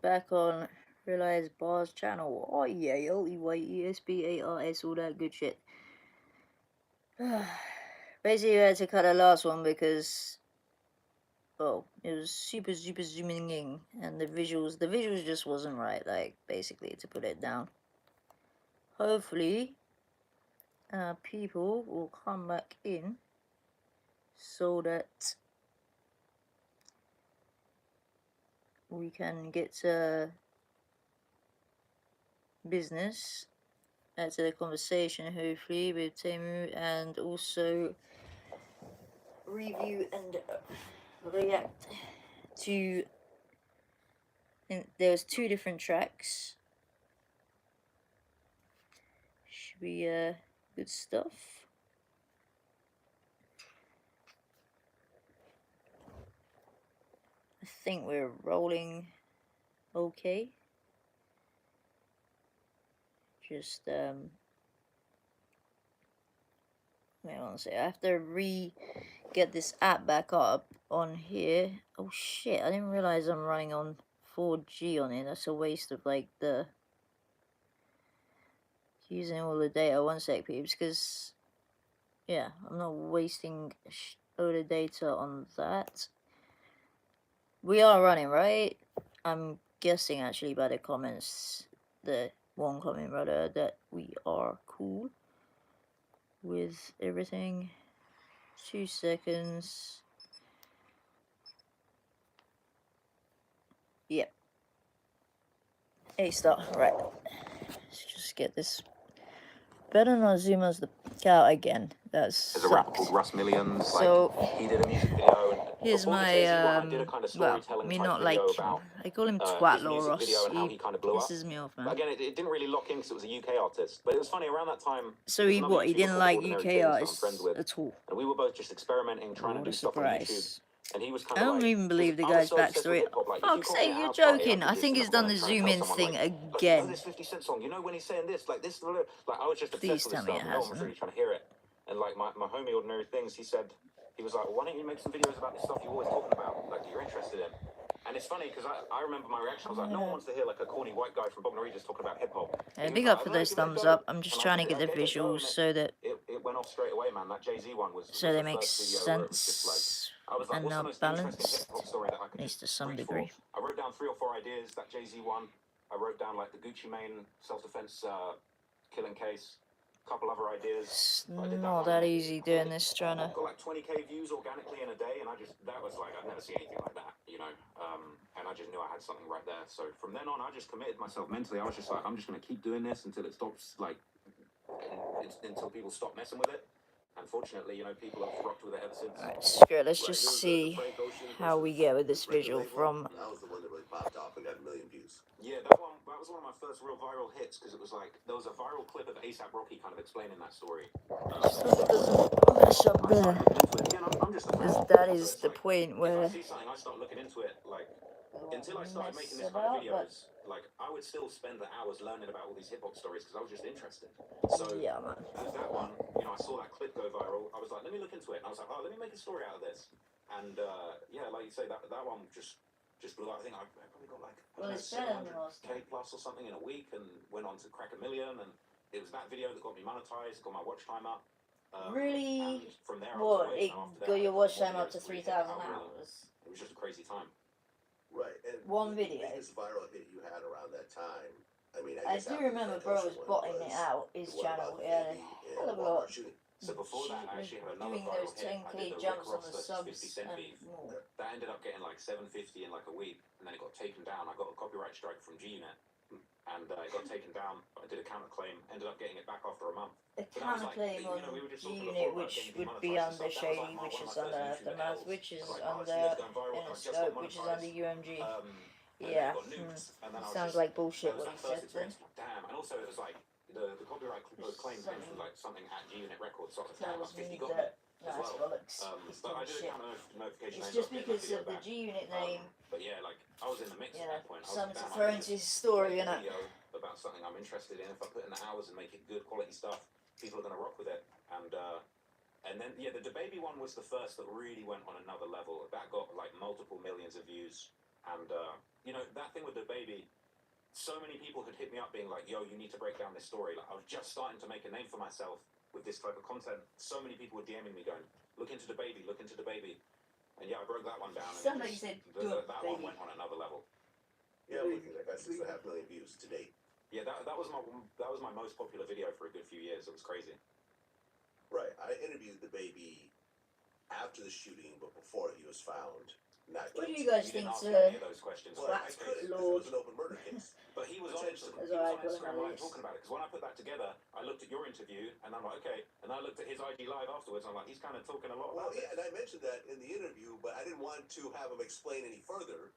back on Realize Bar's channel. Oh yeah, LEYESBARS, all that good shit. Basically, I had to cut the last one because, well, it was super zooming in, and the visuals just wasn't right. Like, basically, to put it down. Hopefully, people will come back in so that we can get to business, to the conversation, hopefully, with Temu, and also review and react to. There was 2 different tracks. Should be good stuff. I think we're rolling okay. Just wait one second. I have to get this app back up on here. Oh shit, I didn't realize I'm running on 4G on it. That's a waste of like the using all the data. One sec, peeps, because yeah, I'm not wasting all the data on that. We are running, right? I'm guessing actually by the comments, the one comment rather, that we are cool with everything. 2 seconds. Yep. A star. Right. Let's just get this. Better not zoom as the cow again. That's there's a rapper called Russ Millions. So like, he did a music video. Here's my well, me not like about, I call him Twatlaw Ross. He kind of blew up. Pisses me off, man. But again, it didn't really lock in because it was a UK artist. But it was funny around that time. So he didn't like UK artists at all. And we were both just experimenting, trying to do stuff on YouTube. And he was kind of I don't even believe the guy's backstory. Fuck's sake, you're joking. I think he's done the zoom in thing again. This 50 Cent song, you know when he's saying this, like this, like I was just Please tell me it no one was really trying to hear it. And like my homie Ordinary Things, he was like, why don't you make some videos about this stuff you're always talking about, like you're interested in? And it's funny because I remember my reaction. I was like, no one wants to hear like a corny white guy from Bognor Regis talking about hip hop. Big up for those thumbs up. I'm just trying to get the visuals so that it went off straight away, man. That Jay-Z one was so they make sense and are balanced, at least to some degree. I wrote down 3 or 4 ideas. That Jay-Z one. I wrote down like the Gucci Mane self-defense killing case. Couple other ideas. It's not that easy doing this, trying to. Got like 20k views organically in a day, and that was like, I've never seen anything like that, you know. And I just knew I had something right there. So from then on, I just committed myself mentally. I was just like, I'm just gonna keep doing this until it stops, like, until people stop messing with it. Unfortunately, you know, people have rocked with it ever since. Alright, screw it. Let's just see how we get with this visual from. That was the one that really popped off and got 1 million views. Yeah, that was one of my first real viral hits because it was like there was a viral clip of A$AP Rocky kind of explaining that story. Mess up there. Because that is the point where. If I see something, I start looking into it. Like until I started making this kind of videos, like I would still spend the hours learning about all these hip hop stories because I was just interested. So yeah, man. With that one, you know, I saw that clip go viral. I was like, let me look into it. And I was like, oh, let me make a story out of this. And yeah, like you say, that one just blew up. I think I probably got like 700k plus or something in a week, and went on to crack 1 million. And it was that video that got me monetized, got my watch time up. Really? From there, it got your watch time up to 3,000 hours. It was just a crazy time. Right. And one video. The biggest viral hit you had around that time. I mean, I do remember bro was botting it out. His channel, yeah, hell of a lot. So before that, I actually had another doing viral those hit. 10k jumps on the subs 50 Cent beef. That ended up getting like 750 in like a week, and then it got taken down. I got a copyright strike from G-Unit, and it got taken down. I did a counterclaim, ended up getting it back after a month. A counterclaim on G-Unit, which would be under Shady, which is under Aftermath, which is under Interscope, which is under UMG. Yeah, sounds like bullshit what he said then. Damn, and also it was like the copyright claim came from like something at G-Unit Records, so I was like, damn, 50 got it as well. But I did a counter notification. It's just because of the G-Unit name. But yeah, like I was in the mix at that point. Something to throw into his story, you know. About something I'm interested in. If I put in the hours and make it good quality stuff, people are gonna rock with it. And then yeah, the DaBaby one was the first that really went on another level. That got like multiple millions of views, and you know, that thing with the baby, so many people had hit me up being like, yo, you need to break down this story. Like, I was just starting to make a name for myself with this type of content. So many people were DMing me going, look into the baby, look into the baby. And yeah, I broke that one down. And Somebody said, that one went on another level. Yeah, I'm looking at that. 6.5 million views to date. Yeah, that was my most popular video for a good few years. It was crazy. Right. I interviewed the baby after the shooting, but before he was found not What do guilty. you guys You didn't think, ask sir? any of those questions. Well, I Twat couldn't, because it Lord. was an open murder case. But he was on Instagram. As He was I on call Instagram him, Live yes. talking about it. Because when I put that together, I looked at your interview and I'm like, okay. And I looked at his IG Live afterwards. And I'm like, he's kind of talking a lot Well, about yeah, it. and I mentioned that in the interview, but I didn't want to have him explain any further.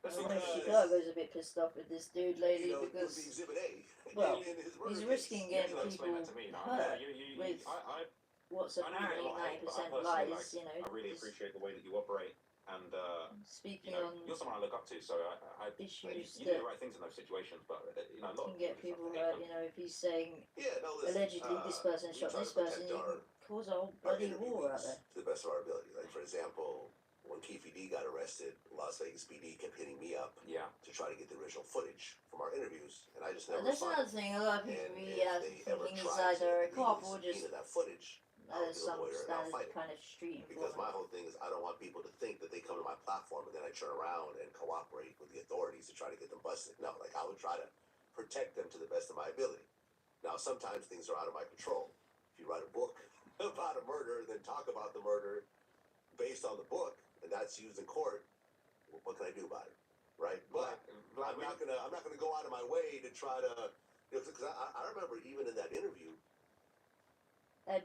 That's I because know Chicago's a bit pissed off with this dude lately With the because Exhibit A. well, in his murder he's case. risking you getting have to explain people that to me. No, hurt with what's I know you get apparently a lot of hate, but I 90% personally, lies, you know. I really just appreciate the way that you operate. And speaking you know, on you're someone I look up to, so issues you do that the right things in those situations. But you know, a lot can of get people people just hurt, have to hate them. you know, if he's saying Yeah, no, listen. allegedly this person we shot try this to person, protect you can cause a whole our bloody war out interviewees there. to the best of our ability. Like, for example, when Keefe D got arrested, Las Vegas PD kept hitting me up Yeah. to try to get the original footage from our interviews, and I just never That's responded. another thing, a lot of people And be if they ever thinking he's tried to either a cop or legally just subpoena that footage, I'll get a some lawyer and I'll standard fight it. kind of street Because informant. my whole thing is I don't want people to think that they come to my platform and then I turn around and cooperate with the authorities to try to get them busted. No, like I would try to protect them to the best of my ability. Now, sometimes things are out of my control. If you write a book about a murder, then talk about the murder based on the book, and that's used in court, well, what can I do about it, right? But I'm not gonna go out of my way to try to, because I remember even in that interview,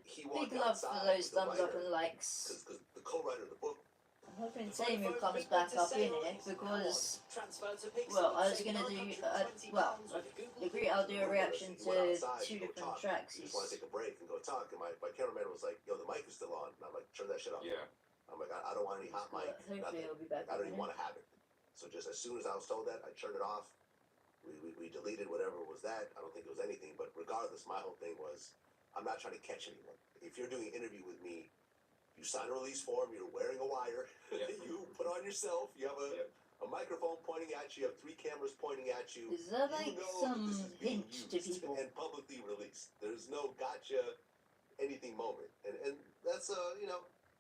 he Big walked love for outside those with the thumbs up writer, and likes. because the co-writer of the book. I'm hoping Tamu comes back up in it because, well, I was gonna do, well, I agree, I'll do a reaction to 2 different tracks. You just want to take a break and go talk, and my cameraman was like, yo, the mic is still on, and I'm like, turn that shit off. Yeah. I'm like, I don't want any hot mic, Hopefully nothing. he'll be back I up don't in even it. want to have it. So just as soon as I was told that, I turned it off. We deleted whatever was that. I don't think it was anything, but regardless, my whole thing was, I'm not trying to catch anyone. If you're doing an interview with me, you sign a release form, you're wearing a wire, Yeah. you put on yourself, you have a microphone pointing at you, you have 3 cameras pointing at you. Is that like You know some that this is being hint to used people? and publicly released. There's no gotcha anything moment. And that's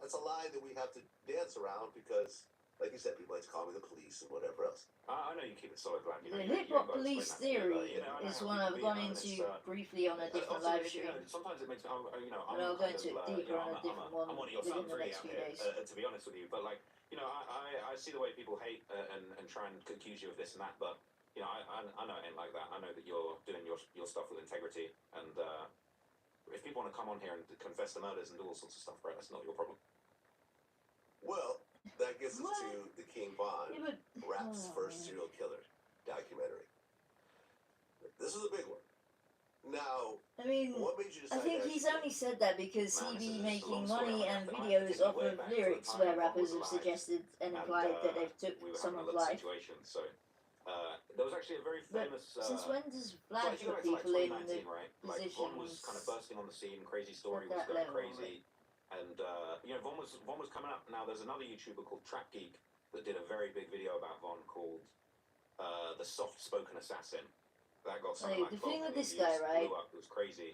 that's a line that we have to dance around because, like you said, people like to call me the police and whatever else. I know you keep it solid, Black. The hip hop police theory is one I've gone into briefly on a different live stream. Sometimes it makes me, And I'll go into it deeper on a different one I'm one of your within fans the really next out few here, days. to be honest with you. But like, you know, I see the way people hate and try and accuse you of this and that. But you know, I know it ain't like that. I know that you're doing your stuff with integrity. And if people want to come on here and confess to murders and do all sorts of stuff, right, that's not your problem. Well, that gets us to the King Von Yeah, but rap's first serial killer documentary. This is a big one. Now, I mean, what made you I decide think to he's actually- only said that because Man, he this be is a making long story. money I and have to videos take you off way of back to the lyrics time where when Von rappers was have alive. suggested and And, implied that they've took we were having a someone's little life. situation. So there was actually a very But famous. since when does Well, Vlad if you go put back to like people in the 2019, right? Like Von was positions kind of bursting on the scene, crazy story at was that going level, crazy, and you know Von was coming up. Now there's another YouTuber called Trap Geek that did a very big video about Von called the Soft Spoken Assassin. That got something Like, like the 12 thing with million this guy, views, right? blew up. It was crazy.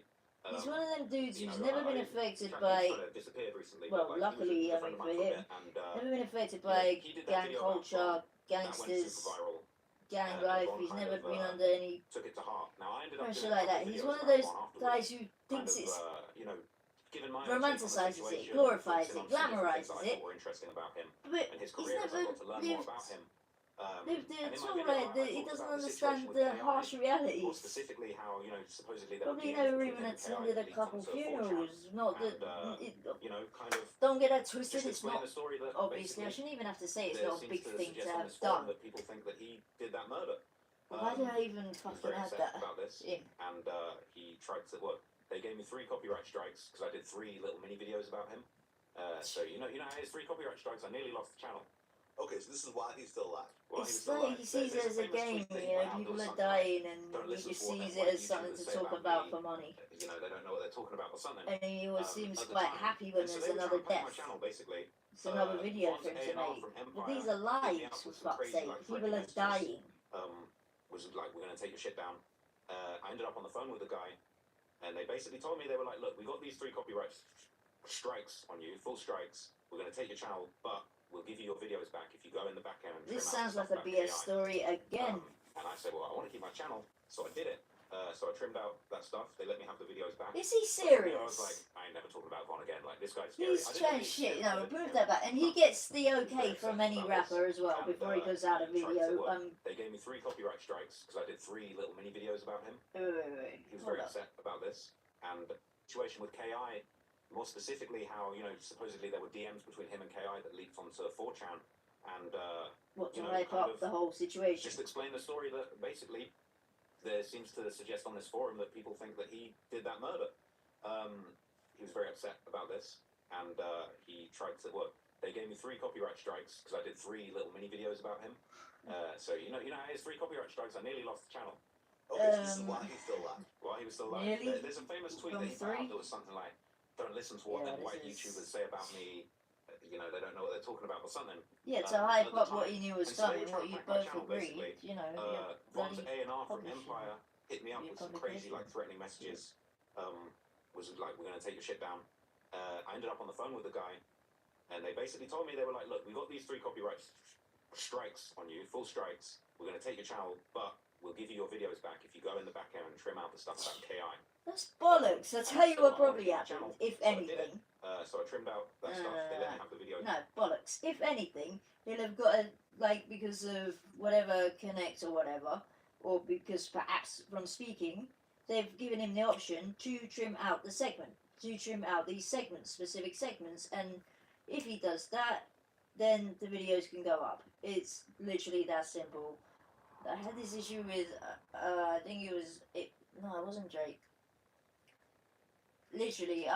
He's one of them dudes you who's know, never been affected by, kind of disappeared recently. well, but, like, luckily, he was I a friend mean, of mine for for a him, bit, and never been affected you know, by he did that gang video about culture, Von. That went gangsters, super viral. gang and life. Von He's kind never of, been under any took it to heart. Now I ended up pressure doing a like that. couple He's videos one of about those Von afterwards, guys who kind thinks of, it's you know, giving my own take on the romanticizes it, situation, glorifies focusing it, on some different things glamorizes that I it, thought were interesting about him but and his he's career as I never got to learn more lived about him. lived And it in at my all. video, Like, I he talked doesn't about the understand situation with the KI, harsh or realities. specifically how, you know, supposedly there were Probably DMs never between even him and KI attended that a leaked couple onto 4chan. funerals. Not that And, you know, kind of don't get that twisted. just It's explain not the story that obviously. I basically shouldn't even have to say it's there not a seems big to thing to suggest on have this forum done. that people think that he did that murder. Why did I even He was fucking very add upset that about this, in? and he tried to look. They gave me 3 copyright strikes because I did 3 little mini videos about him. So you know, how his 3 copyright strikes. I nearly lost the channel. Okay, so this is why he's still alive. Well, he was It's still like alive. he sees it There's as a famous game, tweet that he you know, put out that people was are something like, dying and "Don't he listen just to what sees them it white as something YouTubers to say talk about about me. for money. You know, they don't know what they're talking about or something." And he At seems the quite time. happy when And so there's they were another trying to prank my death. channel basically. It's another video one's for him to A&R make. from But Empire, these are hit me lives, up for with some fuck's crazy, sake. like, People threatening are messages. dying. Was like, we're going to take your shit down. I ended up on the phone with the guy, and they basically told me, they were like, look, we got these 3 copyright strikes on you, full strikes. We're going to take your channel, but we'll give you your videos back if you go in the back end and trim This out sounds the like stuff a about BS KI. story again. And I said, well, I want to keep my channel, so I did it. So I trimmed out that stuff. They let me have the videos back. Is he But I was like, serious? I ain't never talking about Von again. Like, this guy's scary. He's I didn't chatting really shit, extend you know, it to prove him, that back. And he but gets the he was okay very from upset any about rapper this. as well And, before he goes out a he tried to video. work. They gave me 3 copyright strikes because I did 3 little mini videos about him. Wait. He was Hold very up. upset about this. And the situation with KI, more specifically how, you know, supposedly there were DMs between him and KI that leaked onto 4chan. And, What, to you know, hype kind up of the whole situation? just explain the story that basically there seems to suggest on this forum that people think that he did that murder. He was very upset about this, and he tried to work. They gave me 3 copyright strikes because I did 3 little mini videos about him. So you know, his 3 copyright strikes. I nearly lost the channel. Okay, so this is why he's still alive. While he was still alive. Nearly? There's a famous tweet From that he put 3? out that was something like, "Don't listen to what Yeah, them white this is- YouTubers say about me. You know, they don't know what they're talking about," or something. Yeah, to at hype the up what time. he knew was And so they coming, were what trying you to hack my both channel, agreed, basically. you know, your Ron's bloody A&R from publishing. Empire hit me up Your with some publication. crazy, like, threatening messages. Was like, we're going to take your shit down. I ended up on the phone with the guy, and they basically told me, they were like, look, we got these 3 copyright strikes on you, full strikes. We're going to take your channel, but we'll give you your videos back if you go in the back end and trim out the stuff about KI. That's bollocks. I'll tell you what probably happened, if So I did anything. So I trimmed out that stuff. They let me have the video. No, bollocks. If anything, he'll have got a, like, because of whatever connect or whatever, or because perhaps from speaking, they've given him the option to trim out the segment, to trim out these segments, specific segments, and if he does that, then the videos can go up. It's literally that simple. I had this issue with, I think it was, no, it wasn't Drake. Literally,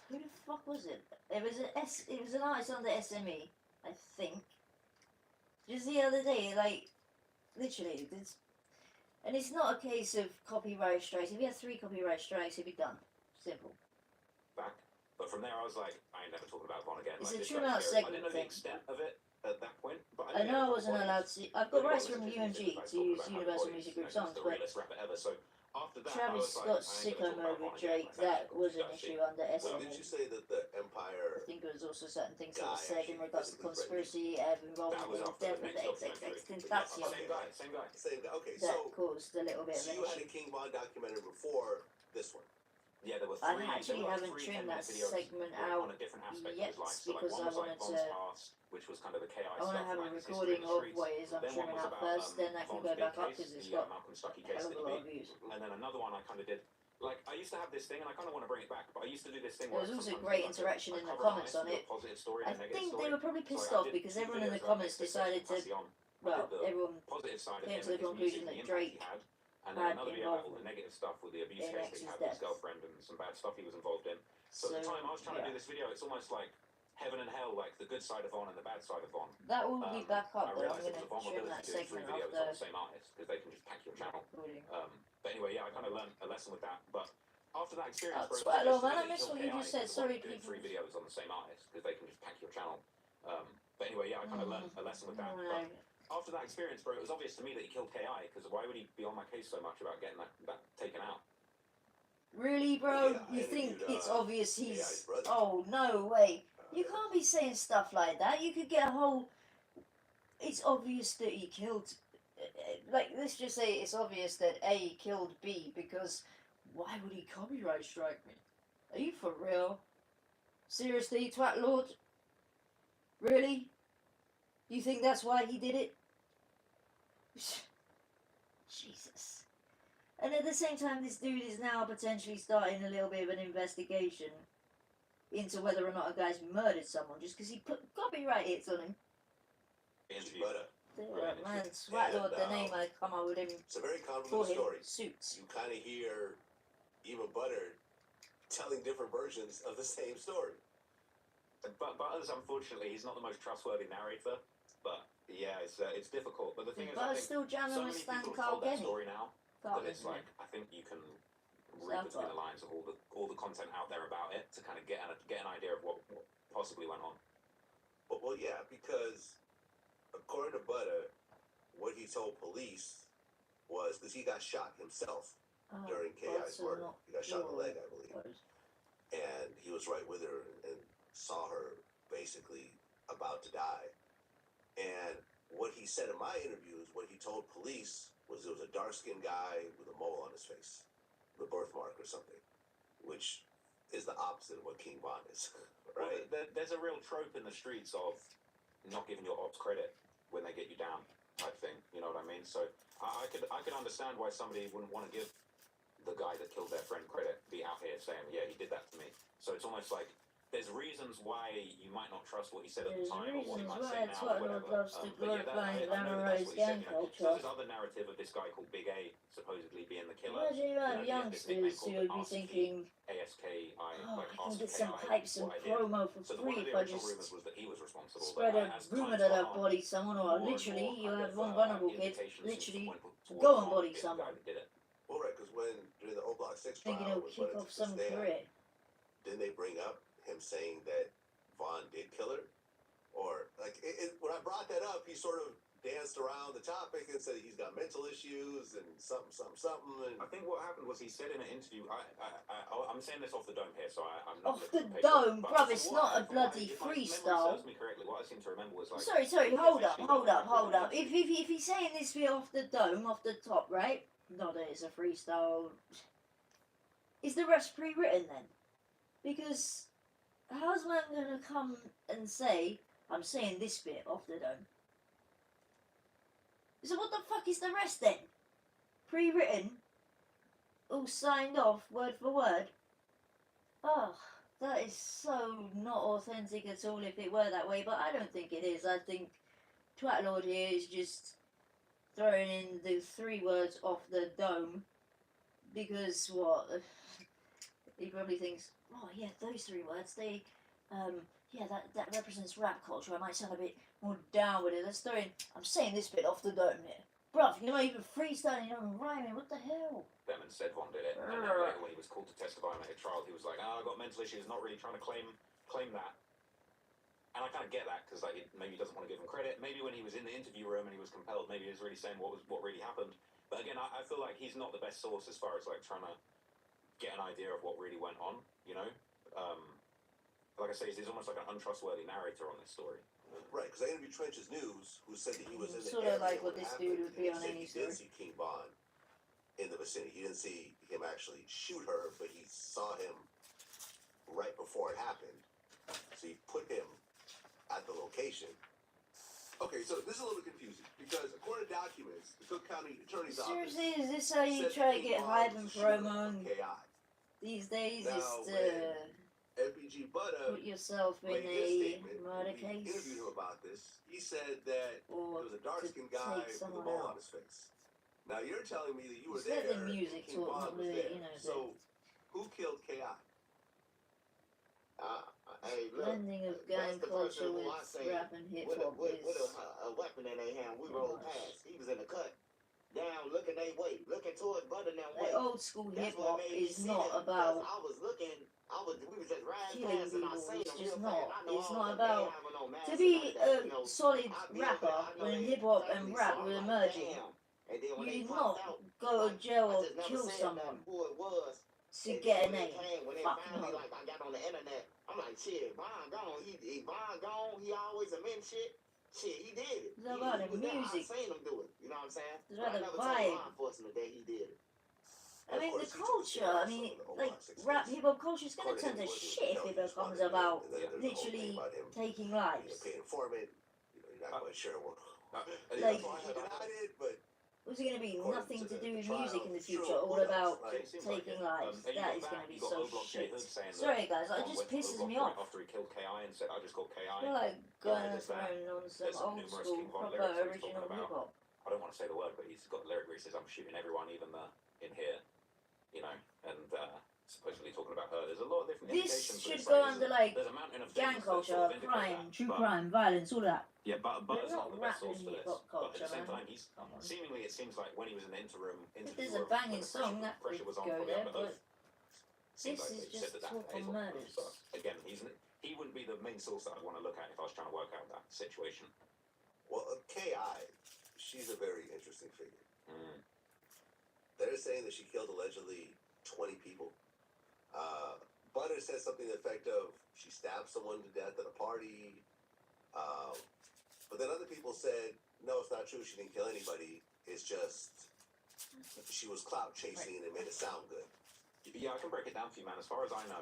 who the fuck was it? It was an artist on the SME, I think. Just the other day, like, literally, and it's not a case of copyright strikes. If he had 3 copyright strikes, he'd be done. Simple. Back. But from there, I was like, I ain't never talking about Von again. It's Like, a this trim guy's out scary. I segment didn't know the thing. extent of it at that point, but I knew know I he had wasn't bodies. allowed to. I've got Really rights got from listeners UMG music, to like, use talking about Universal bodies, Music you Group know, songs, the but realest rapper ever. So after that, Travis I was like, got I ain't sicko gonna talk mode about with Von again. Drake. Like, That actually, was an that's issue it. under Wait, SME. did you say that the Empire I think there was also certain things that guy were said in actually regards to physically conspiracy involved That in was the after death the of next the documentary. XXX But yeah, Tentacion same guy, same guy. Same guy. Okay, that so caused a little bit of so an you had issue. a King Von documentary before this one. Yeah, there were I 3. actually there were haven't 3 trimmed 10-minute that videos segment on out a different aspect yet of his life. So like, because one I was like wanted Von's to. past, which was kind of the KI I stuff. want to have a like his history recording in the of streets. what it is I'm Then one trimming was out about first, then that can Von's go big back up case, because it's the got Malcolm Stuckey a case hell that of a he lot beat. of views. And then another one I kind of did. Like, I used to have this thing, and I kind of want to bring it back, but I used to do this thing There where was also sometimes great do, like, interaction a in the cover comments bias, on do it. a positive story I and a negative think story. they were probably So, pissed like, I off did because 2 everyone in the videos about comments XXX decided to, Tentacion. I well, did the everyone positive side of came him to the and his conclusion music, that the impact Drake he had. And had then another video about all the involvement negative stuff with the abuse in case that X's he had with his death. girlfriend and some bad stuff he was involved in. So So at the time I was trying to yeah, do this video, it's almost like heaven and hell, like the good side of Von and the bad side of Von. that will be back I up though. I'm realised going it was to a trim vulnerability that doing 3 segment videos on after the same artist because they can just pack your channel. recording. But anyway, yeah, I kind of learned a lesson with that. But after that experience, That's bro, quite it low, was man. I really missed killed what you KI just said. because Sorry, of doing people. 3 videos on the same artist because they can just pack your channel. But anyway, yeah, I kind of learned a lesson with that. But after that experience, bro, it was obvious to me that he killed KI because why would he be on my case so much about getting that taken out? Really, bro? Yeah, I You think interviewed, it's obvious AI's he's? brother. Oh no way! You can't be saying stuff like that. You could get a whole. It's obvious that he killed. Like, let's just say it's obvious that A killed B because why would he copyright strike me? Are you for real? Seriously, twat lord? Really? You think that's why he did it? Jesus. And at the same time, this dude is now potentially starting a little bit of an investigation into whether or not a guy's murdered someone just because he put copyright hits on him. Interview. Man, Swat Lord, the name I come up with him It's a very for convoluted him. story. Suits. You kind of hear even Butter telling different versions of the same story. But Butters, unfortunately, he's not the most trustworthy narrator. But yeah, it's difficult. But the thing is, But I I think still jamming so with many Stan people have Carl told that Genny. story now Carl that it's Genny. like I think you can read between the lines of all the content out there about it to kind of get an idea of what possibly went on. Well, yeah, because according to Butter, what he told police was because he got shot himself during KI's murder. He got shot in the leg, I believe. And he was right with her and saw her basically about to die. And what he said in my interviews, what he told police was it was a dark-skinned guy with a mole on his face, the birthmark or something, which is the opposite of what King Von is, right? Well, there's a real trope in the streets of not giving your ops credit when they get you down, type thing. You know what I mean? So I could understand why somebody wouldn't want to give the guy that killed their friend credit, be out here saying, yeah, he did that to me. So it's almost like there's reasons why you might not trust what he said at the time or what he might say now or whatever. Loves to glorify and glamorize gang culture. There's this other narrative of this guy called Big A supposedly being the killer. Imagine you have youngsters who would be thinking, ASKI, oh, like I can get RSKI, some hypes and promo for so free if I just was that he was responsible, spread a rumor that I've bodied someone, or literally you have one vulnerable kid literally go and body someone. Well, right, because when during the O Block 6 trial, Thinking it'll kick off some career. Didn't they bring up him saying that Vaughn did kill her? Or, like, when I brought that up, he sort of danced around the topic and said he's got mental issues and something. And I think what happened was he said in an interview, I'm saying this off the dome here, so I'm not... Off the dome, bruv, it's not a bloody freestyle. If my memory serves me correctly, what I seem to remember was like... Sorry, hold up. If he's saying this bit off the dome, off the top, right? Not that it's a freestyle. Is the rest pre-written then? Because how's man gonna come and say, I'm saying this bit off the dome? So what the fuck is the rest then? Pre-written? All signed off, word for word? Oh, that is so not authentic at all if it were that way, but I don't think it is. I think Twat Lord here is just throwing in the 3 words off the dome because what? He probably thinks, oh yeah, those 3 words, they, yeah, that represents rap culture. I might sound a bit more down with it. Let's throw in, I'm saying this bit off the dome here. Bruv, you're not even freestyling, you're not even rhyming, what the hell? Them and said Von did it, and then later when he was called to testify in a trial, he was like, I got mental issues, not really trying to claim that. And I kind of get that, because like, maybe he doesn't want to give him credit. Maybe when he was in the interview room and he was compelled, maybe he was really saying what really happened. But again, I feel like he's not the best source as far as like trying to get an idea of what really went on, you know? Like I say, he's almost like an untrustworthy narrator on this story. Right, because I interviewed Trench's News, who said that he was in the sort area of like what when it this dude happened, would be and on he said any he story. did see King Von in the vicinity. He didn't see him actually shoot her, but he saw him right before it happened. So he put him at the location. Okay, so this is a little bit confusing because according to documents, the Cook County Attorney's Office Seriously, is this how you said try to King get Von hype was and the shooter promo of and KI. these days? Now, Just FBG Butter put yourself in made this a statement. murder We case, interviewed him about this. He said that or there was a dark-skinned to guy take with a someone mole out. on his face. Now you're telling me that you were Just let there. the music and King talk, Von not was the, there. you know, So who killed KI? Hey, look, blending of gang that's the culture person who with I say rap and hip with hop a is. weapon in their hand. We Pretty rolled much. past. He was in the cut. Down, looking their way, looking toward Butter now Like way. old school hip That's what hop made me is see not them, because about I was looking. We was just riding killing past and I people. seen It's them just real not. fast. I know It's all not of them, they about ain't having no mask to and be none of that, a you know. solid I be over rapper there, I know when they hip hop and family, rap so were I'm like, emerging. damn. And then when You they did popped not out, go to jail I or just never kill said someone nothing who it was. to And get a then when name. it came, when it Fuck finally, no. like, I got on the internet, I'm like, shit, Von gone. He Von gone. He always amend shit. Shit, he did it. It's about He the was there. I music. seen him do it. You know what I'm saying? It's But about I the never told vibe. law enforcement that he did it. I mean, the culture, I mean, like, rap hip hop culture is gonna turn to shit if it becomes And about then there's the whole thing literally about him taking being a lives. paid informant. You're not quite sure what. Like, That's why he denied it, but was it going to be nothing to do with trial, music in the sure, future, all who knows? about Like, taking lives? That is going to be you got so O-Block J shit. Hood saying that Sorry guys, that Von just went to pisses O-Block me right off. after he killed KI and said, I just got KI. I feel like going there's that. throwing on some There's some old numerous school, King Von proper lyrics that he's original talking hip about. hop. I don't want to say the word, but he's got lyric where he says, I'm shooting everyone, even in here, you know, and supposedly talking about her. There's a lot of different This indications. should but go it's under like, like there's a mountain of gang things that culture, sort of indicate crime, that, true but- crime, violence, all that. Yeah, but Butter's not not the best rap source and for hip this. hop But at culture, the same man. time, he's Come on. seemingly, it seems like when he was in the interview If there's room, a banging when the song, that pressure would was on go from the there, under but oath, seems this like is they just said that talk on is on murders. But again, he wouldn't be the main source that I'd want to look at if I was trying to work out that situation. Well, Ki, she's a very interesting figure. Mm. They're saying that she killed allegedly 20 people. Butter says something to the effect of she stabbed someone to death at a party. But then other people said, no, it's not true. She didn't kill anybody. It's just she was clout chasing and it made it sound good. Yeah, I can break it down for you, man. As far as I know,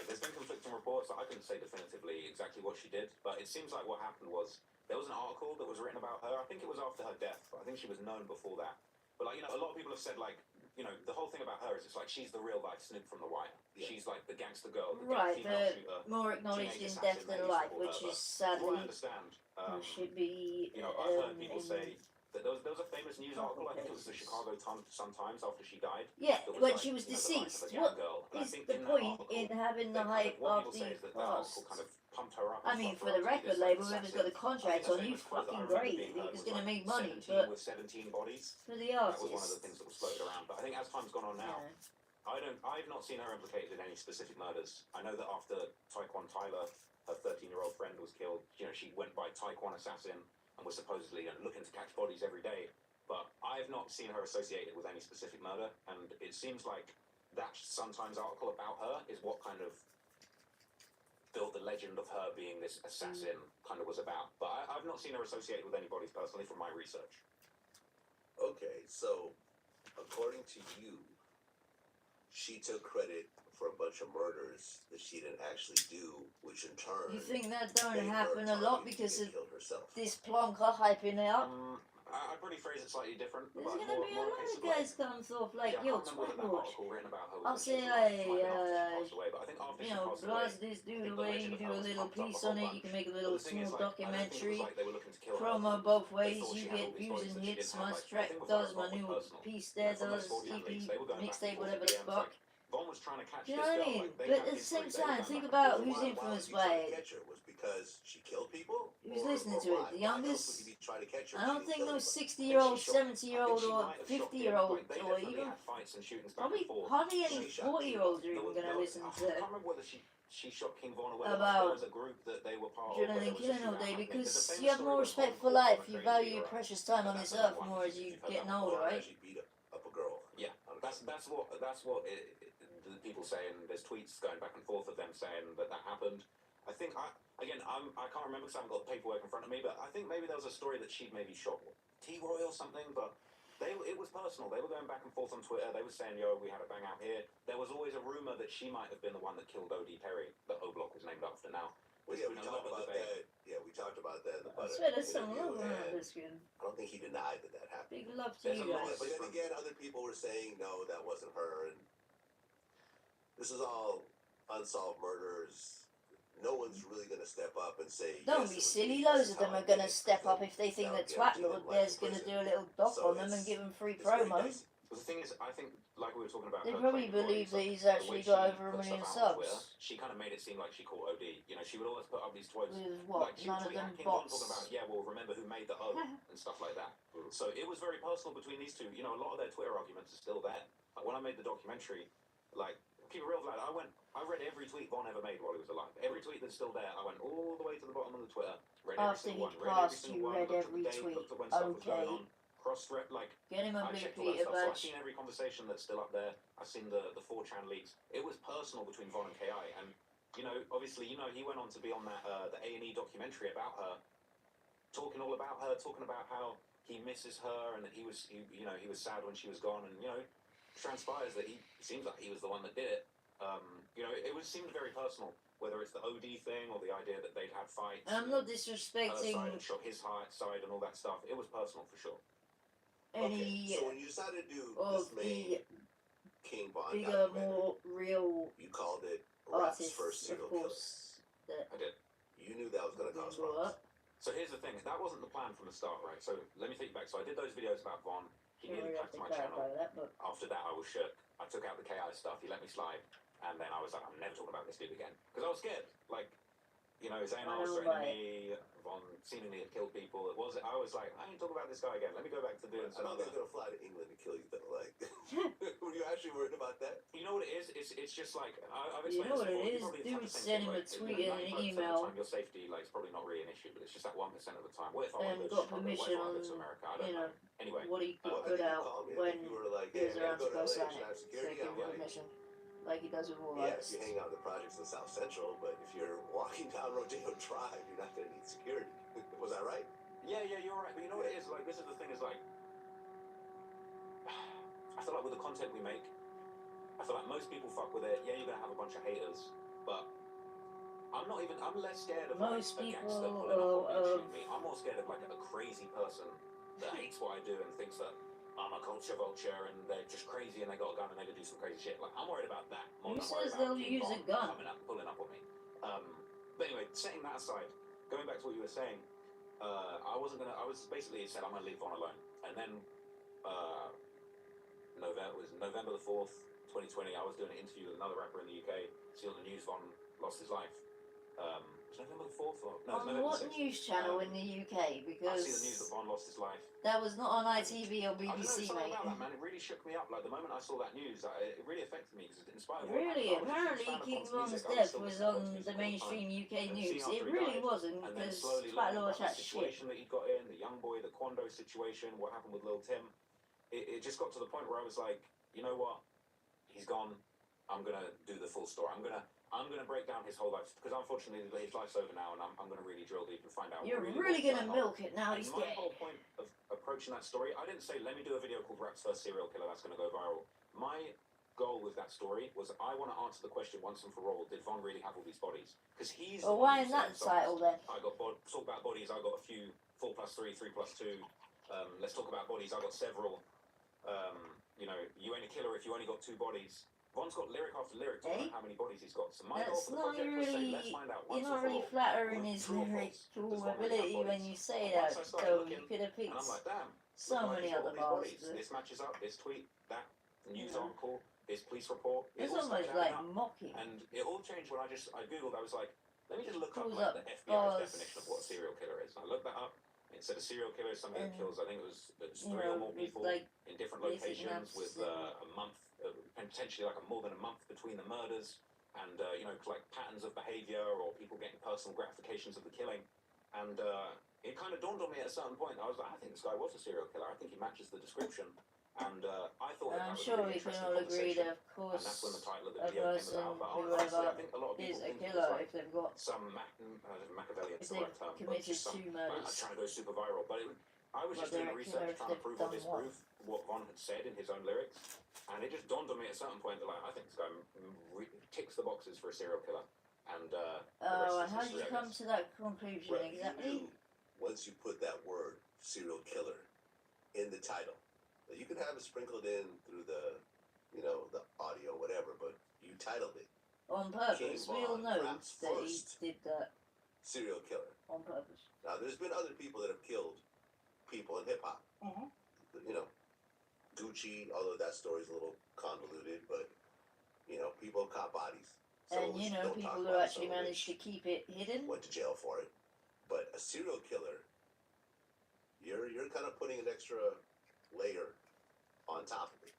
there's been conflicting reports. I couldn't say definitively exactly what she did, but it seems like what happened was there was an article that was written about her. I think it was after her death, but I think she was known before that. But a lot of people have said the whole thing about her is it's like she's the real life Snoop from The Wire. Yeah. She's like the gangster girl, the Right, female but shooter. more acknowledged in teenage death assassin, than they used to life, call which her, is but from what I sadly understand, should be. I've heard people in- say that there was a famous news article, I think it was the cases. Chicago Sun-Times after she died. Yeah, that was when like, she was the life of a deceased. young What girl. And I is think the in that point article, in having they the hype what of people say the is that article past? kind of pumped her up. I and mean, stuff for her the up to be record this, like, label, whoever's assassin. got the I contract think on, the you famous quote that I fucking remember great. being heard It's was gonna like make money, 17 but with 17 bodies. for the That was one of the artist, things that was floated around. But I think as time's gone on now, I've not seen her implicated in any specific murders. I know that after Taekwon Tyler, her 13-year-old friend was killed, she went by Taekwon Assassin and was supposedly looking to catch bodies every day. But I've not seen her associated with any specific murder, and it seems like that Sun-Times article about her is what kind of built the legend of her being this assassin kind of was about. But I've not seen her associated with any bodies personally from my research. Okay, so according to you, she took credit for a bunch of murders that she didn't actually do, which in turn you think that don't made her happen a lot target because and of killed herself. this plonker hyping it up? I'd probably phrase it slightly different. There's but gonna be a more lot case of of, like, guys come off like, I yo, can't remember twat whether that watch. article written about her was I'll when she say, was alive. It might have been after she like, passed away, but I think after she you know, passed away, blast this I dude think the away, legend you of do her a was little pumped up a piece whole on it, you bunch. can make a But little the thing is, small like, I don't think it was documentary, like they were looking to kill her. promo They both thought ways, she you had get all these views bodies and that she hits, didn't have. my Like, the track thing with does, her my was new personal. piece And there from those does, 4chan EP, leaks, they were going back and mixtape, forth whatever with the DMs. fuck. Like, Von was trying to catch Do you this know what I girl. mean? Like, they But had at the history. same They were time, going think back and about forth. who's Why influenced was he trying by to it. catch her? Was because she killed people? Who's Or- listening or to it? why? The Why else youngest? would he be trying to catch her? I if she don't didn't think kill no anybody? 60-year-old, I think she 70-year-old, might or have shot him. 50-year-old, Like, they or definitely even had fights and shootings back probably and forth. hardly any She shot 40-year-olds are There even was, gonna listen I to can't remember whether she shot King Von or whether about there was a group that they were part of. drilling Where and there was a killing all shootout day happening. There's a because famous you have story more where respect Von for caught life. Von You training value your Vera. precious time on And this that's another earth one, more as if you you've heard getting that one. older, Well, right? actually beat up a girl. Yeah, that's what the people saying. There's tweets going back and forth of them saying that happened. I think I can't remember because I haven't got the paperwork in front of me, but I think maybe there was a story that she'd maybe shot T-Roy or something, but it was personal. They were going back and forth on Twitter. They were saying, yo, we had a bang out here. There was always a rumor that she might have been the one that killed O.D. Perry, that O-Block was named after now. Well, There's yeah, we been a lot talked of about debate. that. Yeah, we talked about that in the I Butter swear there's some interview, love around and this kid. I don't think he denied that happened. Big love to There's you a lot guys. But then again, other people were saying, no, that wasn't her. And this is all unsolved murders. No one's really going to step up and say, Don't yes, be it was silly. me. Loads This is of them how I are did gonna it, step because up if they think that that would guarantee Twatlord them life there's in gonna prison. do a little doc So on them and it's- give them free it's very promo. dicey. But the thing is, I think, like we were talking about, They her probably claim believe Roy's, that like, he's the way actually she got over a put million stuff out on Twitter, subs. she kind of made it seem like she caught OD. She would always put up these quotes. With what? Like, she would None of tweet them at King Von bots. talking about, yeah, well, remember who made the O and stuff like that. So it was very personal between these two. A lot of their Twitter arguments are still there. Like, when I made the documentary, like, keep it real, Vlad, I read every tweet Von ever made while he was alive. Every tweet that's still there, I went all the way to the bottom of the Twitter, read every After single he one, read every passed, single you one, read looked at every the date, tweet. looked at when stuff was going Okay. on, cross-rep, like, Get him a I blue checked all that Peter stuff, so I've badge. seen every conversation that's still up there. I've seen the 4chan leaks. It was personal between Von and KI, and obviously, he went on to be on that the A&E documentary about her, talking all about her, talking about how he misses her and that he was sad when she was gone, and transpires that he seems like he was the one that did it. It seemed very personal, whether it's the OD thing or the idea that they'd had fights. And I'm not her side disrespecting and shot his side and all that stuff. It was personal for sure. any Okay, so when you decided to do of this main the King Von bigger, documentary, more real you called it Rap's artists, first of serial killer. course, that I did. You knew that was going to cause blew problems. up. So here's the thing. That wasn't the plan from the start, right? So let me take you back. So I did those videos about Von. He Yeah, nearly we have hacked to my channel. clarify that, but After that, I was shook. I took out the KI stuff. He let me slide. And then I was like, I'm never talking about this dude again. Because I was scared. Like, Zayn was threatening me. Von seemingly had killed people. I was like, I ain't talking about this guy again. Let me go back to doing I some don't other. think they're going to fly to England to kill you, though. Like, were you actually worried about that? You know what it is? it's just like I've You explained know this what before. it You is? probably have Dude the same sent thing, him a like, tweet and an 95% of the email time your safety like it's probably not really an issue, but it's just that 1% of the time. What if I want and to go to got Chicago? What permission if I want on, to go to America? I don't you know, know. Anyway, what he Well, I put think you out called me. I when think you were like, he hey, was I gotta around go to to go LA. sign Should I have it. So security? give I'm him like, permission. Like he does with all yeah, rights. if you hang out in the projects in South Central, but if you're walking down Rodeo Drive, you're not gonna need security. Was I right? yeah, you're right. But you know what it is? Like, this is the thing. Is like, I feel like with the content we make, I feel like most people fuck with it. Yeah, you're gonna have a bunch of haters, but I'm less scared of Most like a people gangster pulling up on me and of shooting me. I'm more scared of like a crazy person that hates what I do and thinks that I'm a culture vulture and they're just crazy and they got a gun and they could do some crazy shit. Like, I'm worried about that more who than I'm worried says about they'll King use a Von gun? pulling up on me. But anyway, setting that aside, going back to what you were saying, I was basically said I'm gonna leave Von alone, and then November the 4th, 2020. I was doing an interview with another rapper in the UK. See on the news, Von lost his life. Was November the 4th or no? On November what 6th. news channel in the UK? I see the news that Because Von lost his life. that was not on ITV or I don't know, BBC, something mate. about that, man. It really shook me up. Like, the moment I saw that news, it really affected me because in spite of what Really, happened, I was a apparently huge fan of King Von's Von's music. I death still was listen to Von's on music the all the time. mainstream UK And news. seeing It after he really died, wasn't, and then because slowly quite a learning lot of about the chat shit. situation that he got in, the young boy, the Quando situation, what happened with Lil Tim, it just got to the point where I was like, you know what? He's gone. I'm gonna do the full story. I'm gonna break down his whole life because unfortunately his life's over now, and I'm gonna really drill deep and find out. You're really really what's gonna going on. milk it now And he's my dead. whole point of approaching that story, I didn't say let me do a video called Rap's First Serial Killer that's gonna go viral. My goal with that story was I want to answer the question once and for all: did Von really have all these bodies? Because he's. Well, the one why who in said that in songs, title then? I got talk about bodies. I got a few 4+3, 3+2. Let's talk about bodies. I got several. You know, you ain't a killer if you only got 2 bodies. Von's got lyric after lyric talking about how many bodies he's got. So my goal That's for the not project was say, let's really. find out You're once not and for really all. flattering his True or false? lyrical Does Von really have ability when bodies? you say And that. once I started So looking, you could have and picked I'm like, damn. so look, many he's got other all these bars. bodies. This matches up. This tweet, that news article, this police report. It It's all almost started like adding up. mocking. And it all changed when I googled. I was like, let me just look up Pulls like up the FBI's bars. definition of what a serial killer is. And I looked that up. It said a serial killer is somebody that And, kills. I think it was 3 You or know, more with people like in different basic locations maths with and a month, potentially like more than a month between the murders, and you know, like patterns of behavior or people getting personal gratifications of the killing. And it kind of dawned on me at a certain point. I was like, I think this guy was a serial killer. I think he matches the description. And I thought that I'm was sure a really we can interesting all agree conversation. that, of course, And that's when the title of the a video came person, about. But honestly, whoever, I think a lot of people is a think it was killer like if they've got some Machiavellian if sort they've of term, but committed just some 2 murders. trying to go super viral. But I was But just doing they're the a killer research, if trying to they've prove or done disprove what Von had said in his own lyrics, and it just dawned on me at a certain point that like I think this guy ticks the boxes for a serial killer. And the rest And is how did history, you I come guess. to that conclusion Right, exactly? you knew once you put that word serial killer in the title. Now, you could have it sprinkled in through the, you know, the audio, whatever, but you titled it On purpose. We all Von, know Rap's that he first did that serial killer. on purpose. Now, there's been other people that have killed people in hip hop. Mhm. You know, Gucci, although that story's a little convoluted, but you know, people have caught bodies. Some And of us you know, don't talk people who about it, actually some of managed to which keep it hidden. went to jail for it. But a serial killer, you're kind of putting an extra layer on top of it.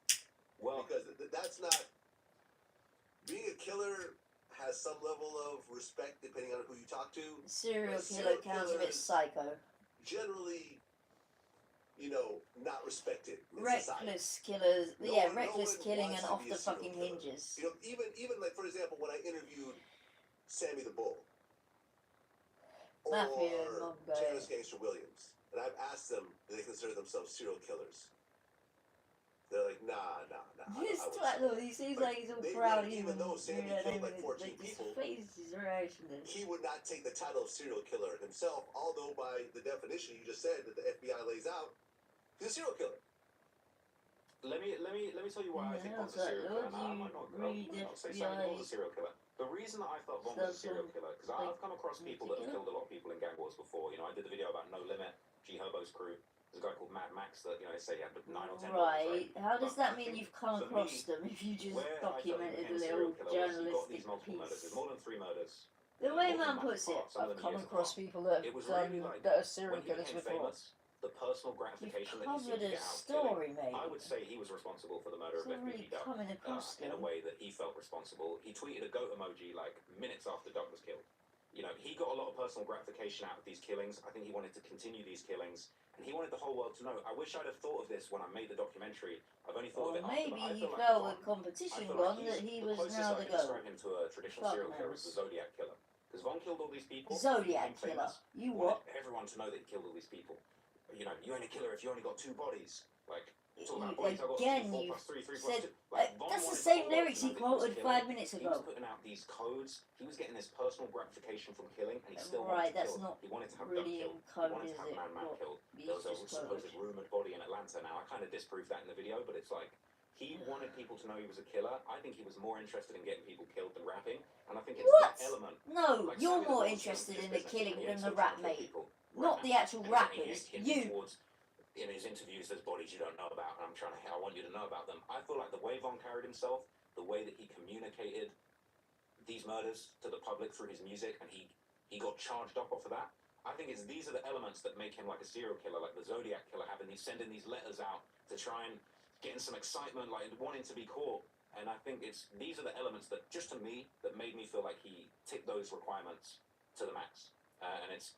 Well, Because that's not being a killer has some level of respect depending on who you talk to. Serial But killer serial counts a bit killers- psycho. Generally, you know, not respected in society. Reckless killers. No Yeah, one- no reckless one killing wants and to off be the a serial fucking killer. hinges. You know, even like for example, when I interviewed Sammy the Bull Mafia or mob guy. Janice Gangster Williams, and I've asked them, do they consider themselves serial killers? They're like, nah. His I wouldn't twat say though, that. he seems But like he's all they proud really- even even though Sammy killed like 14 his people, face, his reaction to it. He would not take the title of serial killer himself, although by the definition you just said that the FBI lays out, he's a serial killer. let me tell you why I think Yeah, Von's a so serial killer. Lord, And I you might not read say Sammy FBI was a serial killer. The reason that I thought Von was a serial stuff killer, because like I've come across people that have killed a lot of people in gang wars before. You know, I did the video about No Limit, G Herbo's crew. There's a guy called Mad Max that, you know, they say he had 9 or 10 Right. How does But that I mean think you've come for across me, them if you just where I felt he documented became a a serial little killer was he got journalistic these multiple murders. piece? There's more than 3 murders. The way more than man months puts it, apart, some of I've them come years across apart. people that It have was done really like that are serial when he killers became before. famous, the personal You've gratification that he covered seemed to a get out of killing. story, mate. I would say he was responsible for the murder It's of not really FBG Duck coming across in a them. way that he felt responsible. He tweeted a goat emoji like minutes after Duck was killed. You know, he got a lot of personal gratification out of these killings. I think he wanted to continue these killings, and he wanted the whole world to know. I wish I'd have thought of this when I made the documentary. I've only thought Or of it after, maybe but I he feel like felt Von, with competition I feel like gone that he the was closest now I the can goat. describe him to a traditional Fuck serial killer knows. is the Zodiac Killer. Because Von killed all these people. Zodiac became Killer. famous, You wanted what? everyone to know that he killed all these people. You know, you ain't a killer if you only got 2 bodies. Like, talking about bodies, I got Again, 4 you plus 3, 3 plus said 2. Like, Von that's the wanted same whole world lyrics to know he that was quoted killing. 5 minutes He was ago. putting out these codes. He was getting this personal gratification from killing, and he still Right, wanted to that's kill. not He wanted to have really Duck killed. in He code, wanted is to have it? Man What killed. he's There was a just supposed quoted. rumored body in Atlanta. Now, I kind of disproved that in the video, but it's like, he wanted people to know he was a killer. I think he was more interested in getting people killed than rapping, and I think it's What? that element. No, Like, you're Sammy the more Bull's interested this in the business, killing and he than ain't the still rap, trying to kill mate. people right Not now. the actual And he's rappers. hinting You. towards, in his interviews, there's bodies you don't know about, and I want you to know about them. I feel like the way Von carried himself, the way that he communicated these murders to the public through his music, and he got charged up off of that. I think these are the elements that make him like a serial killer, like the Zodiac Killer, sending these letters out to try and getting some excitement, like wanting to be caught. And I think these are the elements that, just to me, that made me feel like he ticked those requirements to the max. And it's,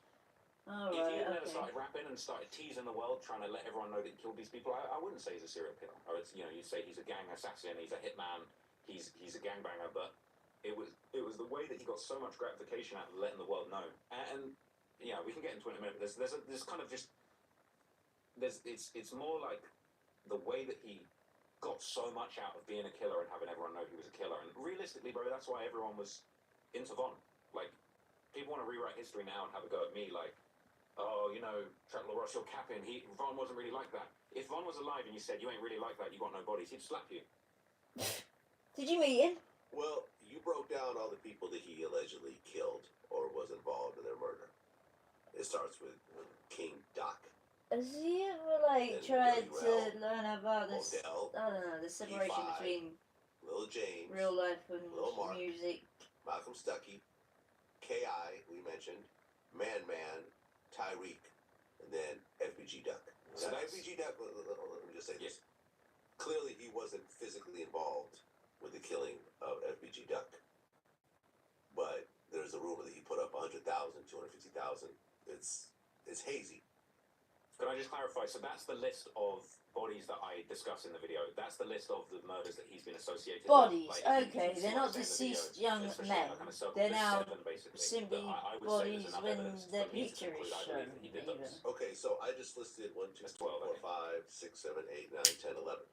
if you never started rapping and started teasing the world, trying to let everyone know that he killed these people, I wouldn't say he's a serial killer. Or it's, you'd say he's a gang assassin, he's a hitman, he's a gangbanger, but it was the way that he got so much gratification out of letting the world know. And yeah, we can get into it in a minute, but there's kind of just, it's more like the way that he got so much out of being a killer and having everyone know he was a killer. And realistically, bro, that's why everyone was into Von. Like, people want to rewrite history now and have a go at me, like, oh, you know, Trent LaRoche, you're capping. Von wasn't really like that. If Von was alive and you said you ain't really like that, you got no bodies, he'd slap you. Did you meet him? Well, you broke down all the people that he allegedly killed or was involved in their murder. It starts with King Doc. Has he ever Then tried Billy to Rell, learn about this? Odell, I don't know, the separation P5, between Lil James, real life and Lil Mark, music. Malcolm Stuckey, K.I., we mentioned, Man, Tyreek, and then FBG Duck. So Now, that's- FBG Duck, let me just say this. Clearly, he wasn't physically involved with the killing of FBG Duck. But there's a rumor that he put up 100,000, 250,000. It's hazy. Can I just clarify? So that's the list of bodies that I discuss in the video. That's the list of the murders that he's been associated Bodies, with. Like, okay, if you see they're what not I'm saying in the deceased video, young especially men. in that kind of circle, They're there's now 7 basically. simply that I would say bodies there's enough when evidence their for me to picture is conclude I shown, believe that he did even. those. Okay, so I just listed 1, 2, That's 3, 4, 12, 5, 6, 7, 8, 9, 10, 11.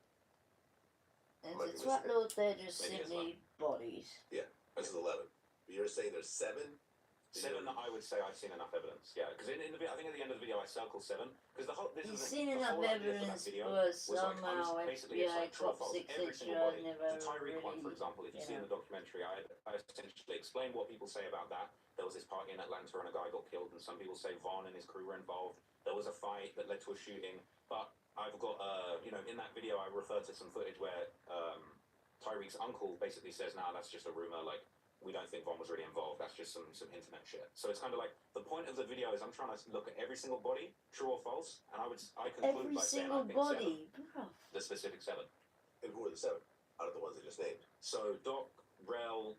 And Might the be twat lord, they're just Maybe it's simply bodies. This is 11. But you're saying there's 7? 7 that I would say I've seen enough evidence. Yeah, because in the I think at the end of the video I circled 7 because the whole this You've is the seen thing, the enough whole idea for that evidence video for was like, somehow basically it's FBI like true or Cop false. 6 Every single extra body. never The Tyreek one, for really, example, if you see in the documentary, I essentially explained what people say about that. There was this party in Atlanta and a guy got killed, and some people say Von and his crew were involved. There was a fight that led to a shooting, but I've got in that video I refer to some footage where Tyreek's uncle basically says, "Nah, that's just a rumor. Like, we don't think Von was really involved. That's just some internet shit." So it's kind of like the point of the video is I'm trying to look at every single body, true or false, and I conclude Every by saying single I think body, 7, bruv. the specific 7. And who are the 7 out of the ones I just named? So Doc, Rel,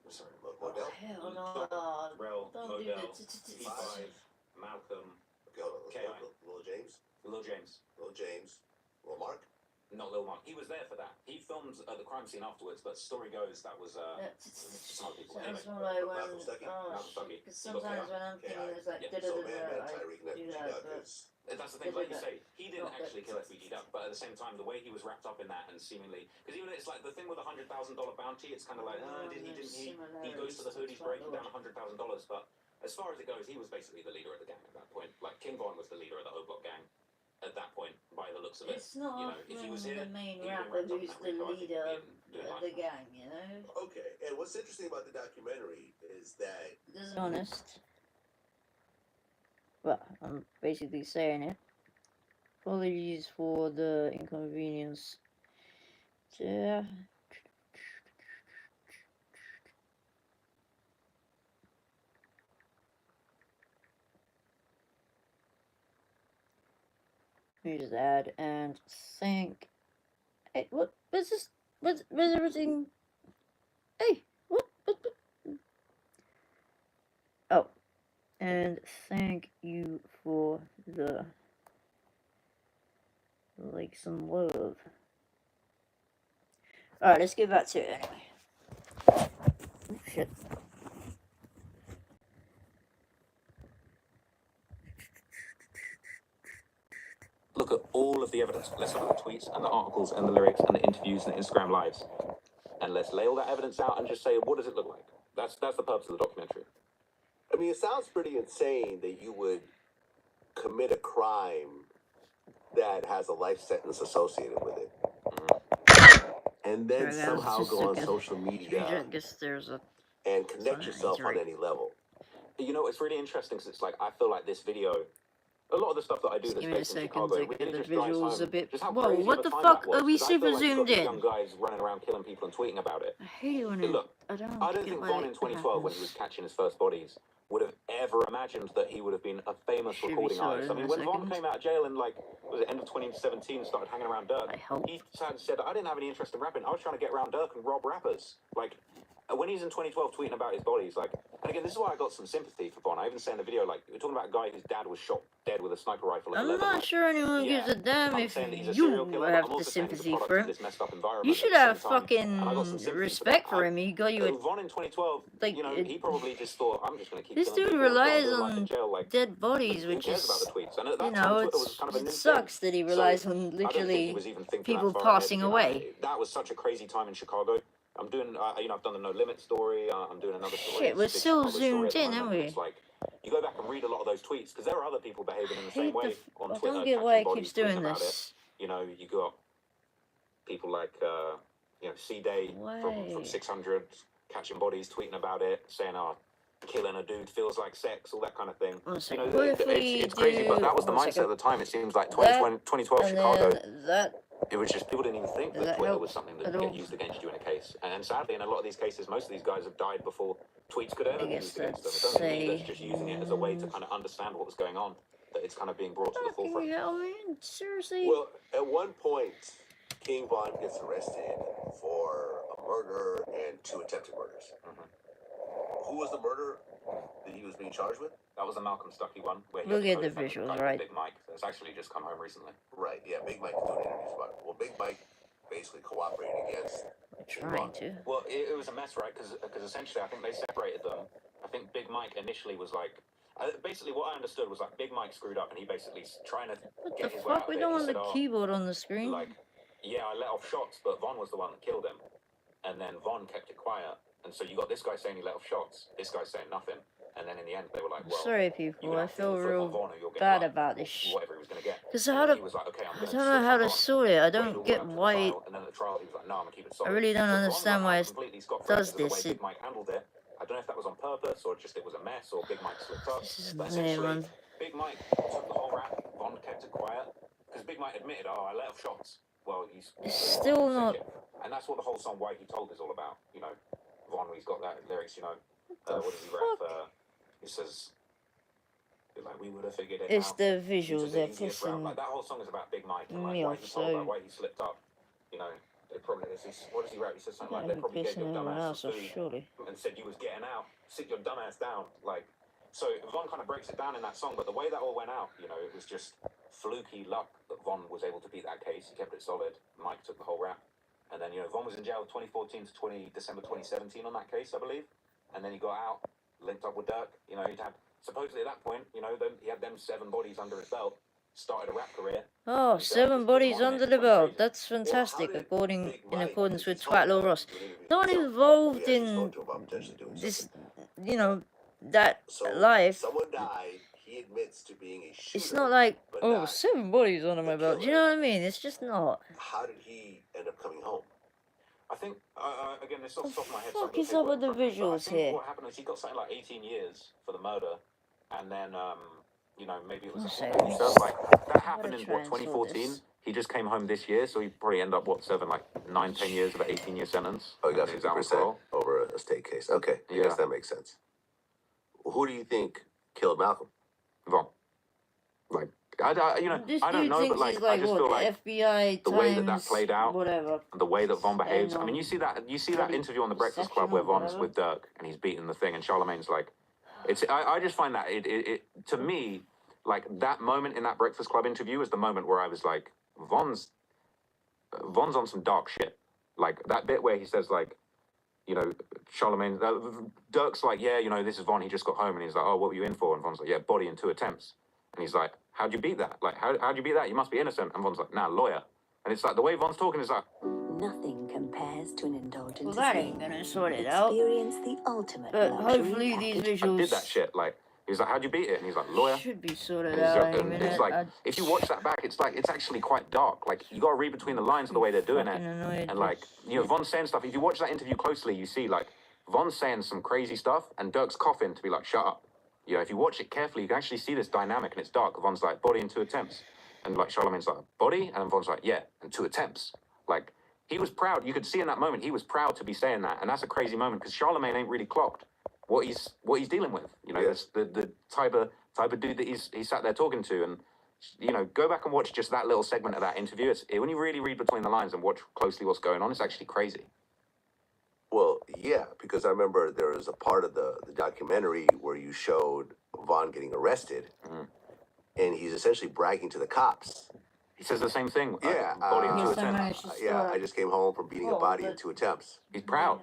sorry, Modell? Hell Doc, no. Rel, Don't do Modell, the P5, Malcolm, Okay, hold on. K.I. Lil James? Lil James. Lil James. Lil Mark? Not Lil Mark. He was there for that. He filmed at the crime scene afterwards, but story goes that was some other people. Anyway, Sounds more like when, Malcolm Stuckey? Malcolm Stuckey. because You got sometimes K.I.? when I'm thinking it's like Yeah. So, da-da-da-da, Man, I Tyreek, and do FBG that, Duck but is... That's the thing, like you say, he didn't actually kill FBG Duck, but at the same time, the way he was wrapped up in that and seemingly, because even it's like the thing with the $100,000 bounty, it's kind of like, he goes to the hood, he's breaking down $100,000, but as far as it goes, he was basically the leader of the gang at that point. Like, King Von was the leader of the O-Block gang at that point, by the looks of it. it's not You know, often if he was here, the main he'd been rapper wrapped up in who's that the Rico. I think he'd leader been doing of life the now. gang, you know? Okay, and what's interesting about the documentary is that... Doesn't honest. Well, I'm basically saying it. Apologies for the inconvenience. Yeah. Here's the ad, and thank. Hey, what? What's this? What's everything? Hey, what? Oh, and thank you for the some love. All right, let's get back to it anyway. Oh, shit. Look at all of the evidence. Let's look at the tweets and the articles and the lyrics and the interviews and the Instagram lives. And let's lay all that evidence out and just say, what does it look like? That's the purpose of the documentary. I mean, it sounds pretty insane that you would commit a crime that has a life sentence associated with it. And then somehow go on social media I guess there's a and connect yourself on any level. You know, it's really interesting because it's like, I feel like this video, a lot of the stuff that I do that's based in Chicago, really just drives home just how crazy what of a the time fuck? that was, Are we 'cause I feel super like you've got zoomed these in? young guys running around killing people and tweeting about it. I hate it when Look, I I don't think Von in 2012, when he was catching his first bodies, would have ever imagined that he would have been a famous Should be recording sorted artist. I in mean, a when Von second. came out of jail in, like, was it end of 2017 and started hanging around Dirk, I hope. he said, I didn't have any interest in rapping. I was trying to get around Dirk and rob rappers. Like, when he's in 2012 tweeting about his bodies, like, and again, this is why I got some sympathy for Von. I even said in the video, like, we're talking about a guy whose dad was shot dead with a sniper rifle at I'm 11. not sure anyone gives a damn I'm if saying that he's a you serial killer, but have I'm the also saying he's a sympathy product for of him. this messed up environment You at should the have same time. fucking And I got some sympathy respect for for him. He got you a Von in 2012, like, you know, he probably just thought, I'm just going to keep this killing dude people and relies doing life on in jail. Like, dead bodies, who which cares is, about the tweets? And at that you time, know, Twitter was kind of a new it sucks thing. that he So, relies on I don't think he literally was even thinking people that far passing ahead, away. That was such a crazy time in Chicago. I'm doing, you know, I've done the No Limit story. I'm doing another story. Shit, we're It's a big still Chicago story zoomed at the in, moment, aren't and we? it's like, you go back and read a lot of those tweets because there are other people behaving in the same way on I Twitter. don't get why it catching keeps bodies, doing tweeting about this. it. You know, you got people like, you know, C-Day from 600 catching bodies, tweeting about it, saying, killing a dude feels like sex, all that kind of thing. You know, it's crazy, but that was the mindset at the time. It seems like 2012 Chicago, it was just, people didn't even think that Twitter was something that would get used against you in a case. And sadly, in a lot of these cases, most of these guys have died before tweets could ever be used against them. It's only me that's just using it as a way to kind of understand what was going on, that it's kind of being brought to the forefront. Seriously? Well, at one point, King Von gets arrested for a murder and 2 attempted murders. Who was the murderer that he was being charged with? That was the Malcolm Stuckey one, where he Look had at the co-defendant, visuals, a guy right? called Big Mike. That's actually just come home recently. Right, yeah, Big Mike is doing interviews about it. Well, Big Mike basically cooperated against Trying to. Well, it was a mess, right? Because essentially, I think they separated them. I think Big Mike initially was like, basically what I understood was like Big Mike screwed up and he basically trying to get his way out of it. We don't want He the said, keyboard on the screen. like, yeah, I let off shots, but Von was the one that killed him. And then Von kept it quiet. And so you got this guy saying he let off shots, this guy saying nothing. And then in the end, they were like, well, sorry, people, I feel real bad about this. Whatever he was going to get. Because I don't know how to sort it. I don't get why. And then at the trial, he was like, no, I'm going to keep it solid. I really don't understand why it does this. Big Mike handled it. I don't know if that was on purpose or just it was a mess or Big Mike slipped up. This is But lame, essentially, man. Big Mike took the whole rap. Von kept it quiet because Big Mike admitted, I let off shots. Well, it's still not. And that's what the whole song "Why He Told" is all about. You know, Von, he's got that lyrics. You know, what does he rap? He says, like, we would have figured it out. It's the visuals they're pushing. Like, that whole song is about Big Mike and like why he told, like, why he slipped up. You know, they probably, what does he rap? He says something like, they probably gave your dumbass some food and said you was getting out. Sit your dumbass down. Like, so Von kind of breaks it down in that song, but the way that all went out, you know, it was just fluky luck that Von was able to beat that case. He kept it solid. Mike took the whole rap. And then, you know, Von was in jail 2014 to December 2017 on that case, I believe. And then he got out, linked up with Dirk. You know, he'd had, supposedly at that point, you know, he had them 7 bodies under his belt, started a rap career. Oh, 7 bodies under the belt. That's fantastic, in accordance with Twat Law Ross. Not involved in this, you know, that life. Someone died. He admits to being a shooter. It's not like, oh, 7 bodies under my belt. Do you know what I mean? It's just not. How did he end up coming home? I think, again, this off the top of my head. What the fuck is up with the visuals here? What happened is he got something like 18 years for the murder, and then, you know, maybe it was that happened in, 2014? He just came home this year, so he probably ended up, serving like 9-10 years of an 18-year sentence. Oh, he got 50% over a state case. Okay, I guess that makes sense. Well, who do you think killed Malcolm? Von. Like, This I don't dude know, thinks but like, he's I just what, feel like FBI the way that times played out, whatever. the way that Von behaves. I mean, you Bloody see that interview on the Breakfast Club where Von's with Dirk and he's beating the thing, and Charlemagne's like, I just find that it to me, like that moment in that Breakfast Club interview is the moment where I was like, Von's on some dark shit. Like that bit where he says like, you know, Charlemagne, Dirk's like, yeah, you know, this is Von, he just got home, and he's like, oh, what were you in for? And Von's like, yeah, body in 2 attempts. And he's like, how'd you beat that? Like, how'd you beat that? You must be innocent. And Von's like, nah, lawyer. And it's like, the way Von's talking is like... Nothing compares to an indulgence. Well, that ain't gonna sort it out. Experience the ultimate But luxury hopefully these package. visuals... I did that shit, like... He's like, how'd you beat it? And he's like, lawyer. Should be sorted And out in a and minute. it's like, if you watch that back, it's like, it's actually quite dark. Like, you gotta read between the lines of the way they're doing it. And like, you know, Von's saying stuff. If you watch that interview closely, you see like, Von's saying some crazy stuff, and Dirk's coughing to be like, shut up. You know, if you watch it carefully, you can actually see this dynamic, and it's dark. Von's like, body in 2 attempts. And like, Charlemagne's like, body? And Von's like, yeah, and 2 attempts. Like, he was proud. You could see in that moment, he was proud to be saying that. And that's a crazy moment, because Charlemagne ain't really clocked what he's dealing with. You know, that's the type of dude that he's sat there talking to. And, you know, go back and watch just that little segment of that interview. When you really read between the lines and watch closely what's going on, it's actually crazy. Well, yeah, because I remember there was a part of the documentary where you showed Von getting arrested, and he's essentially bragging to the cops. He says the same thing. Yeah, body in 2 Yes, I attempts. managed to Yeah, start. I just came home from beating a body in 2 attempts. He's proud.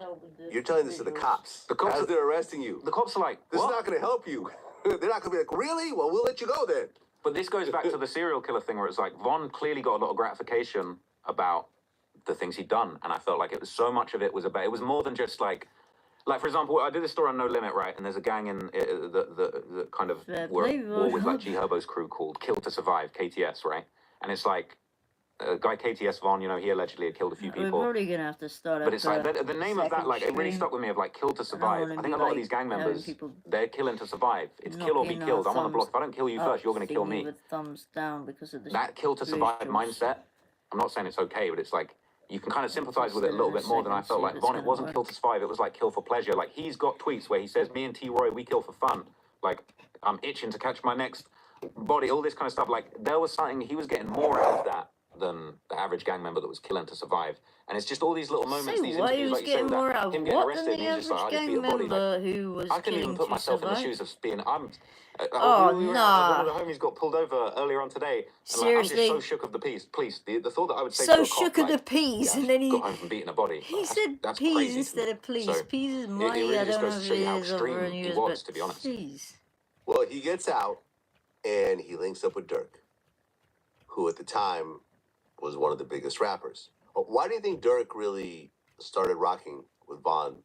You're telling this to the cops. The cops as are- they're arresting you. The cops are like, This what? is not going to help you. They're not going to be like, really? Well, we'll let you go then. But this goes back to the serial killer thing, where it's like, Von clearly got a lot of gratification about the things he'd done. And I felt like it was so much of it was about, it was more than just like, for example, I did this story on No Limit, right? And there's a gang in the kind of war with like G Herbo's crew called Kill to Survive, KTS, right? And it's like, a guy KTS Von, you know, he allegedly had killed a few We're people. probably gonna have to start. But it's like the name of that, like, it really stream. stuck with me of like Kill to Survive. wanna I think be, a lot of like, these gang having members, people they're killing to survive. It's kill or be knocking our killed. I'm on the block. thumbs If I don't kill you up first, you're going to kill thingy me. with thumbs down because of the That kill to survive visuals. mindset, I'm not saying it's okay, but it's like, you can kind of sympathize with it a in little a bit more than I second, felt see like if it's Von. It gonna wasn't work. kill to survive, it was like kill for pleasure. Like, he's got tweets where he says, me and T-Roy, we kill for fun. Like, I'm itching to catch my next body, all this kind of stuff. Like, there was something, he was getting more out of that than the average gang member that was killing to survive. And it's just all these little moments, these What, he interviews, was like you say, getting with more that, out of him getting what arrested, than and the he's just average like, I just beat gang a body. Like, member who was I couldn't even killing put to myself in the survive? shoes of being. Oh, One nah. of the homies got pulled over earlier on today. And Seriously? like, I'm just so shook of the police. The thought that I would say So to a shook cop, of the like, peas, yeah, and then he got home from beating a body. he Like, said that's peas crazy to instead me. of please. So, Peas is it money. really I just don't goes know to if show it you how is over extreme in he years, was, but to be honest. please. Well, he gets out, and he links up with Dirk, who at the time was one of the biggest rappers. Why do you think Dirk really started rocking with Von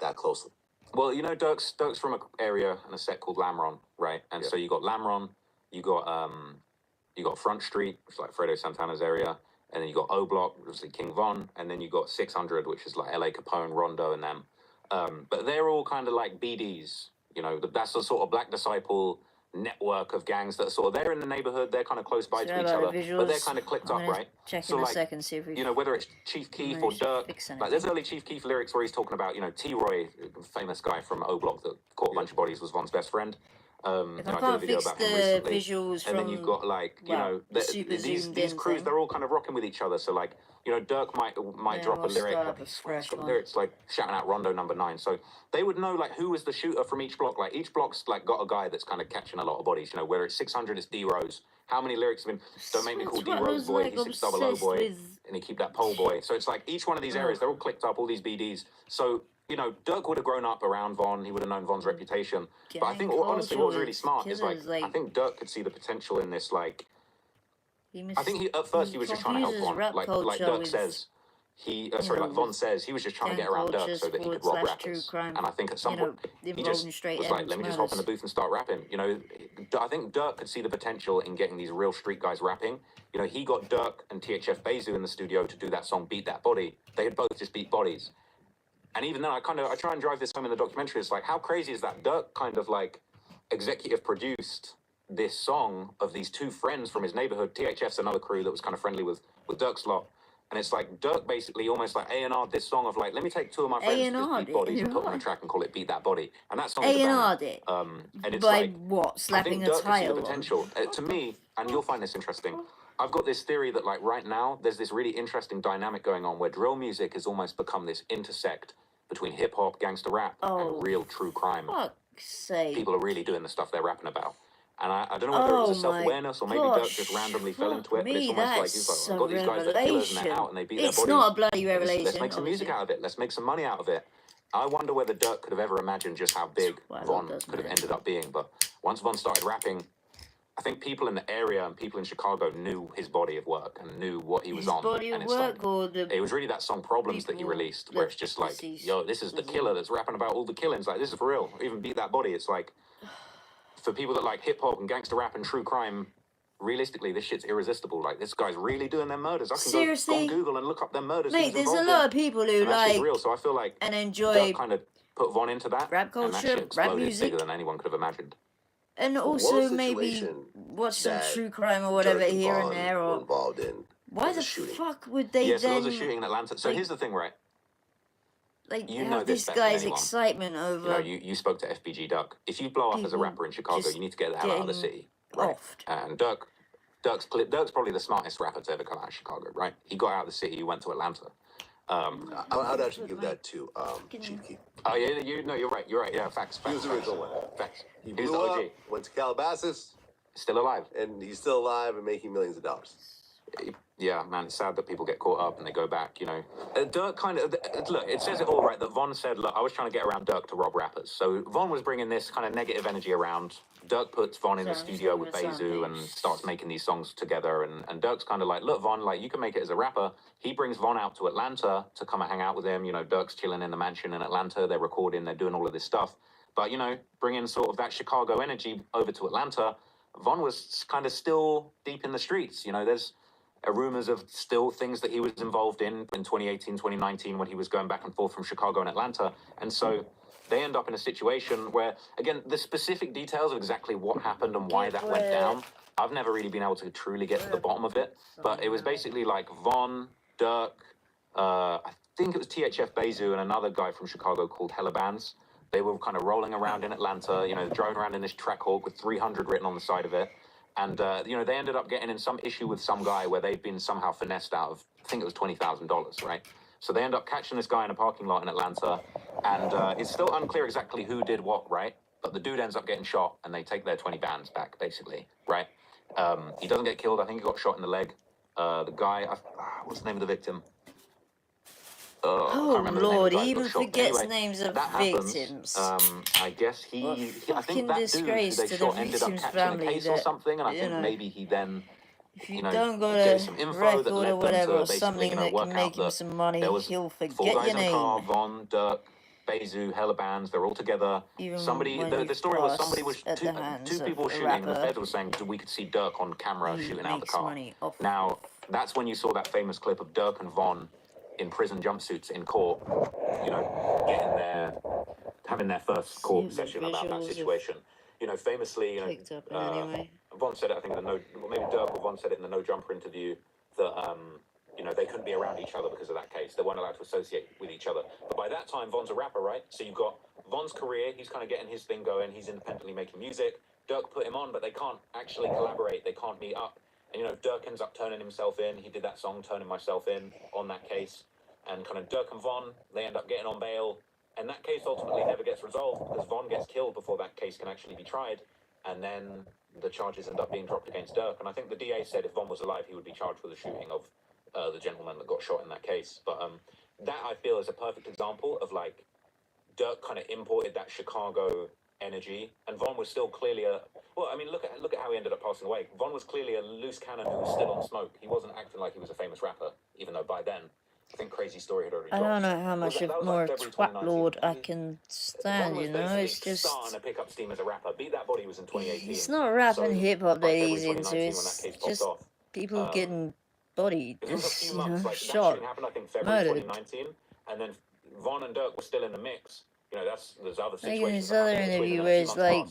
that closely? Well, you know, Dirk's from an area and a set called Lamron, right? And so you got Lamron, you got Front Street, which is like Fredo Santana's area, and then you got O Block, which is like King Von, and then you got 600, which is like LA Capone, Rondo, and them. But they're all kind of like BDs, you know. That's the sort of Black Disciple network of gangs that are sort of, they're in the neighborhood, they're kind of close by So to each about other, the but they're visuals, kind of clicked I'm up, gonna right? check So in a like, second, see if we you know, whether it's Chief Keef or managed to Dirk, fix like there's early Chief Keef lyrics where he's talking about, you know, T-Roy, famous guy from O Block that caught a bunch of bodies, was Von's best friend. If I I did a can't video fix about him the recently. visuals And then from you've got like, you know, the super these zoomed in crews, thing, they're all kind of rocking with each other. So like, you know, Dirk might then drop a we'll lyric, start like, up a he's fresh got one. lyrics like shouting out Rondo number 9. So they would know like who was the shooter from each block. Like each block's like got a guy that's kind of catching a lot of bodies. You know, whether it's 600, it's D Rose. How many lyrics have been? Don't make me call D Rose boy. Like He's 600 boy, with... and he keep that pole boy. So it's like each one of these areas, they're all clicked up, all these BDs. So you know, Dirk would have grown up around Von. He would have known Von's reputation. But I think, honestly, what was really smart is like, I think Dirk could see the potential in this. Like, I think at first he was just trying to help Von. Like Dirk says, like Von says, he was just trying to get around Dirk so that he could rob rappers. And I think at some point he just was like, let me just hop in the booth and start rapping. You know, I think Dirk could see the potential in getting these real street guys rapping. You know, he got Dirk and THF Bezu in the studio to do that song, Beat That Body. They had both just beat bodies. And even then, I try and drive this home in the documentary. It's like, how crazy is that? Dirk kind of like executive produced this song of these two friends from his neighborhood. THF's another crew that was kind of friendly with Dirk's lot. And it's like Dirk basically almost like A&R'd this song of like, let me take two of my friends who just A&R'd beat it, bodies and put them on a right. track and call it Beat That Body. And that song is a banger. A&R'd it. And it's By like, what? I Slapping think a Dirk can see the title on? potential. To me, and you'll find this interesting, I've got this theory that like right now, there's this really interesting dynamic going on where drill music has almost become this intersect between hip-hop, gangster rap, and real true crime. Fuck's sake. People are really doing the stuff they're rapping about. And I don't know whether it was a self-awareness or maybe Dirk just randomly fell into it, but it's almost like he's like, I've got these guys that are killers and they're out and they beat their bodies. It's not a bloody revelation. Let's make some music out of it. Let's make some money out of it. I wonder whether Dirk could have ever imagined just how big Von could have ended up being. But once Von started rapping, I think people in the area and people in Chicago knew his body of work and knew what he was on. And it's like, it was really that song Problems that he released, where it's just like, yo, this is the killer that's rapping about all the killings. Like, this is for real. Even Beat That Body. It's like, for people that like hip hop and gangster rap and true crime, realistically, this shit's irresistible. Like, this guy's really doing them murders. I can go on Google and look up them murders. Mate, there's a lot of people who like real. So I feel like and enjoy Dirk kind of put Von into that rap culture, and that shit exploded rap music, bigger than anyone could have imagined. And also maybe watch some true crime or whatever here and there. Or involved in. Why the fuck would they so then? there was a shooting in Atlanta. So here's the thing, right? Like, you have this guy's excitement over. You spoke to FBG Duck. If you blow up as a rapper in Chicago, you need to get the hell out of the city, right? And Dirk's probably the smartest rapper to ever come out of Chicago, right? He got out of the city. He went to Atlanta. I'd actually give that to Chief Keef. Oh yeah, you're right. Yeah, facts. He was the original one. Facts. He blew up, went to Calabasas, still alive, and he's still alive and making millions of dollars. Yeah, man, it's sad that people get caught up and they go back, you know. Dirk kind of, look, it says it all, right, that Von said, look, I was trying to get around Dirk to rob rappers. So Von was bringing this kind of negative energy around. Dirk puts Von in the studio with Bezu and starts making these songs together. And Dirk's kind of like, look, Von, like, you can make it as a rapper. He brings Von out to Atlanta to come and hang out with him. You know, Dirk's chilling in the mansion in Atlanta. They're recording, they're doing all of this stuff. But, you know, bringing sort of that Chicago energy over to Atlanta, Von was kind of still deep in the streets. You know, there's rumors of still things that he was involved in 2018, 2019, when he was going back and forth from Chicago and Atlanta. And so they end up in a situation where, again, the specific details of exactly what happened and why that went down, I've never really been able to truly get to the bottom of it. But it was basically like Von, Dirk, I think it was THF Bezu and another guy from Chicago called Hella Bands. They were kind of rolling around in Atlanta, you know, driving around in this Trackhawk with 300 written on the side of it. And, you know, they ended up getting in some issue with some guy where they'd been somehow finessed out of, I think it was $20,000, right? So they end up catching this guy in a parking lot in Atlanta. And it's still unclear exactly who did what, right? But the dude ends up getting shot and they take their 20 bands back, basically, right? He doesn't get killed. I think he got shot in the leg. The guy, what's the name of the victim? Oh Lord, he even forgets names of victims. I guess I think that dude who they shot ended up catching a case or something, and I think maybe he then, if you don't got a record or whatever, or something that can make him some money, he'll forget your name. Car, Von, Dirk, Bezu, Hella Bands, they're all together. Somebody, the story was somebody was two people were shooting. The feds were saying we could see Dirk on camera shooting out the car. Now that's when you saw that famous clip of Dirk and Von in prison jumpsuits in court, you know, having their first court session about that situation. You know, famously, you know, Von said it, I think, maybe Dirk or Von said it in the No Jumper interview, that, you know, they couldn't be around each other because of that case. They weren't allowed to associate with each other. But by that time, Von's a rapper, right? So you've got Von's career, he's kind of getting his thing going, he's independently making music. Dirk put him on, but they can't actually collaborate, they can't meet up. And, you know, Dirk ends up turning himself in. He did that song, Turning Myself In, on that case. And kind of Dirk and Von, they end up getting on bail. And that case ultimately never gets resolved because Von gets killed before that case can actually be tried. And then the charges end up being dropped against Dirk. And I think the DA said if Von was alive, he would be charged with the shooting of the gentleman that got shot in that case. But that, I feel, is a perfect example of, like, Dirk kind of imported that Chicago energy, and Von was still clearly well, I mean, look at how he ended up passing away. Von was clearly a loose cannon who was still on smoke. He wasn't acting like he was a famous rapper, even though by then, I think Crazy Story had already dropped. I don't know how much more twat lord I can stand, you know, it's just... starting to pick up steam as a rapper. Beat That Body was in 2018. He's not rapping hip-hop that he's into, it's just people getting bodied, just, you know, shot, murdered. 2019, and then Von and Dirk were still in the mix. You know, there's other situations. Like in this other interview where it's like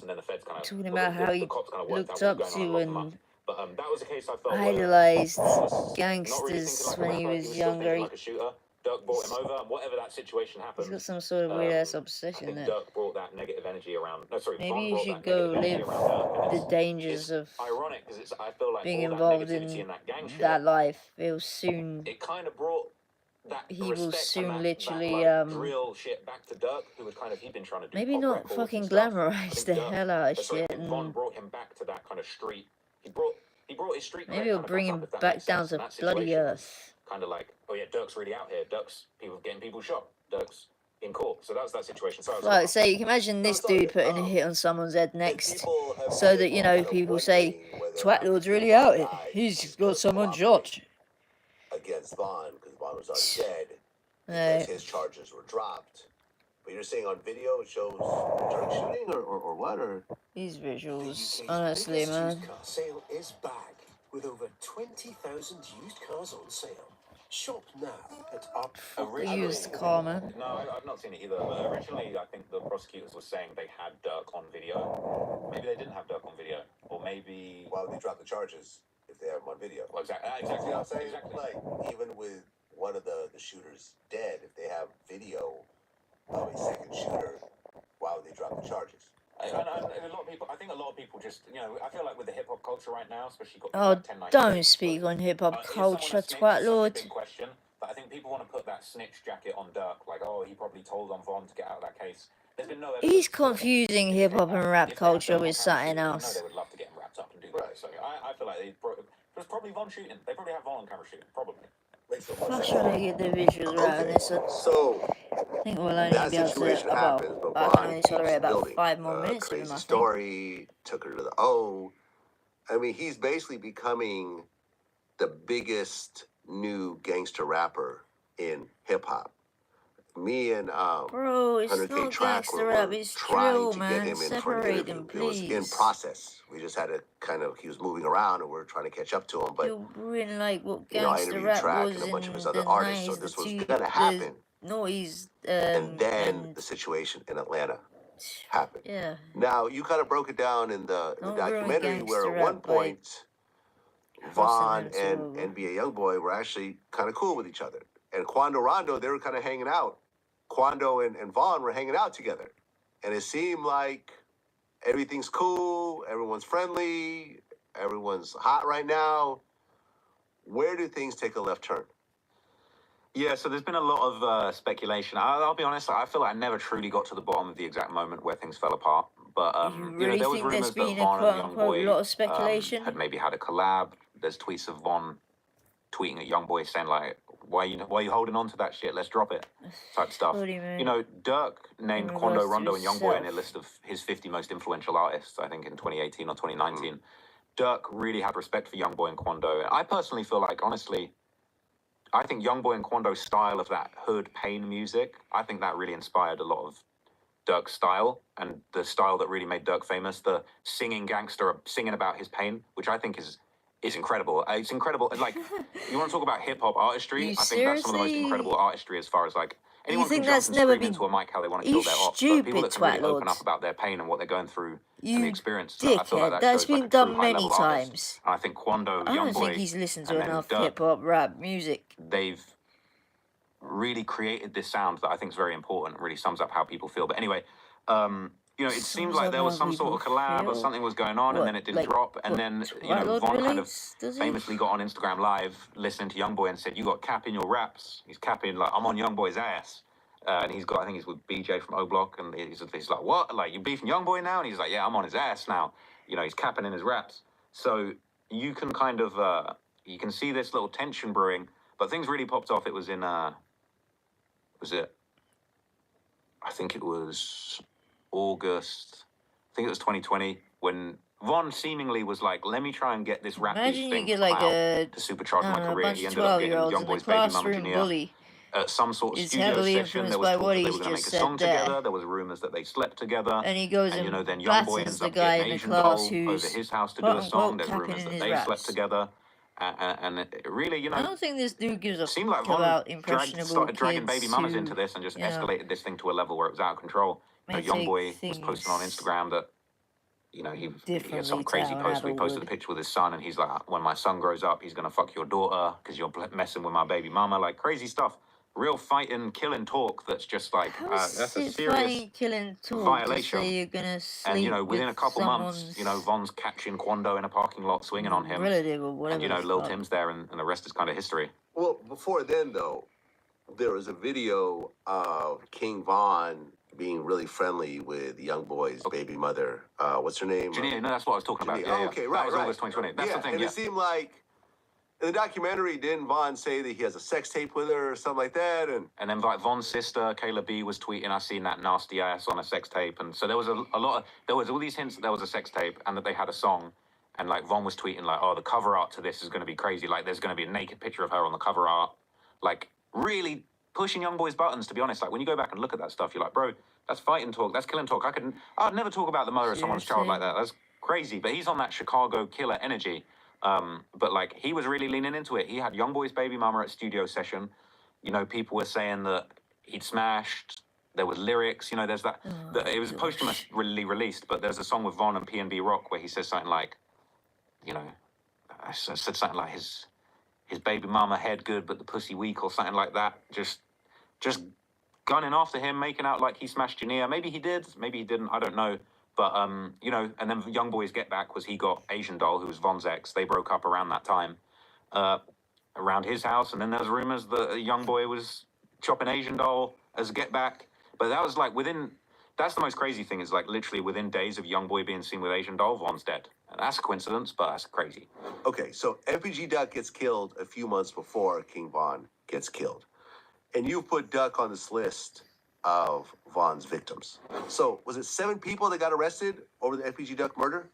talking about how he looked up to and But that was a case I felt idolized was gangsters not really thinking like a when he rapper. was He was still younger. thinking like a shooter. Dirk brought him over, and whatever that situation happened, He's got some sort of weird ass I obsession think there. Dirk brought that negative energy around. No, sorry, Maybe Von you brought should that go negative energy live around Dirk. the And dangers of it's ironic because I feel like being all involved that negativity in and that gang shit, that life. It'll soon. it kind of brought that He will respect soon and literally that drill shit back to Dirk, who was kind of he'd been trying to do maybe pop not records fucking and stuff. I glamorize think the Dirk, hell out of sorry, I shit, think Von and brought him back to that kind of street. He brought his street maybe cred it'll kind of bring back him up, if that back makes down sense. to And that bloody situation was earth. kind of like, oh yeah, Dirk's really out here. Dirk's getting people shot. Dirk's in court. So that was that situation. So I was Like, say, you can imagine this dude putting a hit on somemon's head next, so that, you know, people say, Twat Lord's really out here. He's got someone shot. Against Vaughn, because Vaughn was already dead, Right. because his charges were dropped. But you're saying on video it shows Dirk shooting or what? Or These The visuals, UK's honestly, biggest man. used car sale is back with over 20,000 used cars on sale. Shop now at our Fuck the used car, man. No, I've not seen it either. But originally, I think the prosecutors were saying they had Dirk on video. Maybe they didn't have Dirk on video, or maybe why would they drop the charges if they have him on video? well, exactly. You know what I'm saying? Exactly. Like, even with one of the shooters dead, if they have video of a second shooter, why would they drop the charges? And a lot of people, I think a lot of people just, you know, I feel like with the hip hop culture right now, especially got Oh, like 10, don't speak on hip hop culture, Twat Lord. Big question, but I think people want to put that snitch jacket on Dirk, like, oh, he probably told on Von to get out of that case. There's been no evidence. He's confusing hip hop and rap culture with something No, else. they would love to get him wrapped up and do that. So I feel like it was probably Von shooting. They probably have Von on camera shooting, probably. I'm trying to get the visuals right on this. So I think we'll only that be able situation to happens, about. but I can Vaughn only keeps tolerate about building. 5 more minutes of Crazy him, I think. story, took her to the O. I mean, he's basically becoming the biggest new gangster rapper in hip hop. Me and Bro, it's 100K not Track gangster were rap, it's trying drill, to man. get him in for an Separate interview. them, It was in please. process. We just had to kind of, he was moving around and we are trying to catch up to him. But You're ruining like what you know, I gangster interviewed rap Track was and a in bunch of his the other artists, so 90s, this the was two, gonna happen. the noughties, And then and the situation in Atlanta happened. yeah. Now you kind of broke it down in the Don't ruin documentary where gangster at one rap by point crossing Vaughn them two and over. NBA Youngboy were actually kind of cool with each other. And Quando Rondo, they were kind of hanging out. Quando and Vaughn were hanging out together. And it seemed like everything's cool, everyone's friendly, everyone's hot right now. Where do things take a left turn? Yeah, so there's been a lot of speculation. I'll be honest, I feel like I never truly got to the bottom of the exact moment where things fell apart. But You you know, really there was think there's rumors that been a Von and quote-unquote Youngboy lot of speculation? had maybe had a collab. There's tweets of Von tweeting at Youngboy saying like, "Why are you holding on to that shit? Let's drop it," type stuff. What do you mean? You know, Dirk named In Quando, regards to Rondo, and Youngboy in a himself. list of his 50 most influential artists, I think in 2018 or 2019. Dirk really had respect for Youngboy and Quando. I personally feel like, honestly, I think Youngboy and Quando's style of that hood pain music, I think that really inspired a lot of Dirk's style and the style that really made Dirk famous. The singing gangster, singing about his pain, which I think is incredible. It's incredible. Like, you want to talk about hip hop artistry? You I think that's some of the most seriously? incredible artistry as far as like anyone think can jump that's and never scream been- into a mic how they want to You kill their ops, but people that stupid can really twat open lord. up about their pain and what they're going through and You the experience. I feel like dickhead. that That's shows, like, been a true done many high-level artist. times. And I think Quando, I don't think Youngboy, he's listened to and then enough Dirk, hip hop rap music. they've really created this sound that I think is very important and really sums up how people feel. But anyway, you know, it seemed Sums like up there was how some sort of people collab or feel? something was going on, What, and then it didn't like, drop. And what, then, you Twat know, Lord Von kind of relates? Does he? famously got on Instagram Live listening to Youngboy and said, "You got cap in your raps." He's capping like, "I'm on Youngboy's ass." And he's got, I think he's with BJ from O Block, and he's like, "What? Like, you beefing Youngboy now?" And he's like, "Yeah, I'm on his ass now." You know, he's capping in his raps. So you can kind of, you can see this little tension brewing, but things really popped off. It was in, was it? I think it was August. I think it was 2020 when Von seemingly was like, "Let me try and get this rap beef Imagine you thing get to like come out a, to supercharge I my don't know, a career." bunch He of ended up getting 12-year-olds in the Youngboy's baby mum classroom engineer bully. at some sort of Is studio heavily session. There influenced was by talk what that they he's were going to just make a song said there. together. There was rumors that they slept together. And he goes And, you know, and then Youngboy batters ends the up guy getting in the Asian class Doll over who's his house to do a song. quote-unquote There's capping rumors in that his they slept raps. together. And it really, you I know, don't think this dude gives a it seemed like fuck Von about impressionable started dragging kids baby mamas who, into this and just you know, escalated this thing to a level where it was out of control. You may know, Youngboy take was posting on things Instagram that you know, he had Differently some to crazy how an post where he adult posted would. a picture with his son, and he's like, when my son grows up, he's gonna fuck your daughter because you're messing with my baby mama, like crazy stuff. Real fighting, killing talk that's just like, How's that's a it serious funny killing talk to violation. say you're gonna And, sleep you know, within with a couple months, someone's you know, Von's catching Quando in a parking lot, swinging on him. relative or whatever And, you know, the Lil fuck. Tim's there, and the rest is kind of history. Well, before then, though, there was a video of King Von being really friendly with Young Boy's baby mother. What's her name? Jania, no, that's what I was talking about. Jania. Yeah, Oh, yeah. okay, That right, was right. August 2020. That's the thing, and yeah. it seemed like in the documentary, didn't Von say that he has a sex tape with her or something like that? And then like Von's sister, Kayla B, was tweeting, I seen that nasty ass on a sex tape. And so there was a lot of, there was all these hints that there was a sex tape and that they had a song. And like Von was tweeting like, oh, the cover art to this is going to be crazy. Like there's going to be a naked picture of her on the cover art. Like really pushing Young Boy's buttons, to be honest. Like when you go back and look at that stuff, you're like, bro, that's fighting talk. That's killing talk. I'd never talk about the mother of someone's child like that. That's crazy. But he's on that Chicago killer energy. But like he was really leaning into it. He had Young Boy's baby mama at studio session. You know, people were saying that he'd smashed. There was lyrics. You know, there's that. It was posthumously released, but there's a song with Von and P&B Rock where he says something like, you know, I said something like his baby mama head good, but the pussy weak, or something like that. Just gunning after him, making out like he smashed Jania. Maybe he did, maybe he didn't. I don't know. But, you know, and then Young Boy's Get Back was he got Asian Doll, who was Von's ex. They broke up around that time, around his house. And then there's rumors that Young Boy was chopping Asian Doll as Get Back. But that was like that's the most crazy thing, is like literally within days of Young Boy being seen with Asian Doll, Von's dead. And that's a coincidence, but that's crazy. okay, so FPG Duck gets killed a few months before King Von gets killed. And you put Duck on this list of Von's victims. So was it 7 people that got arrested over the FPG Duck murder?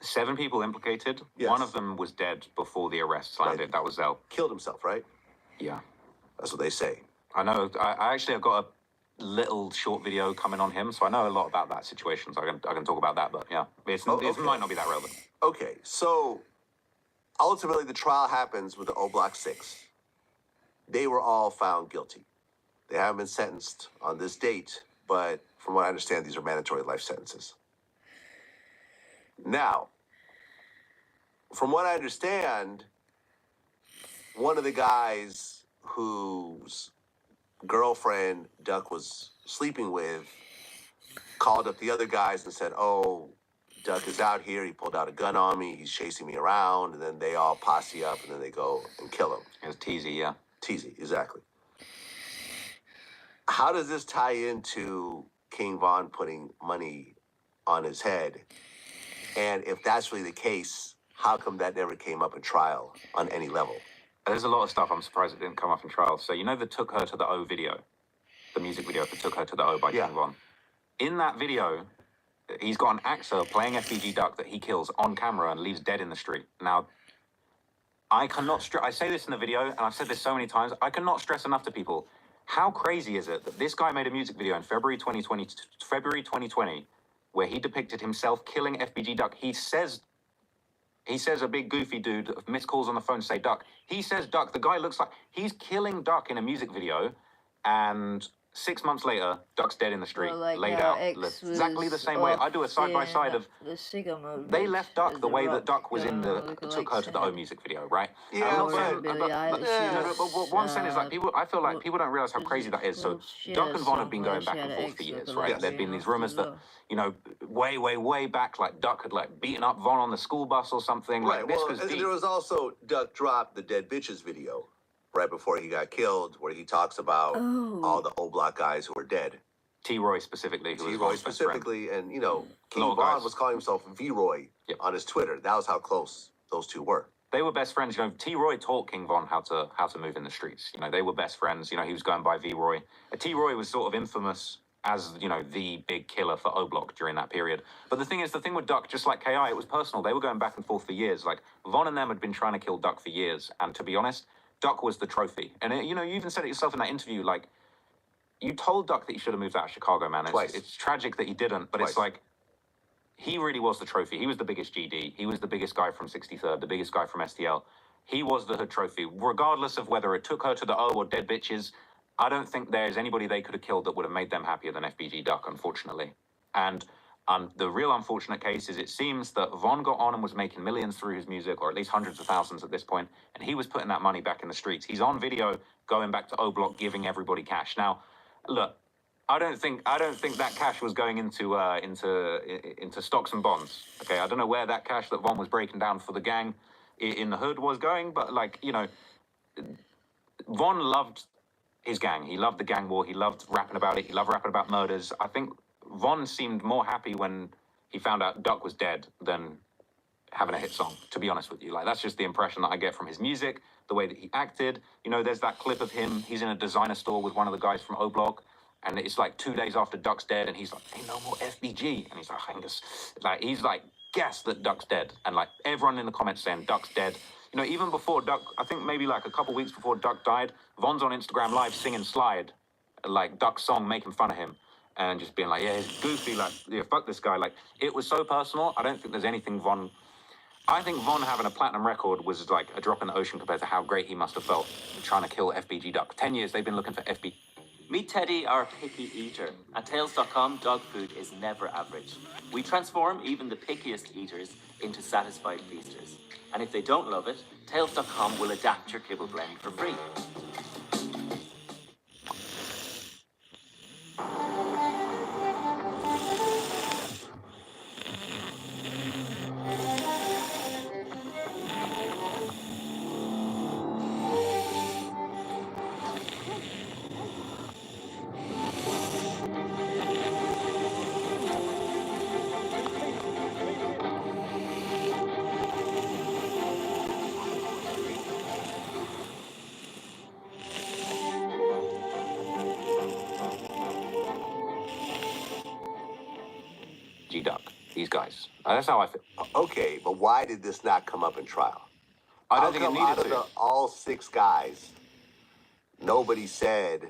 7 people implicated. Yes. One of them was dead before the arrests landed. Right. That was Zell. Killed himself, right? Yeah. That's what they say. I know. I actually have got a little short video coming on him, so I know a lot about that situation. So I can talk about that. But yeah, it might not be that relevant. Okay, so ultimately the trial happens with the O Block 6. They were all found guilty. They haven't been sentenced on this date, but from what I understand, these are mandatory life sentences. Now, from what I understand, one of the guys whose girlfriend Duck was sleeping with called up the other guys and said, oh, Duck is out here. He pulled out a gun on me. He's chasing me around. And then they all posse up and then they go and kill him. It was Teasy, yeah. Teasy, exactly. How does this tie into King Von putting money on his head? And if that's really the case, how come that never came up in trial on any level? There's a lot of stuff I'm surprised it didn't come up in trial. So you know the Took Her to the O video? The music video for Took Her to the O by King Von. In that video, he's got an actor playing FBG Duck that he kills on camera and leaves dead in the street. Now, I cannot I say this in the video, and I've said this so many times, I cannot stress enough to people, how crazy is it that this guy made a music video in February 2020, where he depicted himself killing FBG Duck. He says a big goofy dude, missed calls on the phone say Duck. He says Duck. The guy looks like he's killing Duck in a music video, and 6 months later, Duck's dead in the street, laid out, exactly the same way. I do a side-by-side of, they left Duck the way that Duck was in the Took Her to the O music video, right? Yeah, but what I'm saying is, like, I feel like people don't realize how crazy that is. So Duck and Von have been going back and forth for years, right? There've been these rumors that, you know, way back, like Duck had like beaten up Von on the school bus or something. Right, Like this well, was and deep. there was also Duck dropped the Dead Bitches video right before he got killed, where he talks about all the O Block guys who were dead. T-Roy specifically, who was T-Roy Von's best friend. specifically, and, you know, King lot of Von guys. was calling himself V-Roy on his Twitter. That was how close those two were. They were best friends. You know, T-Roy taught King Von how to move in the streets. You know, they were best friends. You know, he was going by V-Roy. T-Roy was sort of infamous as, you know, the big killer for O-Block during that period. But the thing with Duck, just like KI, it was personal. They were going back and forth for years. Like, Von and them had been trying to kill Duck for years. And to be honest, Duck was the trophy. And, you know, you even said it yourself in that interview, like, you told Duck that he should have moved out of Chicago, man. It's tragic that he didn't, but it's like, he really was the trophy. He was the biggest GD. He was the biggest guy from 63rd, the biggest guy from STL. He was the hood trophy. Regardless of whether it took her to the O or Dead Bitches, I don't think there's anybody they could have killed that would have made them happier than FBG Duck, unfortunately. And The real unfortunate case is it seems that Von got on and was making millions through his music, or at least hundreds of thousands at this point, and he was putting that money back in the streets. He's on video going back to O Block, giving everybody cash. Now, look, I don't think that cash was going into stocks and bonds. Okay, I don't know where that cash that Von was breaking down for the gang in the hood was going, but like, you know, Von loved his gang. He loved the gang war. He loved rapping about it. He loved rapping about murders. I think Von seemed more happy when he found out Duck was dead than having a hit song, to be honest with you. Like, that's just the impression that I get from his music, the way that he acted. You know, there's that clip of him. He's in a designer store with one of the guys from O Block, and it's like 2 days after Duck's dead, and he's like, ain't no more FBG. And he's like, he's like, guess that Duck's dead. And like, everyone in the comments saying Duck's dead. You know, even before Duck, I think maybe like a couple weeks before Duck died, Von's on Instagram Live singing Slide, like Duck's song, making fun of him. And just being like, yeah, he's goofy, like, yeah, fuck this guy. Like, it was so personal. I don't think there's anything Von... I think Von having a platinum record was like a drop in the ocean compared to how great he must have felt trying to kill FBG Duck. 10 years, they've been looking for FBG. Meet Teddy, our picky eater. At Tails.com, dog food is never average. We transform even the pickiest eaters into satisfied feasters. And if they don't love it, Tails.com will adapt your kibble blend for free. Duck, these guys. That's how I feel. Okay, but why did this not come up in trial? I don't think it needed to. All 6 guys, nobody said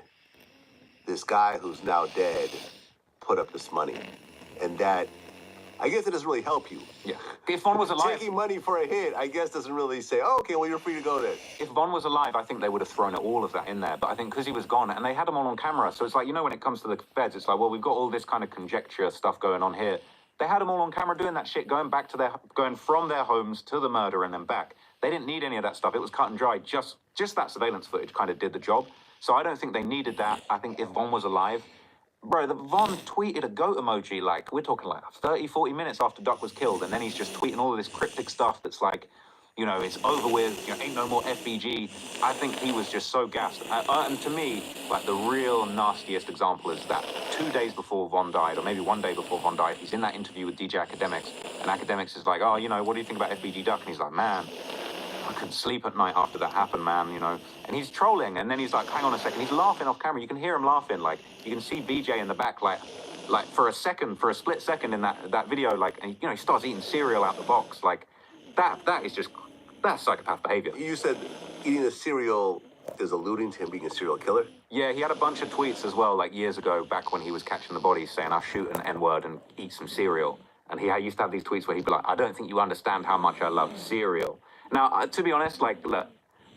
this guy who's now dead put up this money. And that, I guess it doesn't really help you. Yeah. If Von was alive... Taking money for a hit, I guess, doesn't really say, oh, okay, well, you're free to go then. If Von was alive, I think they would have thrown all of that in there. But I think because he was gone, and they had him all on camera, so it's like, you know, when it comes to the feds, it's like, well, we've got all this kind of conjecture stuff going on here. They had them all on camera doing that shit, going from their homes to the murder and then back. They didn't need any of that stuff. It was cut and dry. Just that surveillance footage kind of did the job. So I don't think they needed that. I think if Von was alive, bro, Von tweeted a goat emoji, like, we're talking like 30, 40 minutes after Duck was killed, and then he's just tweeting all of this cryptic stuff that's like, you know, it's over with, you know, ain't no more FBG. I think he was just so gassed. And to me, like, the real nastiest example is that 2 days before Von died, or maybe 1 day before Von died, he's in that interview with DJ Academics, and Academics is like, oh, you know, what do you think about FBG Duck? And he's like, man, I couldn't sleep at night after that happened, man, you know. And he's trolling, and then he's like, hang on a second, he's laughing off camera. You can hear him laughing, like, you can see BJ in the back, like for a split second in that video, like, and, you know, he starts eating cereal out the box, like, that is just... That's psychopath behavior. You said eating the cereal is alluding to him being a serial killer? Yeah, he had a bunch of tweets as well, like years ago, back when he was catching the bodies, saying, I'll shoot an N-word and eat some cereal. And he used to have these tweets where he'd be like, I don't think you understand how much I love cereal. Now, to be honest, like, look,